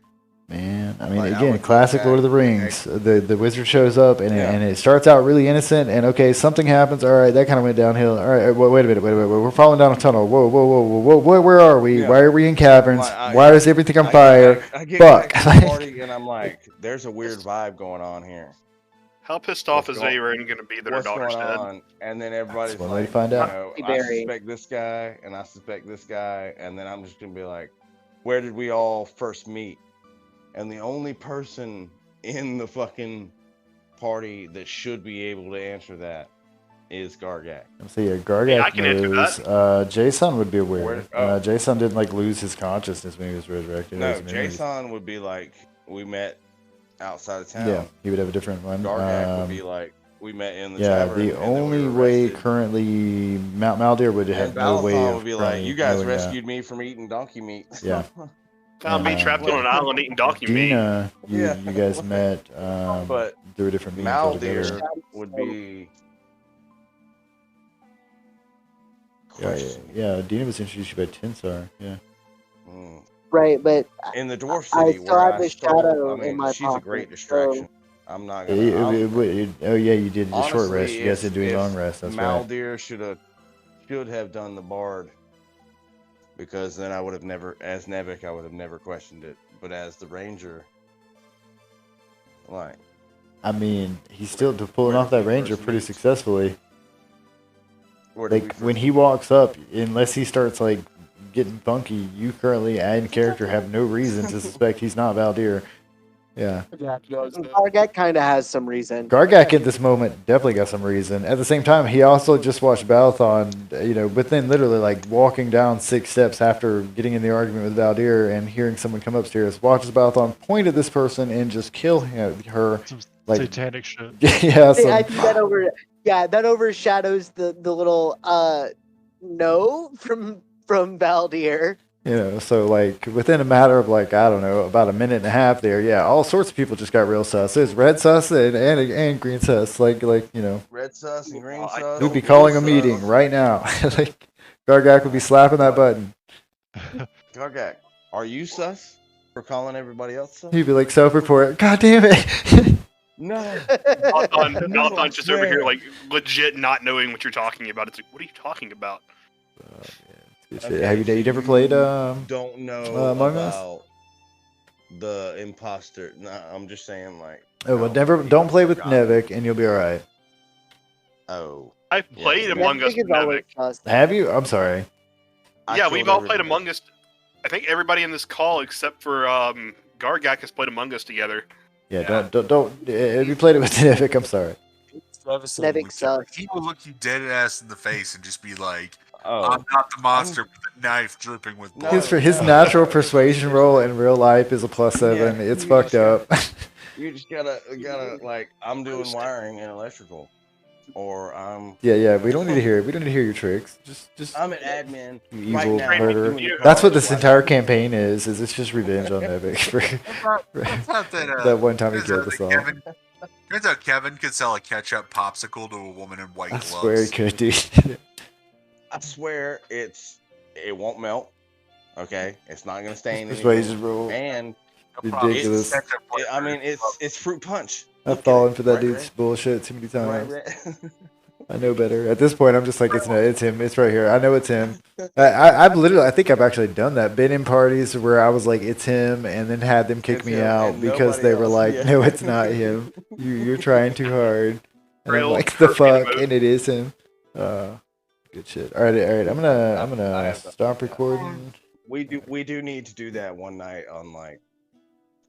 [SPEAKER 1] Man, I mean,
[SPEAKER 3] I
[SPEAKER 1] again,
[SPEAKER 3] would
[SPEAKER 1] classic
[SPEAKER 3] Gargak,
[SPEAKER 1] Lord of the Rings. The wizard shows up, and
[SPEAKER 3] Yeah.
[SPEAKER 1] and it starts out really innocent, and okay, something happens. All right, that kind of went downhill. All right, wait a minute, we're falling down a tunnel. Whoa, where are we?
[SPEAKER 3] Yeah.
[SPEAKER 1] Why are we in caverns?
[SPEAKER 3] Like,
[SPEAKER 1] Why is everything on fire?
[SPEAKER 3] I get
[SPEAKER 1] Fuck.
[SPEAKER 3] back to the party and I'm like, there's a weird vibe going on here.
[SPEAKER 2] How pissed off
[SPEAKER 3] What's
[SPEAKER 2] is Aaron gonna be that her
[SPEAKER 3] What's
[SPEAKER 2] daughter's
[SPEAKER 3] going
[SPEAKER 2] dead?
[SPEAKER 3] on? And then everybody's
[SPEAKER 1] That's one way
[SPEAKER 3] like,
[SPEAKER 1] to find out.
[SPEAKER 3] I
[SPEAKER 5] Barry.
[SPEAKER 3] suspect this guy, and I suspect this guy, and then I'm just gonna be like, where did we all first meet? And the only person in the fucking party that should be able to answer that is Gargak.
[SPEAKER 1] So yeah, Gargak
[SPEAKER 2] I can answer
[SPEAKER 1] knows. Jason would be aware.
[SPEAKER 3] Where- oh.
[SPEAKER 1] Jason didn't lose his consciousness when he was resurrected. It
[SPEAKER 3] No,
[SPEAKER 1] was memories.
[SPEAKER 3] Jason would be like, we met outside of town.
[SPEAKER 1] Yeah, he would have a different one.
[SPEAKER 3] Gargak would be like, we met in the
[SPEAKER 1] yeah,
[SPEAKER 3] tavern.
[SPEAKER 1] the
[SPEAKER 3] and then we
[SPEAKER 1] only
[SPEAKER 3] were
[SPEAKER 1] way
[SPEAKER 3] arrested.
[SPEAKER 1] currently Maldir would have
[SPEAKER 3] And
[SPEAKER 1] no way
[SPEAKER 3] Balathon
[SPEAKER 1] of
[SPEAKER 3] would be like,
[SPEAKER 1] currently
[SPEAKER 3] you guys
[SPEAKER 1] knowing
[SPEAKER 3] rescued me from eating donkey meat.
[SPEAKER 1] Yeah.
[SPEAKER 2] Found me trapped on an island eating donkey meat.
[SPEAKER 1] Dina, you
[SPEAKER 3] Yeah.
[SPEAKER 1] guys met
[SPEAKER 3] But
[SPEAKER 1] through a different means altogether.
[SPEAKER 3] Maldir would be.
[SPEAKER 1] Yeah, Dina was introduced to you by Tensar. Yeah.
[SPEAKER 3] Mm.
[SPEAKER 5] Right, but
[SPEAKER 3] In the dwarf
[SPEAKER 5] I
[SPEAKER 3] city,
[SPEAKER 5] still
[SPEAKER 3] where
[SPEAKER 5] have
[SPEAKER 3] I
[SPEAKER 5] the
[SPEAKER 3] stole,
[SPEAKER 5] shadow
[SPEAKER 3] I mean,
[SPEAKER 5] in my
[SPEAKER 3] she's a great
[SPEAKER 5] pocket,
[SPEAKER 3] distraction. I'm not gonna.
[SPEAKER 1] Oh yeah, you did the short
[SPEAKER 3] Honestly,
[SPEAKER 1] rest. You guys did doing
[SPEAKER 3] if
[SPEAKER 1] long rest. That's right.
[SPEAKER 3] Maldir should have done the bard, because then I would have never, as Nevik, I would have never questioned it. But as the ranger, like,
[SPEAKER 1] I mean, he's still pulling
[SPEAKER 3] Where
[SPEAKER 1] off
[SPEAKER 3] did
[SPEAKER 1] that
[SPEAKER 3] we
[SPEAKER 1] ranger
[SPEAKER 3] first
[SPEAKER 1] pretty
[SPEAKER 3] meet?
[SPEAKER 1] successfully.
[SPEAKER 3] where did we
[SPEAKER 1] Like
[SPEAKER 3] first
[SPEAKER 1] when he walks up, unless he starts like getting funky, you currently in character have no reason to suspect he's not Valdir. Yeah.
[SPEAKER 5] Gargak kind of has some reason.
[SPEAKER 1] Gargak at this moment definitely got some reason. At the same time, he also just watched Balathon, within literally like walking down 6 steps after getting in the argument with Valdir and hearing someone come upstairs, watches Balathon point at this person and just kill her.
[SPEAKER 7] Some
[SPEAKER 1] Like,
[SPEAKER 7] satanic shit.
[SPEAKER 1] yeah,
[SPEAKER 5] I think that overshadows the little no from Valdir.
[SPEAKER 1] So like within a matter of like, I don't know, about a minute and a half there, yeah, all sorts of people just got real sus. There's red sus and green sus, like
[SPEAKER 3] red sus and green
[SPEAKER 2] I
[SPEAKER 3] sus.
[SPEAKER 1] we'd be
[SPEAKER 3] blue
[SPEAKER 1] calling a
[SPEAKER 3] sus.
[SPEAKER 1] meeting right now. Like Gargak would be slapping that button.
[SPEAKER 3] Gargak, are you sus for calling everybody else sus?
[SPEAKER 1] He'd be like, self-report. God damn it.
[SPEAKER 3] No.
[SPEAKER 2] Balathon's just over here,
[SPEAKER 3] swear.
[SPEAKER 2] like, legit not knowing what you're talking about. It's like, what are you talking about?
[SPEAKER 1] Good shit. Have you never played
[SPEAKER 3] Don't know
[SPEAKER 1] Among Us?
[SPEAKER 3] about the imposter. Nah, I'm just saying, like.
[SPEAKER 1] Oh, well,
[SPEAKER 3] no,
[SPEAKER 1] don't play with
[SPEAKER 3] forgot.
[SPEAKER 1] Nevik and you'll be all right.
[SPEAKER 3] Oh.
[SPEAKER 2] I played
[SPEAKER 3] Yeah.
[SPEAKER 2] Among Us
[SPEAKER 5] Nevik
[SPEAKER 2] with
[SPEAKER 5] is always
[SPEAKER 2] Nevik.
[SPEAKER 5] sus.
[SPEAKER 1] Have you? I'm sorry.
[SPEAKER 3] I
[SPEAKER 2] Yeah,
[SPEAKER 3] killed
[SPEAKER 2] we've all played
[SPEAKER 3] everybody.
[SPEAKER 2] Among Us. I think everybody in this call except for Gargak has played Among Us together.
[SPEAKER 1] Yeah,
[SPEAKER 2] Yeah.
[SPEAKER 1] don't. If you played it with Nevik, I'm sorry.
[SPEAKER 5] Nevik sucks.
[SPEAKER 4] He will look you dead ass in the face and just be like,
[SPEAKER 3] Oh.
[SPEAKER 4] I'm not the monster with the knife dripping with
[SPEAKER 3] No.
[SPEAKER 4] blood.
[SPEAKER 1] His natural persuasion roll in real life is a +7.
[SPEAKER 3] Yeah,
[SPEAKER 1] It's
[SPEAKER 3] you
[SPEAKER 1] fucked
[SPEAKER 3] just
[SPEAKER 1] up.
[SPEAKER 3] You just gotta like, I'm doing wiring and electrical, or I'm.
[SPEAKER 1] Yeah. We don't need to hear it. We don't need to hear your tricks. Just
[SPEAKER 3] I'm an admin.
[SPEAKER 1] you
[SPEAKER 3] right
[SPEAKER 1] evil
[SPEAKER 3] now,
[SPEAKER 1] murderer.
[SPEAKER 3] doing
[SPEAKER 1] That's what this
[SPEAKER 3] college
[SPEAKER 1] entire
[SPEAKER 3] watching-
[SPEAKER 1] campaign is it's just revenge on Nevik for
[SPEAKER 4] It's not that,
[SPEAKER 1] that one time he
[SPEAKER 4] turns
[SPEAKER 1] killed
[SPEAKER 4] out
[SPEAKER 1] us
[SPEAKER 4] that
[SPEAKER 1] all.
[SPEAKER 4] Turns out Kevin could sell a ketchup popsicle to a woman in white
[SPEAKER 1] I
[SPEAKER 4] gloves.
[SPEAKER 1] swear he could, dude.
[SPEAKER 3] I swear it won't melt. Okay, it's not gonna stain
[SPEAKER 1] Persuasion
[SPEAKER 3] anything.
[SPEAKER 1] roll.
[SPEAKER 3] And
[SPEAKER 1] Ridiculous.
[SPEAKER 3] I mean, it's fruit punch.
[SPEAKER 1] I've
[SPEAKER 3] Look at
[SPEAKER 1] fallen
[SPEAKER 3] it.
[SPEAKER 1] for that
[SPEAKER 3] Right,
[SPEAKER 1] dude's
[SPEAKER 3] Red?
[SPEAKER 1] bullshit too many
[SPEAKER 3] Right,
[SPEAKER 1] times.
[SPEAKER 3] Red?
[SPEAKER 1] I know better. At this point, I'm just like, it's him. It's right here. I know it's him. I think I've actually done that. Been in parties where I was like, it's him, and then had them kick
[SPEAKER 3] It's
[SPEAKER 1] me
[SPEAKER 3] him
[SPEAKER 1] out
[SPEAKER 3] and
[SPEAKER 1] because
[SPEAKER 3] nobody
[SPEAKER 1] they were
[SPEAKER 3] else.
[SPEAKER 1] like,
[SPEAKER 3] Yeah.
[SPEAKER 1] no, it's not him. You're trying too hard. And I'm
[SPEAKER 2] Real
[SPEAKER 1] like, the
[SPEAKER 2] perfect
[SPEAKER 1] fuck,
[SPEAKER 2] move.
[SPEAKER 1] and it is him. Good shit. All right. I'm
[SPEAKER 3] I
[SPEAKER 1] gonna
[SPEAKER 3] have to-
[SPEAKER 1] stop recording.
[SPEAKER 3] we do need to do that one night on like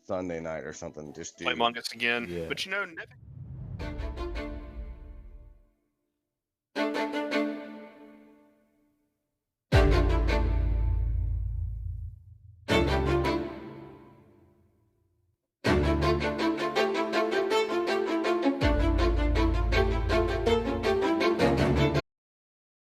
[SPEAKER 3] Sunday night or something. Just do.
[SPEAKER 2] Play Among Us again.
[SPEAKER 1] Yeah.
[SPEAKER 2] But Nevik